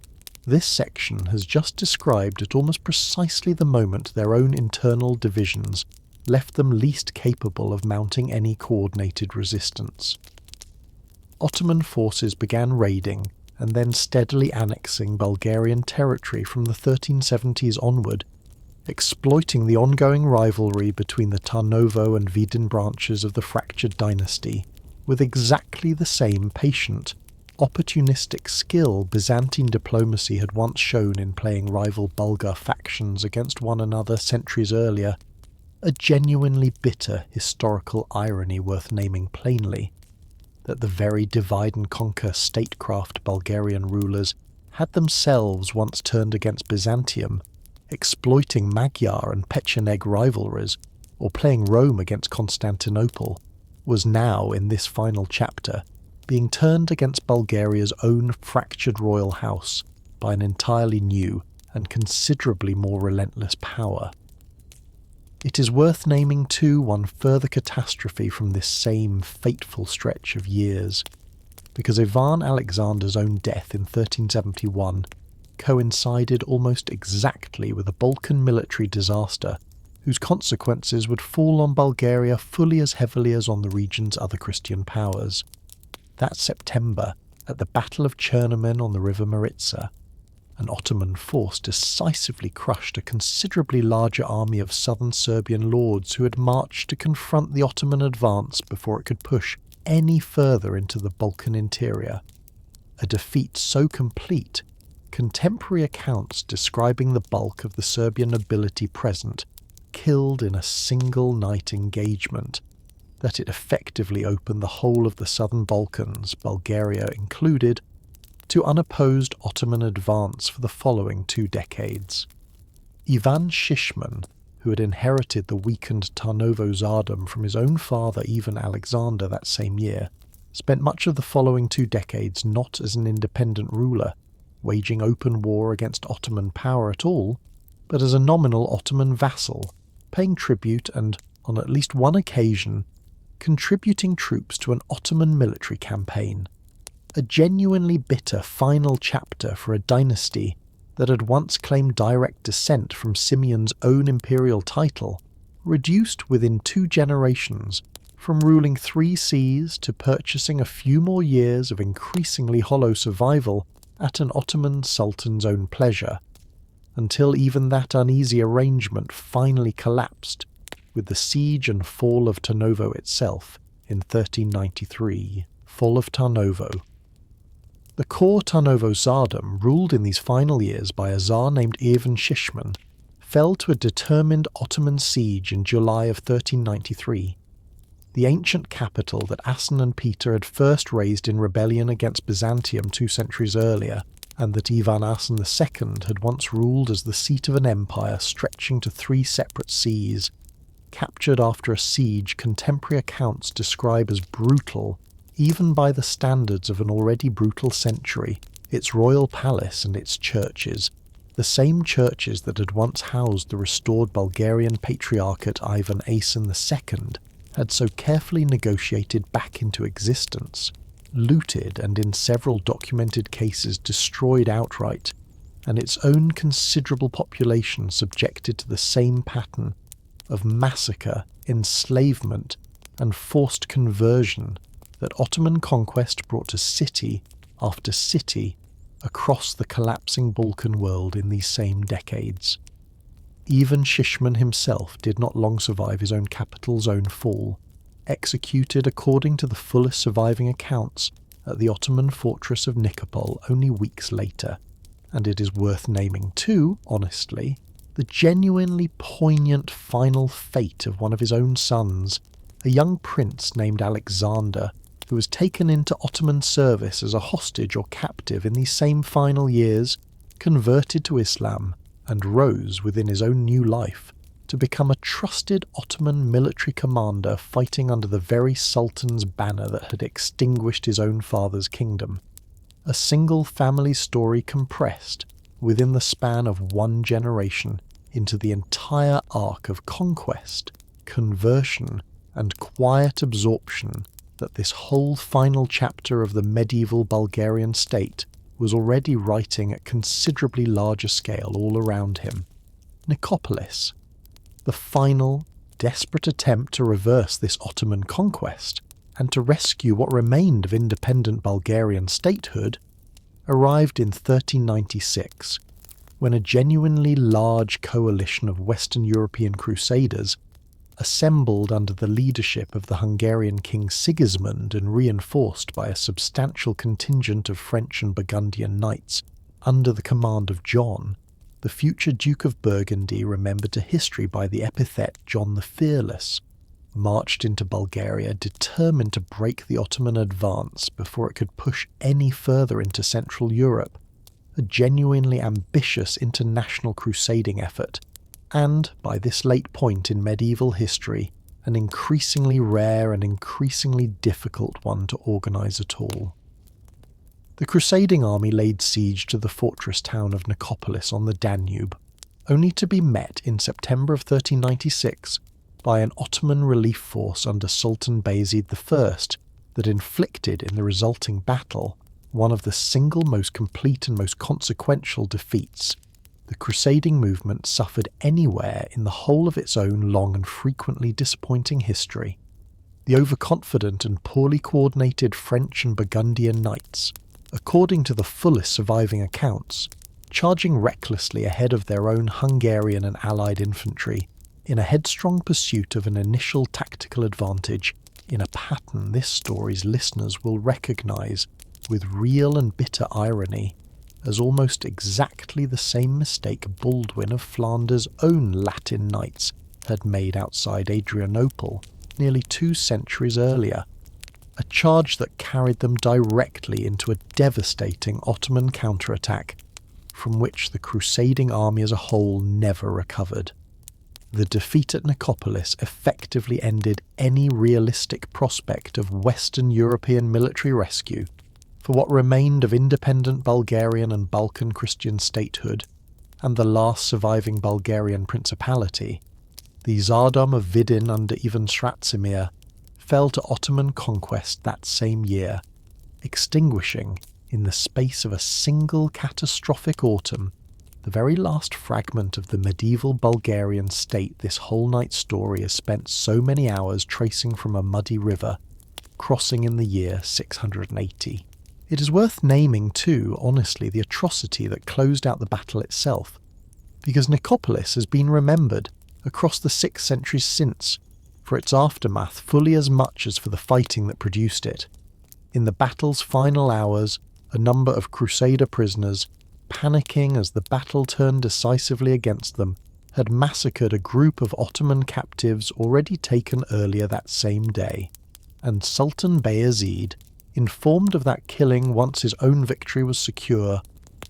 This section has just described at almost precisely the moment their own internal divisions left them least capable of mounting any coordinated resistance. Ottoman forces began raiding and then steadily annexing Bulgarian territory from the 1370s onward, exploiting the ongoing rivalry between the Tarnovo and Vidin branches of the fractured dynasty, with exactly the same patient, opportunistic skill Byzantine diplomacy had once shown in playing rival Bulgar factions against one another centuries earlier, a genuinely bitter historical irony worth naming plainly, that the very divide-and-conquer statecraft Bulgarian rulers had themselves once turned against Byzantium, exploiting Magyar and Pecheneg rivalries, or playing Rome against Constantinople, was now, in this final chapter, being turned against Bulgaria's own fractured royal house by an entirely new and considerably more relentless power. It is worth naming too one further catastrophe from this same fateful stretch of years, because Ivan Alexander's own death in 1371 coincided almost exactly with a Balkan military disaster whose consequences would fall on Bulgaria fully as heavily as on the region's other Christian powers. That September, at the Battle of Chernomen on the river Maritsa, an Ottoman force decisively crushed a considerably larger army of southern Serbian lords who had marched to confront the Ottoman advance before it could push any further into the Balkan interior. A defeat so complete, contemporary accounts describing the bulk of the Serbian nobility present killed in a single night engagement, that it effectively opened the whole of the southern Balkans, Bulgaria included, to unopposed Ottoman advance for the following 2 decades. Ivan Shishman, who had inherited the weakened Tarnovo Tsardom from his own father Ivan Alexander that same year, spent much of the following 2 decades not as an independent ruler, waging open war against Ottoman power at all, but as a nominal Ottoman vassal, paying tribute and, on at least one occasion, contributing troops to an Ottoman military campaign. A genuinely bitter final chapter for a dynasty that had once claimed direct descent from Simeon's own imperial title, reduced within 2 generations from ruling 3 seas to purchasing a few more years of increasingly hollow survival at an Ottoman sultan's own pleasure, until even that uneasy arrangement finally collapsed with the siege and fall of Tarnovo itself in 1393, fall of Tarnovo. The core Tarnovo Tsardom, ruled in these final years by a Tsar named Ivan Shishman, fell to a determined Ottoman siege in July of 1393. The ancient capital that Asen and Peter had first raised in rebellion against Byzantium 2 centuries earlier, and that Ivan Asen II had once ruled as the seat of an empire stretching to 3 separate seas, captured after a siege contemporary accounts describe as brutal, even by the standards of an already brutal century, its royal palace and its churches, the same churches that had once housed the restored Bulgarian Patriarchate Ivan Asen II, had so carefully negotiated back into existence, looted and in several documented cases destroyed outright, and its own considerable population subjected to the same pattern of massacre, enslavement, and forced conversion that Ottoman conquest brought to city after city across the collapsing Balkan world in these same decades. Even Shishman himself did not long survive his own capital's own fall, executed according to the fullest surviving accounts at the Ottoman fortress of Nikopol only weeks later, and it is worth naming too, honestly, the genuinely poignant final fate of one of his own sons, a young prince named Alexander, who was taken into Ottoman service as a hostage or captive in these same final years, converted to Islam, and rose within his own new life to become a trusted Ottoman military commander fighting under the very Sultan's banner that had extinguished his own father's kingdom. A single family story compressed within the span of 1 generation into the entire arc of conquest, conversion, and quiet absorption that this whole final chapter of the medieval Bulgarian state was already writing at considerably larger scale all around him. Nicopolis, the final, desperate attempt to reverse this Ottoman conquest and to rescue what remained of independent Bulgarian statehood, arrived in 1396, when a genuinely large coalition of Western European crusaders, assembled under the leadership of the Hungarian king Sigismund and reinforced by a substantial contingent of French and Burgundian knights under the command of John, the future Duke of Burgundy, remembered to history by the epithet John the Fearless, marched into Bulgaria determined to break the Ottoman advance before it could push any further into Central Europe, a genuinely ambitious international crusading effort, and, by this late point in medieval history, an increasingly rare and increasingly difficult one to organise at all. The crusading army laid siege to the fortress town of Nicopolis on the Danube, only to be met in September of 1396 by an Ottoman relief force under Sultan Bayezid I that inflicted in the resulting battle one of the single most complete and most consequential defeats the crusading movement suffered anywhere in the whole of its own long and frequently disappointing history. The overconfident and poorly coordinated French and Burgundian knights, according to the fullest surviving accounts, charging recklessly ahead of their own Hungarian and allied infantry in a headstrong pursuit of an initial tactical advantage in a pattern this story's listeners will recognise with real and bitter irony as almost exactly the same mistake Baldwin of Flanders' own Latin knights had made outside Adrianople nearly 2 centuries earlier, a charge that carried them directly into a devastating Ottoman counterattack from which the crusading army as a whole never recovered. The defeat at Nicopolis effectively ended any realistic prospect of Western European military rescue for what remained of independent Bulgarian and Balkan Christian statehood, and the last surviving Bulgarian principality, the Tsardom of Vidin under Ivan Sratsimir, fell to Ottoman conquest that same year, extinguishing, in the space of a single catastrophic autumn, the very last fragment of the medieval Bulgarian state this whole night's story has spent so many hours tracing from a muddy river, crossing in the year 680. It is worth naming too, honestly, the atrocity that closed out the battle itself, because Nicopolis has been remembered across the 6 centuries since, for its aftermath fully as much as for the fighting that produced it. In the battle's final hours, a number of Crusader prisoners, panicking as the battle turned decisively against them, had massacred a group of Ottoman captives already taken earlier that same day, and Sultan Bayezid, informed of that killing once his own victory was secure,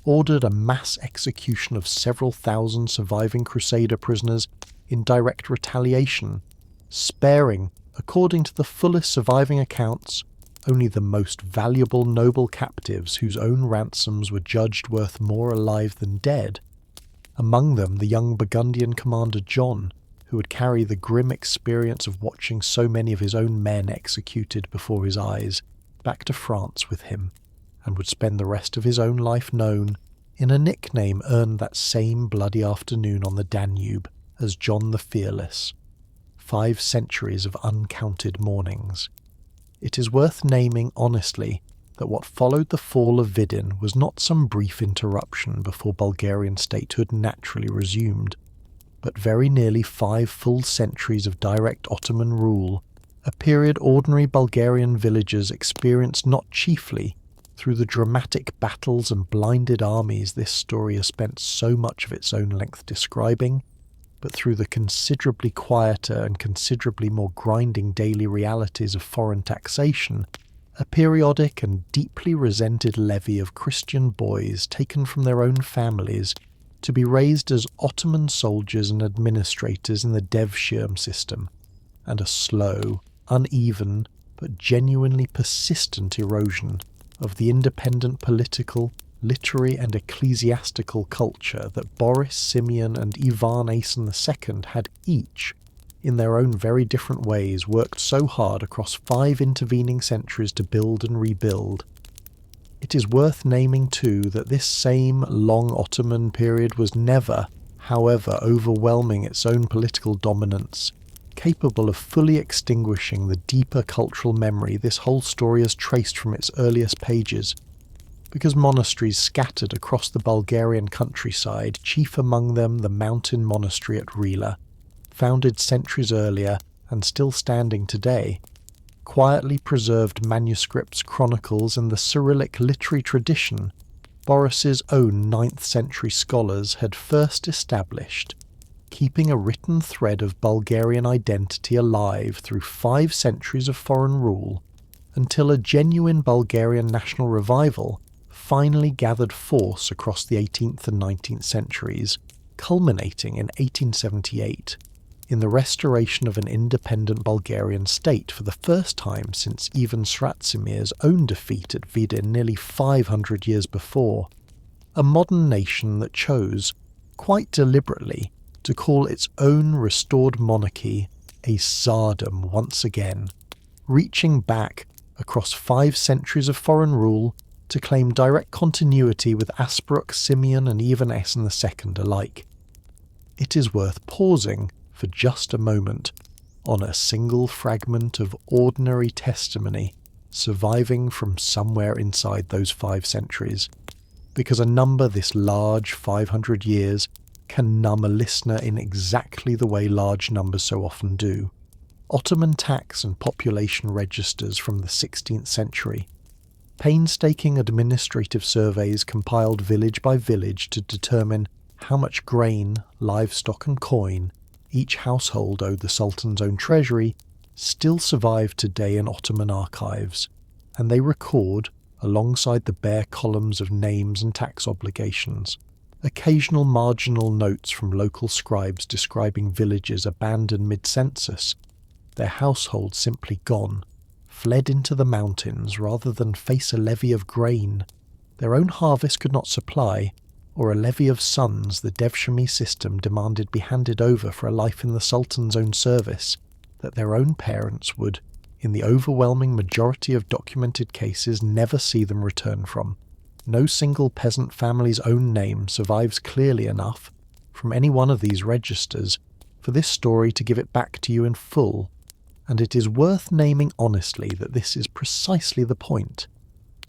ordered a mass execution of several thousand surviving Crusader prisoners in direct retaliation, sparing, according to the fullest surviving accounts, only the most valuable noble captives whose own ransoms were judged worth more alive than dead, among them the young Burgundian commander John, who would carry the grim experience of watching so many of his own men executed before his eyes back to France with him, and would spend the rest of his own life known, in a nickname earned that same bloody afternoon on the Danube, as John the Fearless. 5 centuries of uncounted mournings. It is worth naming honestly that what followed the fall of Vidin was not some brief interruption before Bulgarian statehood naturally resumed, but very nearly 5 full centuries of direct Ottoman rule, a period ordinary Bulgarian villagers experienced not chiefly through the dramatic battles and blinded armies this story has spent so much of its own length describing, but through the considerably quieter and considerably more grinding daily realities of foreign taxation, a periodic and deeply resented levy of Christian boys taken from their own families to be raised as Ottoman soldiers and administrators in the Devshirme system, and a slow, uneven, but genuinely persistent erosion of the independent political, literary and ecclesiastical culture that Boris, Simeon and Ivan Asen II had each, in their own very different ways, worked so hard across 5 intervening centuries to build and rebuild. It is worth naming too that this same long Ottoman period was never, however overwhelming its own political dominance, capable of fully extinguishing the deeper cultural memory this whole story has traced from its earliest pages, because monasteries scattered across the Bulgarian countryside, chief among them the mountain monastery at Rila, founded centuries earlier and still standing today, quietly preserved manuscripts, chronicles, and the Cyrillic literary tradition Boris's own 9th century scholars had first established, keeping a written thread of Bulgarian identity alive through 5 centuries of foreign rule, until a genuine Bulgarian national revival finally gathered force across the 18th and 19th centuries, culminating in 1878 in the restoration of an independent Bulgarian state for the first time since Ivan Sratzimir's own defeat at Vidin nearly 500 years before. A modern nation that chose, quite deliberately, to call its own restored monarchy a Tsardom once again, reaching back across 5 centuries of foreign rule to claim direct continuity with Asparuh, Simeon and Ivan II alike. It is worth pausing for just a moment on a single fragment of ordinary testimony surviving from somewhere inside those 5 centuries, because a number this large, 500 years, can numb a listener in exactly the way large numbers so often do. Ottoman tax and population registers from the 16th century. Painstaking administrative surveys compiled village by village to determine how much grain, livestock and coin each household owed the Sultan's own treasury still survive today in Ottoman archives, and they record, alongside the bare columns of names and tax obligations, occasional marginal notes from local scribes describing villages abandoned mid-census, their households simply gone, fled into the mountains rather than face a levy of grain their own harvest could not supply, or a levy of sons the Devshirme system demanded be handed over for a life in the Sultan's own service, that their own parents would, in the overwhelming majority of documented cases, never see them return from. No single peasant family's own name survives clearly enough from any one of these registers for this story to give it back to you in full, and it is worth naming honestly that this is precisely the point.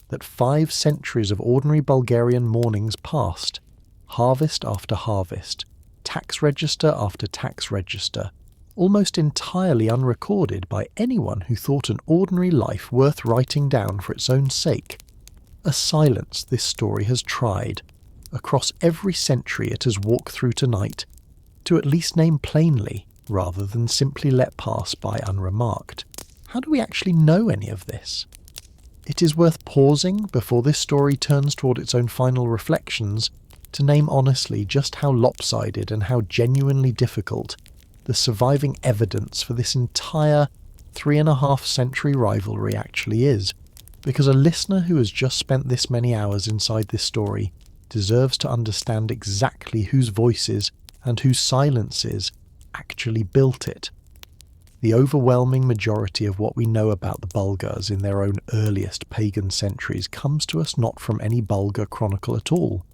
That 5 centuries of ordinary Bulgarian mournings past, harvest after harvest, tax register after tax register, almost entirely unrecorded by anyone who thought an ordinary life worth writing down for its own sake. A silence this story has tried, across every century it has walked through tonight, to at least name plainly, rather than simply let pass by unremarked. How do we actually know any of this? It is worth pausing before this story turns toward its own final reflections to name honestly just how lopsided and how genuinely difficult the surviving evidence for this entire 3.5 century rivalry actually is, because a listener who has just spent this many hours inside this story deserves to understand exactly whose voices and whose silences actually built it. The overwhelming majority of what we know about the Bulgars in their own earliest pagan centuries comes to us not from any Bulgar chronicle at all,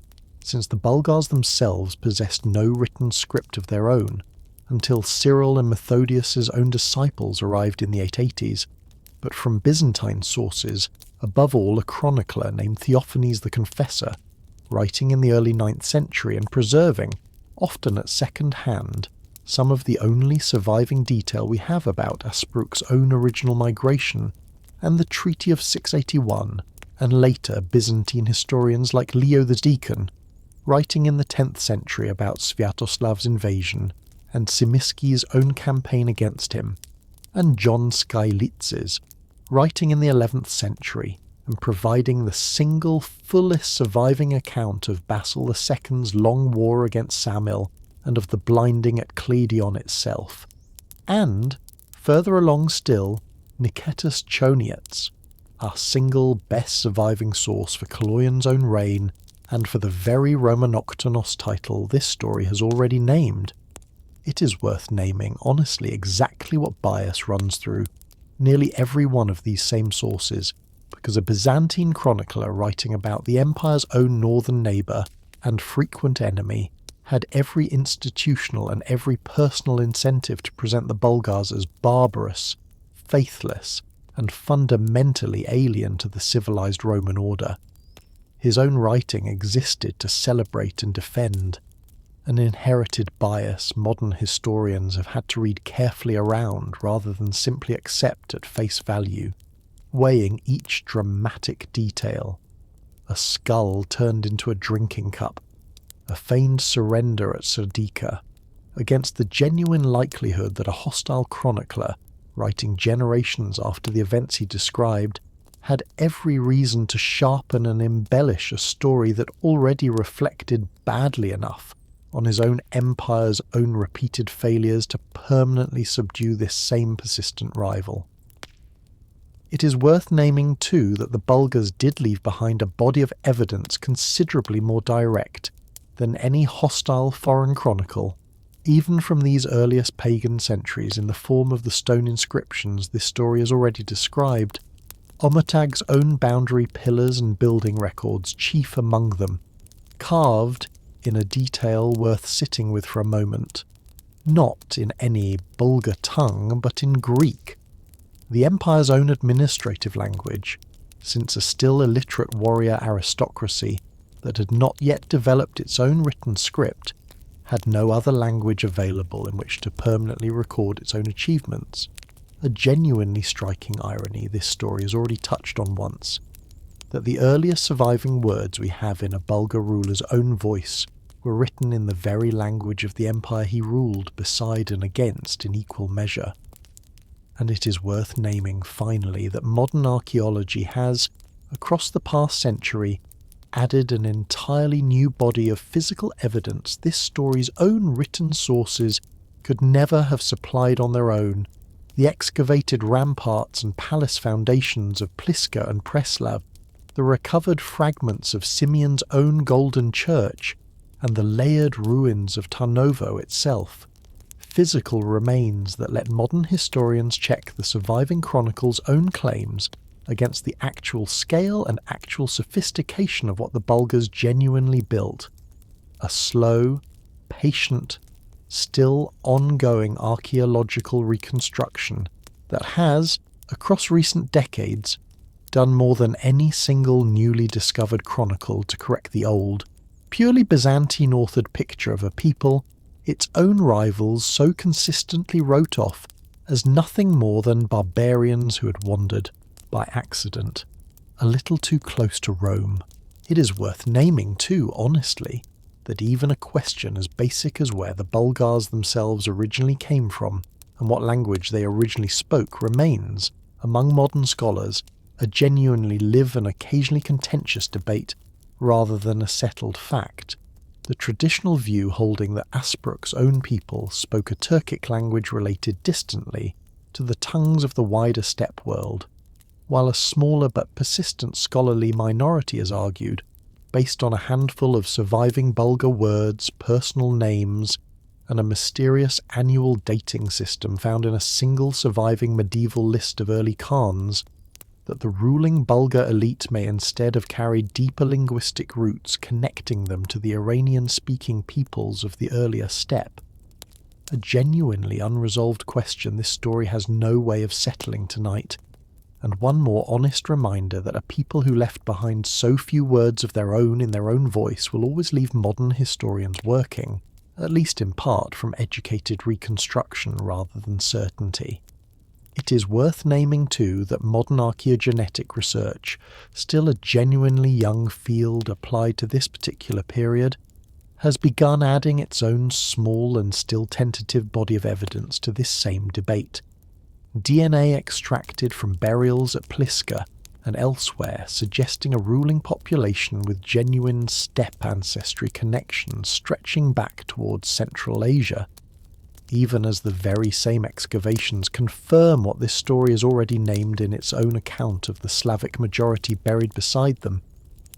since the Bulgars themselves possessed no written script of their own until Cyril and Methodius's own disciples arrived in the 880s, but from Byzantine sources, above all a chronicler named Theophanes the Confessor, writing in the early 9th century and preserving, often at second hand, some of the only surviving detail we have about Asparuh's own original migration and the Treaty of 681, and later Byzantine historians like Leo the Deacon, writing in the 10th century about Sviatoslav's invasion and Simiski's own campaign against him, and John Skylitz's, writing in the 11th century and providing the single fullest surviving account of Basil II's long war against Samil and of the blinding at Kleidion itself, and, further along still, Nicetas Choniates, our single best surviving source for Kaloyan's own reign and for the very Romanoktonos title this story has already named. It is worth naming honestly exactly what bias runs through nearly every one of these same sources, because a Byzantine chronicler writing about the empire's own northern neighbour and frequent enemy had every institutional and every personal incentive to present the Bulgars as barbarous, faithless, and fundamentally alien to the civilized Roman order. His own writing existed to celebrate and defend. an inherited bias modern historians have had to read carefully around rather than simply accept at face value, weighing each dramatic detail. A skull turned into a drinking cup, a feigned surrender at Serdica, against the genuine likelihood that a hostile chronicler, writing generations after the events he described, had every reason to sharpen and embellish a story that already reflected badly enough on his own empire's own repeated failures to permanently subdue this same persistent rival. It is worth naming too that the Bulgars did leave behind a body of evidence considerably more direct than any hostile foreign chronicle, even from these earliest pagan centuries, in the form of the stone inscriptions this story has already described. Omatag's own boundary pillars and building records chief among them, carved in a detail worth sitting with for a moment, not in any Bulgar tongue, but in Greek, the empire's own administrative language, since a still illiterate warrior aristocracy that had not yet developed its own written script had no other language available in which to permanently record its own achievements. A genuinely striking irony this story has already touched on once, that the earliest surviving words we have in a Bulgar ruler's own voice were written in the very language of the empire he ruled beside and against in equal measure. And it is worth naming finally that modern archaeology has, across the past century, added an entirely new body of physical evidence this story's own written sources could never have supplied on their own. The excavated ramparts and palace foundations of Pliska and Preslav, the recovered fragments of Simeon's own golden church, and the layered ruins of Tarnovo itself. Physical remains that let modern historians check the surviving chronicle's own claims against the actual scale and actual sophistication of what the Bulgars genuinely built. A slow, patient, still ongoing archaeological reconstruction that has, across recent decades, done more than any single newly discovered chronicle to correct the old, purely Byzantine-authored picture of a people its own rivals so consistently wrote off as nothing more than barbarians who had wandered, by accident, a little too close to Rome. It is worth naming too, honestly, that even a question as basic as where the Bulgars themselves originally came from and what language they originally spoke remains, among modern scholars, a genuinely live and occasionally contentious debate rather than a settled fact. The traditional view holding that Asparuh's own people spoke a Turkic language related distantly to the tongues of the wider steppe world, while a smaller but persistent scholarly minority has argued, based on a handful of surviving Bulgar words, personal names, and a mysterious annual dating system found in a single surviving medieval list of early Khans, that the ruling Bulgar elite may instead have carried deeper linguistic roots connecting them to the Iranian-speaking peoples of the earlier steppe. A genuinely unresolved question this story has no way of settling tonight, and one more honest reminder that a people who left behind so few words of their own in their own voice will always leave modern historians working, at least in part from educated reconstruction rather than certainty. It is worth naming too that modern archaeogenetic research, still a genuinely young field applied to this particular period, has begun adding its own small and still tentative body of evidence to this same debate. DNA extracted from burials at Pliska and elsewhere suggesting a ruling population with genuine steppe ancestry connections stretching back towards Central Asia, even as the very same excavations confirm what this story has already named in its own account of the Slavic majority buried beside them,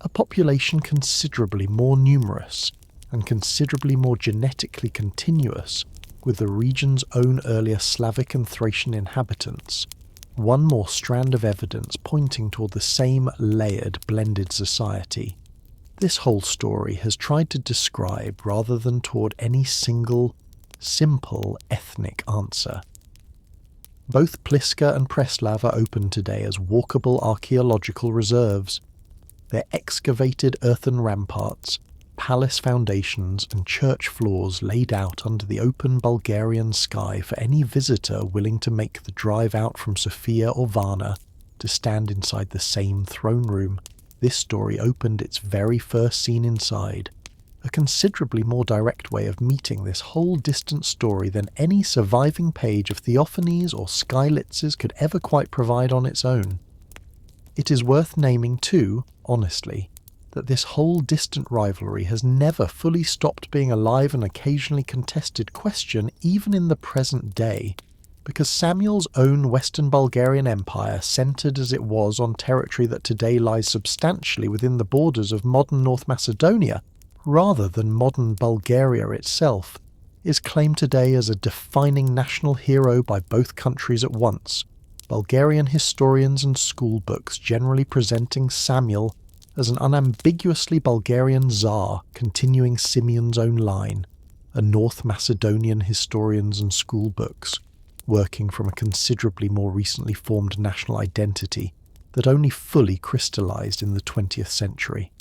a population considerably more numerous and considerably more genetically continuous with the region's own earlier Slavic and Thracian inhabitants, one more strand of evidence pointing toward the same layered, blended society. This whole story has tried to describe rather than toward any single simple ethnic answer. Both Pliska and Preslav are open today as walkable archaeological reserves. Their excavated earthen ramparts, palace foundations and church floors laid out under the open Bulgarian sky for any visitor willing to make the drive out from Sofia or Varna to stand inside the same throne room. This story opened its very first scene inside, a considerably more direct way of meeting this whole distant story than any surviving page of Theophanes or Skylitzes could ever quite provide on its own. It is worth naming too, honestly, that this whole distant rivalry has never fully stopped being a live and occasionally contested question even in the present day, because Samuel's own Western Bulgarian Empire centred as it was on territory that today lies substantially within the borders of modern North Macedonia, rather than modern Bulgaria itself, is claimed today as a defining national hero by both countries at once, Bulgarian historians and school books generally presenting Samuel as an unambiguously Bulgarian Tsar continuing Simeon's own line, and North Macedonian historians and school books working from a considerably more recently formed national identity that only fully crystallised in the 20th century,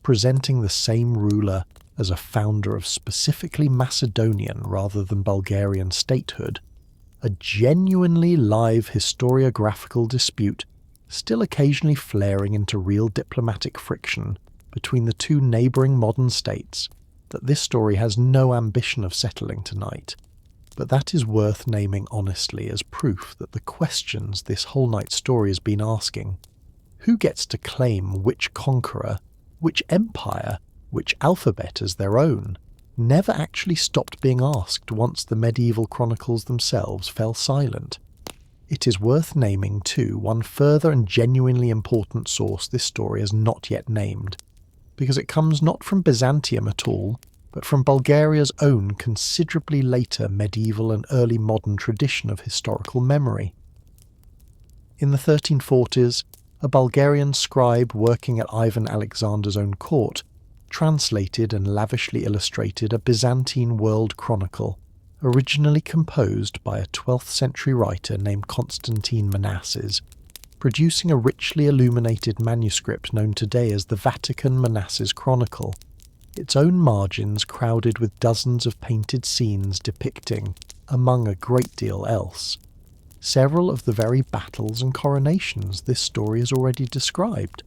presenting the same ruler as a founder of specifically Macedonian rather than Bulgarian statehood, a genuinely live historiographical dispute still occasionally flaring into real diplomatic friction between the two neighbouring modern states that this story has no ambition of settling tonight, but that is worth naming honestly as proof that the questions this whole night story has been asking, who gets to claim which conqueror, which empire, which alphabet as their own, never actually stopped being asked once the medieval chronicles themselves fell silent. It is worth naming, too, one further and genuinely important source this story has not yet named, because it comes not from Byzantium at all, but from Bulgaria's own considerably later medieval and early modern tradition of historical memory. In the 1340s, a Bulgarian scribe working at Ivan Alexander's own court translated and lavishly illustrated a Byzantine world chronicle, originally composed by a 12th century writer named Constantine Manasses, producing a richly illuminated manuscript known today as the Vatican Manasses Chronicle, its own margins crowded with dozens of painted scenes depicting, among a great deal else, several of the very battles and coronations this story has already described.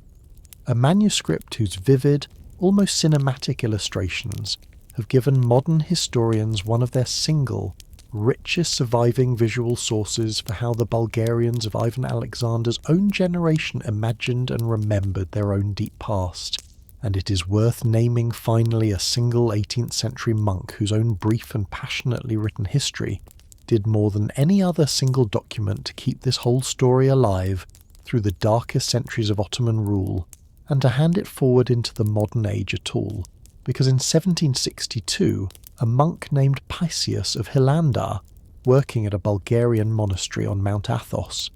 A manuscript whose vivid, almost cinematic illustrations have given modern historians one of their single, richest surviving visual sources for how the Bulgarians of Ivan Alexander's own generation imagined and remembered their own deep past. And it is worth naming finally a single 18th century monk whose own brief and passionately written history did more than any other single document to keep this whole story alive through the darkest centuries of Ottoman rule, and to hand it forward into the modern age at all, because in 1762 a monk named Paisius of Hilandar, working at a Bulgarian monastery on Mount Athos,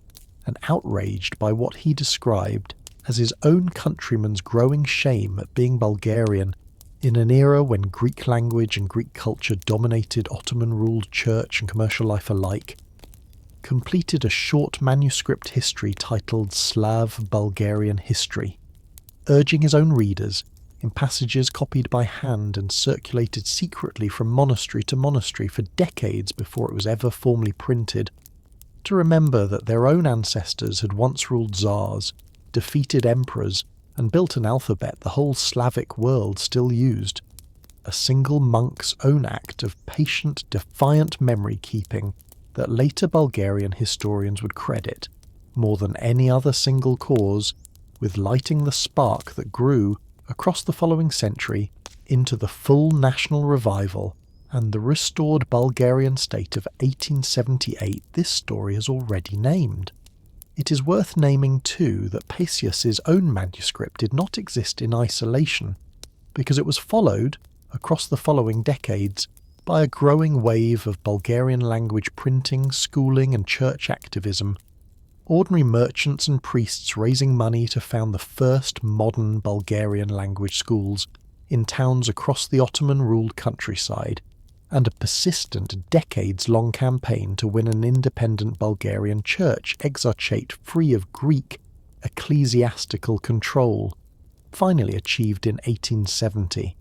and outraged by what he described as his own countrymen's growing shame at being Bulgarian in an era when Greek language and Greek culture dominated Ottoman-ruled church and commercial life alike, completed a short manuscript history titled Slav Bulgarian History, urging his own readers, in passages copied by hand and circulated secretly from monastery to monastery for decades before it was ever formally printed, to remember that their own ancestors had once ruled tsars, defeated emperors, and built an alphabet the whole Slavic world still used, a single monk's own act of patient, defiant memory-keeping that later Bulgarian historians would credit, more than any other single cause, with lighting the spark that grew, across the following century, into the full national revival and the restored Bulgarian state of 1878 this story has already named. It is worth naming too that Paisius's own manuscript did not exist in isolation, because it was followed, across the following decades, by a growing wave of Bulgarian language printing, schooling and church activism, ordinary merchants and priests raising money to found the first modern Bulgarian language schools in towns across the Ottoman-ruled countryside, and a persistent, decades-long campaign to win an independent Bulgarian church exarchate free of Greek ecclesiastical control, finally achieved in 1870.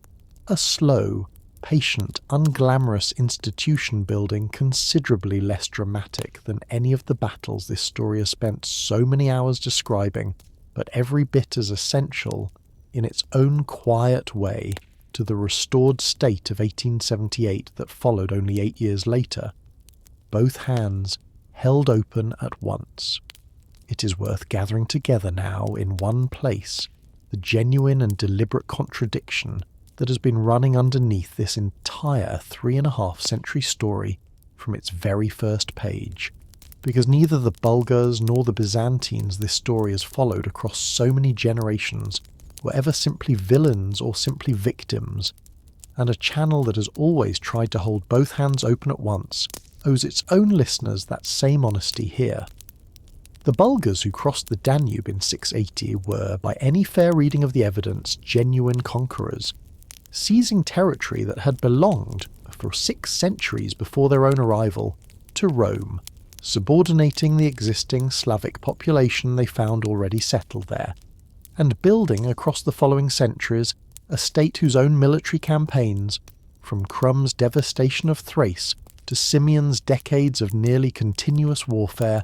A slow, patient, unglamorous institution building considerably less dramatic than any of the battles this story has spent so many hours describing, but every bit as essential, in its own quiet way, to the restored state of 1878 that followed only 8 years later, both hands held open at once. It is worth gathering together now in one place the genuine and deliberate contradiction that has been running underneath this entire 3.5-century story from its very first page, because neither the Bulgars nor the Byzantines this story has followed across so many generations were ever simply villains or simply victims, and a channel that has always tried to hold both hands open at once owes its own listeners that same honesty here. The Bulgars who crossed the Danube in 680 were, by any fair reading of the evidence, genuine conquerors, seizing territory that had belonged, for 6 centuries before their own arrival, to Rome, subordinating the existing Slavic population they found already settled there, and building across the following centuries a state whose own military campaigns, from Krum's devastation of Thrace to Simeon's decades of nearly continuous warfare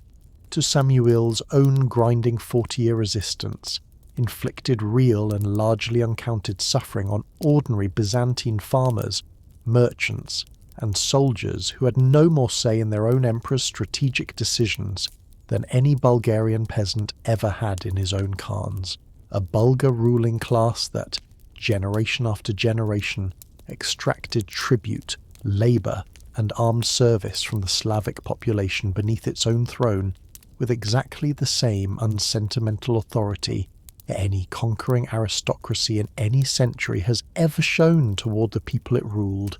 to Samuil's own grinding 40-year resistance, inflicted real and largely uncounted suffering on ordinary Byzantine farmers, merchants, and soldiers who had no more say in their own emperor's strategic decisions than any Bulgarian peasant ever had in his own Khans. A Bulgar ruling class that, generation after generation, extracted tribute, labour, and armed service from the Slavic population beneath its own throne with exactly the same unsentimental authority any conquering aristocracy in any century has ever shown toward the people it ruled.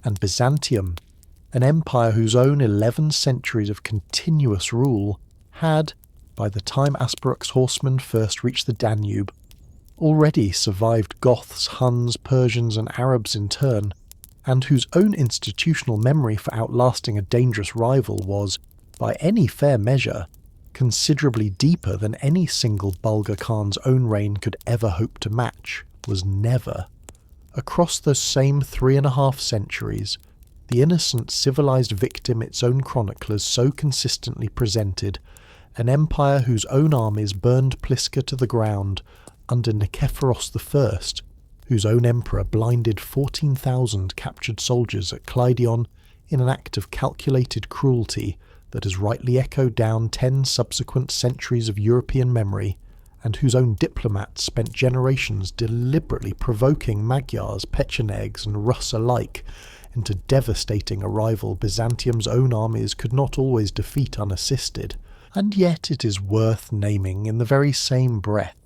And Byzantium, an empire whose own 11 centuries of continuous rule had, by the time Asparuh's horsemen first reached the Danube, already survived Goths, Huns, Persians and Arabs in turn, and whose own institutional memory for outlasting a dangerous rival was, by any fair measure, considerably deeper than any single Bulgar Khan's own reign could ever hope to match, was never. Across those same 3.5 centuries, the innocent civilized victim its own chroniclers so consistently presented, an empire whose own armies burned Pliska to the ground under Nikephoros I, whose own emperor blinded 14,000 captured soldiers at Clydion in an act of calculated cruelty that has rightly echoed down 10 subsequent centuries of European memory, and whose own diplomats spent generations deliberately provoking Magyars, Pechenegs and Rus alike into devastating a rival Byzantium's own armies could not always defeat unassisted. And yet it is worth naming in the very same breath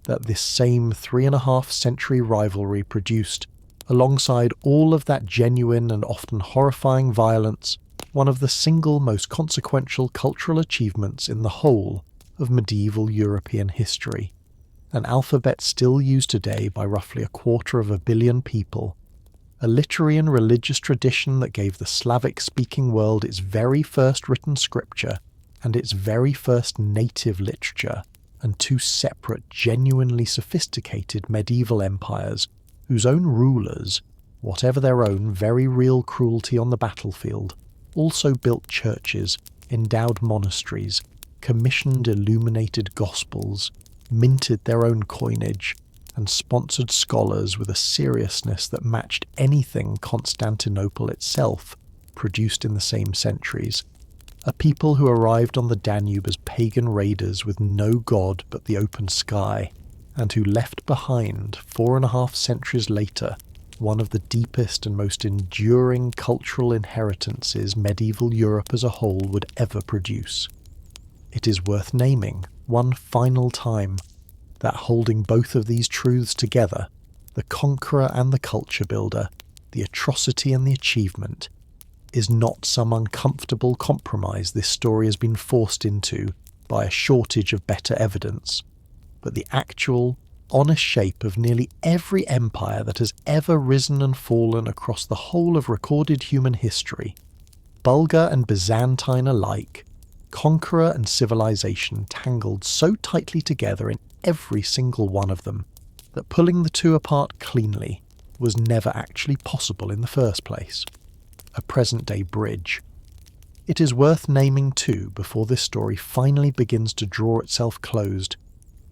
that this same 3.5-century rivalry produced, alongside all of that genuine and often horrifying violence, one of the single most consequential cultural achievements in the whole of medieval European history, an alphabet still used today by roughly 250 million people, a literary and religious tradition that gave the Slavic-speaking world its very first written scripture and its very first native literature, and 2 separate, genuinely sophisticated medieval empires whose own rulers, whatever their own very real cruelty on the battlefield, also built churches, endowed monasteries, commissioned illuminated gospels, minted their own coinage, and sponsored scholars with a seriousness that matched anything Constantinople itself produced in the same centuries. A people who arrived on the Danube as pagan raiders with no god but the open sky, and who left behind, 4.5 centuries later, one of the deepest and most enduring cultural inheritances medieval Europe as a whole would ever produce. It is worth naming, one final time, that holding both of these truths together, the conqueror and the culture builder, the atrocity and the achievement, is not some uncomfortable compromise this story has been forced into by a shortage of better evidence, but the actual, honest shape of nearly every empire that has ever risen and fallen across the whole of recorded human history, Bulgar and Byzantine alike, conqueror and civilization tangled so tightly together in every single one of them, that pulling the two apart cleanly, was never actually possible in the first place, a present-day bridge. It is worth naming too, before this story finally begins to draw itself closed,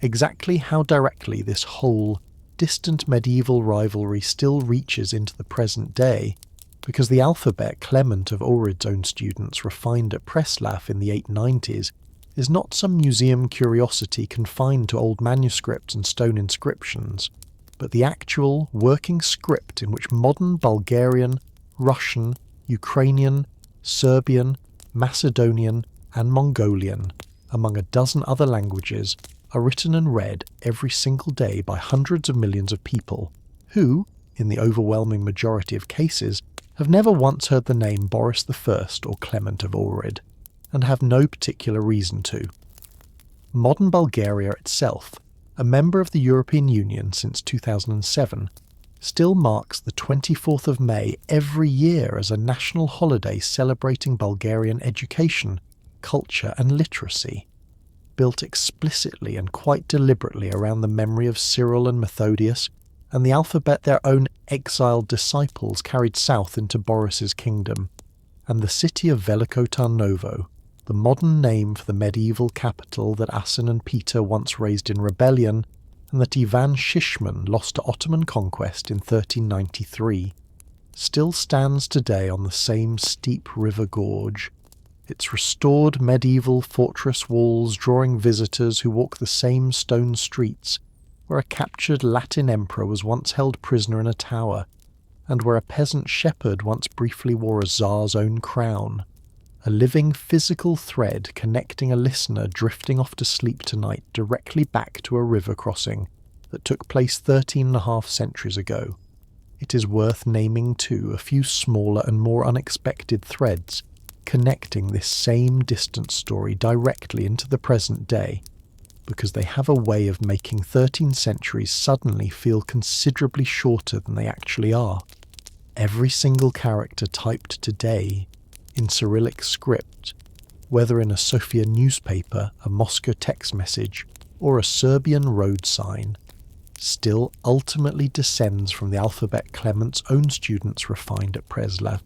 exactly how directly this whole distant medieval rivalry still reaches into the present day, because the alphabet Clement of Ohrid's own students refined at Preslav in the 890s is not some museum curiosity confined to old manuscripts and stone inscriptions, but the actual working script in which modern Bulgarian, Russian, Ukrainian, Serbian, Macedonian and Mongolian, among a dozen other languages, are written and read every single day by hundreds of millions of people who, in the overwhelming majority of cases, have never once heard the name Boris I or Clement of Ohrid, and have no particular reason to. Modern Bulgaria itself, a member of the European Union since 2007, still marks the 24th of May every year as a national holiday celebrating Bulgarian education, culture and literacy, built explicitly and quite deliberately around the memory of Cyril and Methodius, and the alphabet their own exiled disciples carried south into Boris's kingdom, and the city of Veliko Tarnovo, the modern name for the medieval capital that Asen and Peter once raised in rebellion, and that Ivan Shishman lost to Ottoman conquest in 1393, still stands today on the same steep river gorge, its restored medieval fortress walls drawing visitors who walk the same stone streets where a captured Latin emperor was once held prisoner in a tower, and where a peasant shepherd once briefly wore a Tsar's own crown, a living physical thread connecting a listener drifting off to sleep tonight directly back to a river crossing that took place 13.5 centuries ago. It is worth naming too a few smaller and more unexpected threads connecting this same distant story directly into the present day, because they have a way of making 13 centuries suddenly feel considerably shorter than they actually are. Every single character typed today in Cyrillic script, whether in a Sofia newspaper, a Moscow text message, or a Serbian road sign, still ultimately descends from the alphabet Clement's own students refined at Preslav,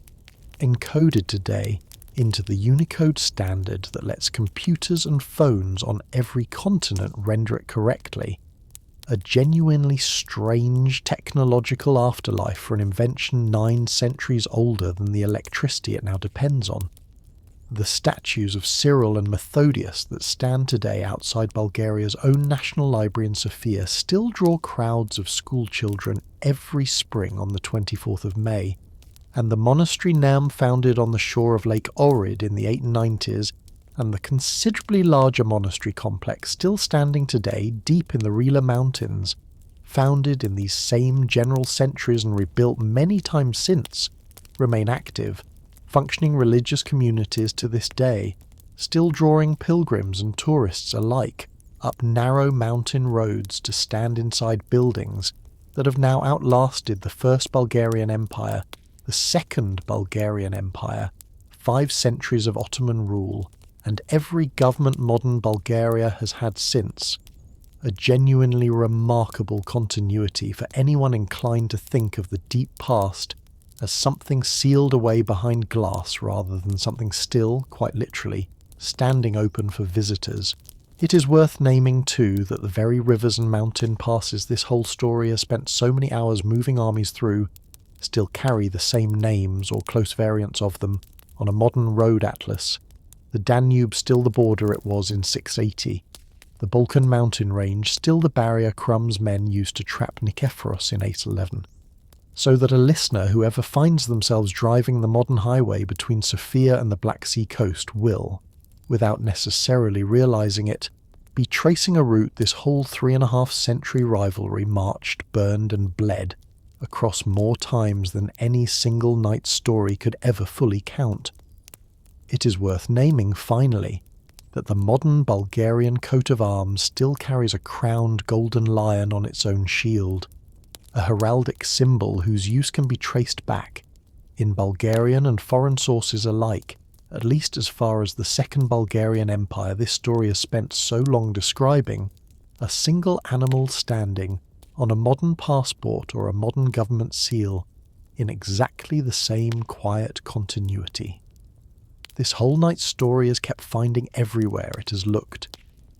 encoded today into the Unicode standard that lets computers and phones on every continent render it correctly, a genuinely strange technological afterlife for an invention 9 centuries older than the electricity it now depends on. The statues of Cyril and Methodius that stand today outside Bulgaria's own National Library in Sofia still draw crowds of school children every spring on the 24th of May, and the monastery Naum founded on the shore of Lake Ohrid in the 890s, and the considerably larger monastery complex still standing today deep in the Rila Mountains, founded in these same general centuries and rebuilt many times since, remain active, functioning religious communities to this day, still drawing pilgrims and tourists alike up narrow mountain roads to stand inside buildings that have now outlasted the First Bulgarian Empire, the Second Bulgarian Empire, 5 centuries of Ottoman rule, and every government modern Bulgaria has had since, a genuinely remarkable continuity for anyone inclined to think of the deep past as something sealed away behind glass rather than something still, quite literally, standing open for visitors. It is worth naming too that the very rivers and mountain passes this whole story has spent so many hours moving armies through still carry the same names or close variants of them on a modern road atlas. The Danube still the border it was in 680, the Balkan mountain range still the barrier Krum's men used to trap Nikephoros in 811, so that a listener who ever finds themselves driving the modern highway between Sofia and the Black Sea coast will, without necessarily realizing it, be tracing a route this whole 3.5 century rivalry marched, burned and bled across more times than any single knight's story could ever fully count. It is worth naming, finally, that the modern Bulgarian coat of arms still carries a crowned golden lion on its own shield, a heraldic symbol whose use can be traced back, in Bulgarian and foreign sources alike, at least as far as the Second Bulgarian Empire this story has spent so long describing, a single animal standing on a modern passport or a modern government seal in exactly the same quiet continuity. This whole night's story has kept finding everywhere it has looked.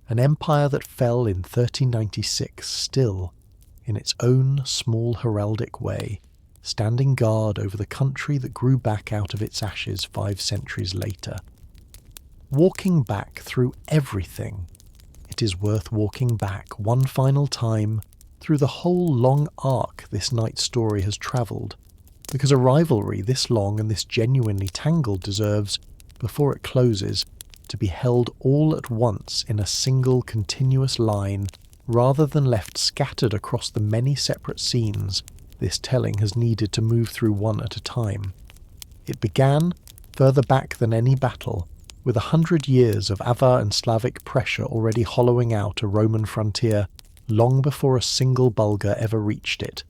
An empire that fell in 1396 still, in its own small heraldic way, standing guard over the country that grew back out of its ashes 5 centuries later. Walking back through everything, it is worth walking back one final time through the whole long arc this night's story has travelled, because a rivalry this long and this genuinely tangled deserves, before it closes, to be held all at once in a single continuous line, rather than left scattered across the many separate scenes this telling has needed to move through one at a time. It began, further back than any battle, with 100 years of Avar and Slavic pressure already hollowing out a Roman frontier long before a single Bulgar ever reached it,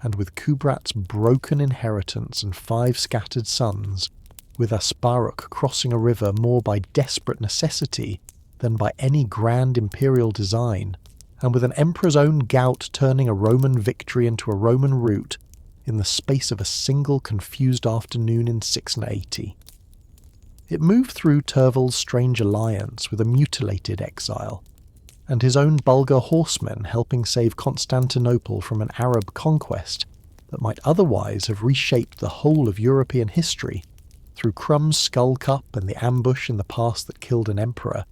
and with Kubrat's broken inheritance and 5 scattered sons, with Asparuh crossing a river more by desperate necessity than by any grand imperial design, and with an emperor's own gout turning a Roman victory into a Roman rout in the space of a single confused afternoon in 680. It moved through Tervel's strange alliance with a mutilated exile, and his own Bulgar horsemen helping save Constantinople from an Arab conquest that might otherwise have reshaped the whole of European history, through Krum's skull cup and the ambush in the past that killed an emperor,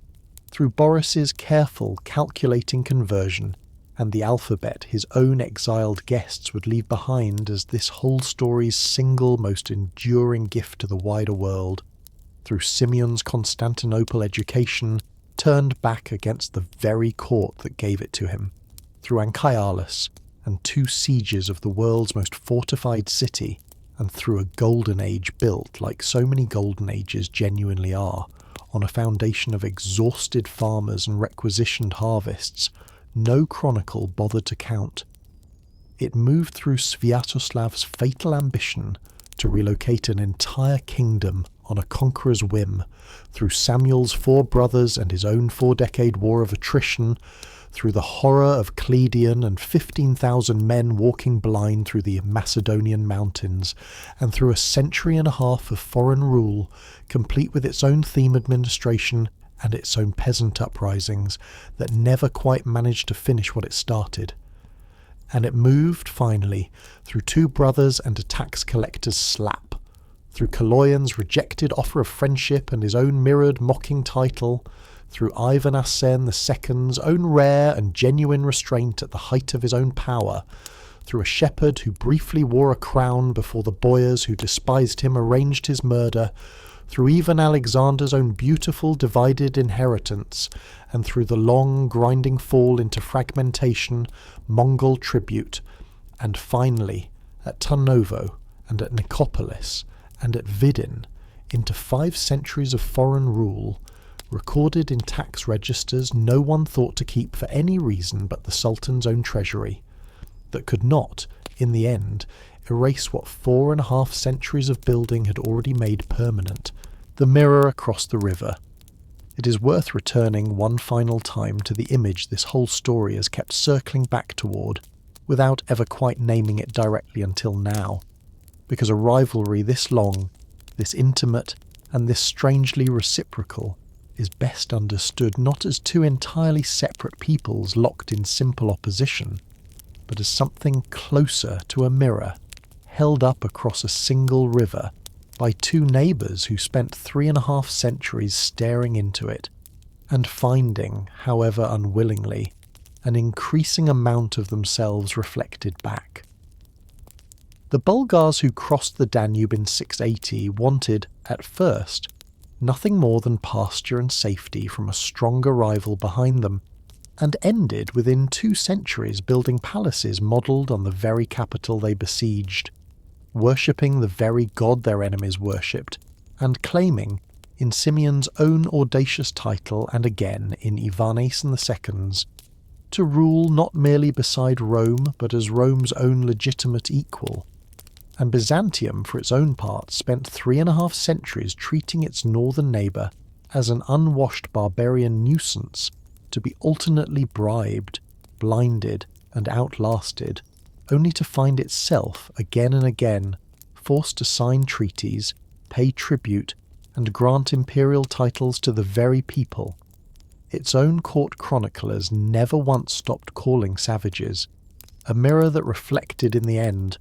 through Boris's careful, calculating conversion, and the alphabet his own exiled guests would leave behind as this whole story's single most enduring gift to the wider world, through Simeon's Constantinople education turned back against the very court that gave it to him, through Anchialus and 2 sieges of the world's most fortified city, and through a golden age built, like so many golden ages genuinely are, on a foundation of exhausted farmers and requisitioned harvests, no chronicle bothered to count. It moved through Sviatoslav's fatal ambition to relocate an entire kingdom on a conqueror's whim, through Samuel's 4 brothers and his own 4-decade war of attrition, through the horror of Cledion and 15,000 men walking blind through the Macedonian mountains, and through a century and a half of foreign rule, complete with its own theme administration and its own peasant uprisings that never quite managed to finish what it started. And it moved, finally, through 2 brothers and a tax collector's slap, through Kaloyan's rejected offer of friendship and his own mirrored mocking title, through Ivan Asen II's own rare and genuine restraint at the height of his own power, through a shepherd who briefly wore a crown before the boyars who despised him arranged his murder, through even Alexander's own beautiful divided inheritance, and through the long grinding fall into fragmentation, Mongol tribute, and finally, at Tarnovo and at Nicopolis and at Vidin, into 5 centuries of foreign rule, recorded in tax registers no one thought to keep for any reason but the Sultan's own treasury, that could not, in the end, erase what 4.5 centuries of building had already made permanent, the mirror across the river. It is worth returning one final time to the image this whole story has kept circling back toward, without ever quite naming it directly until now, because a rivalry this long, this intimate, and this strangely reciprocal is best understood not as 2 entirely separate peoples locked in simple opposition, but as something closer to a mirror, held up across a single river by 2 neighbours who spent 3.5 centuries staring into it, and finding, however unwillingly, an increasing amount of themselves reflected back. The Bulgars who crossed the Danube in 680 wanted, at first, nothing more than pasture and safety from a stronger rival behind them, and ended within 2 centuries building palaces modelled on the very capital they besieged, worshipping the very god their enemies worshipped, and claiming, in Simeon's own audacious title and again in Ivan Asen II's, to rule not merely beside Rome but as Rome's own legitimate equal. And Byzantium, for its own part, spent 3.5 centuries treating its northern neighbour as an unwashed barbarian nuisance to be alternately bribed, blinded, and outlasted, only to find itself again and again forced to sign treaties, pay tribute, and grant imperial titles to the very people. Its own court chroniclers never once stopped calling savages, a mirror that reflected in the end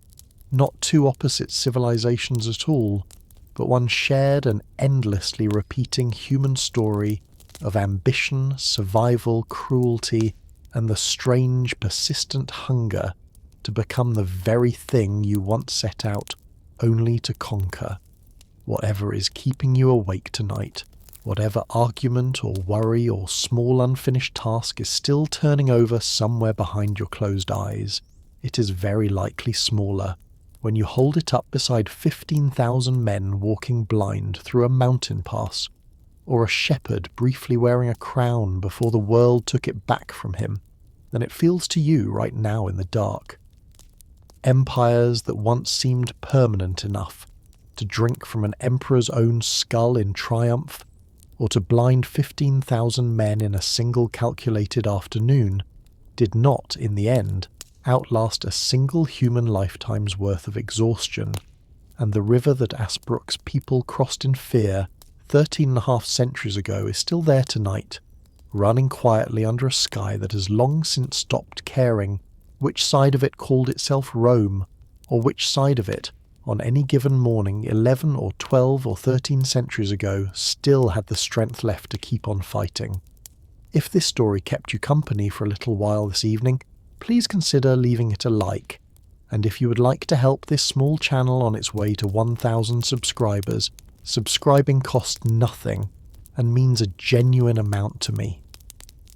not two opposite civilizations at all, but one shared and endlessly repeating human story of ambition, survival, cruelty, and the strange, persistent hunger to become the very thing you once set out only to conquer. Whatever is keeping you awake tonight, whatever argument or worry or small unfinished task is still turning over somewhere behind your closed eyes, it is very likely smaller when you hold it up beside 15,000 men walking blind through a mountain pass, or a shepherd briefly wearing a crown before the world took it back from him, than it feels to you right now in the dark. Empires that once seemed permanent enough to drink from an emperor's own skull in triumph, or to blind 15,000 men in a single calculated afternoon, did not, in the end, outlast a single human lifetime's worth of exhaustion, and the river that Asparuh's people crossed in fear 13.5 centuries ago is still there tonight, running quietly under a sky that has long since stopped caring which side of it called itself Rome, or which side of it, on any given morning 11 or 12 or 13 centuries ago, still had the strength left to keep on fighting. If this story kept you company for a little while this evening, please consider leaving it a like, and if you would like to help this small channel on its way to 1,000 subscribers, subscribing costs nothing and means a genuine amount to me.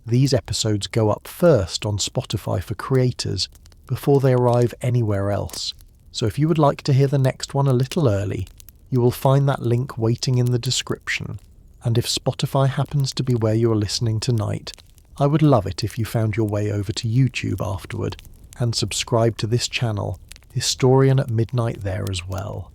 These episodes go up first on Spotify for creators before they arrive anywhere else, so if you would like to hear the next one a little early, you will find that link waiting in the description, and if Spotify happens to be where you are listening tonight, I would love it if you found your way over to YouTube afterward and subscribe to this channel, Historian at Midnight, there as well.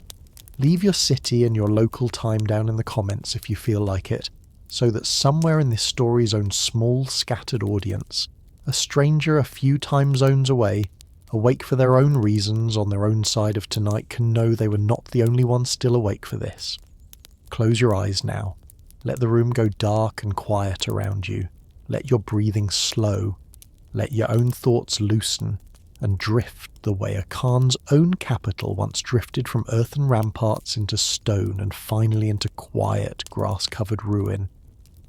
Leave your city and your local time down in the comments if you feel like it, so that somewhere in this story's own small scattered audience, a stranger a few time zones away, awake for their own reasons on their own side of tonight, can know they were not the only ones still awake for this. Close your eyes now. Let the room go dark and quiet around you. Let your breathing slow. Let your own thoughts loosen and drift the way a Khan's own capital once drifted from earthen ramparts into stone and finally into quiet, grass-covered ruin.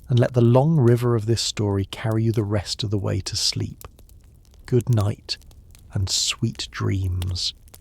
And let the long river of this story carry you the rest of the way to sleep. Good night and sweet dreams.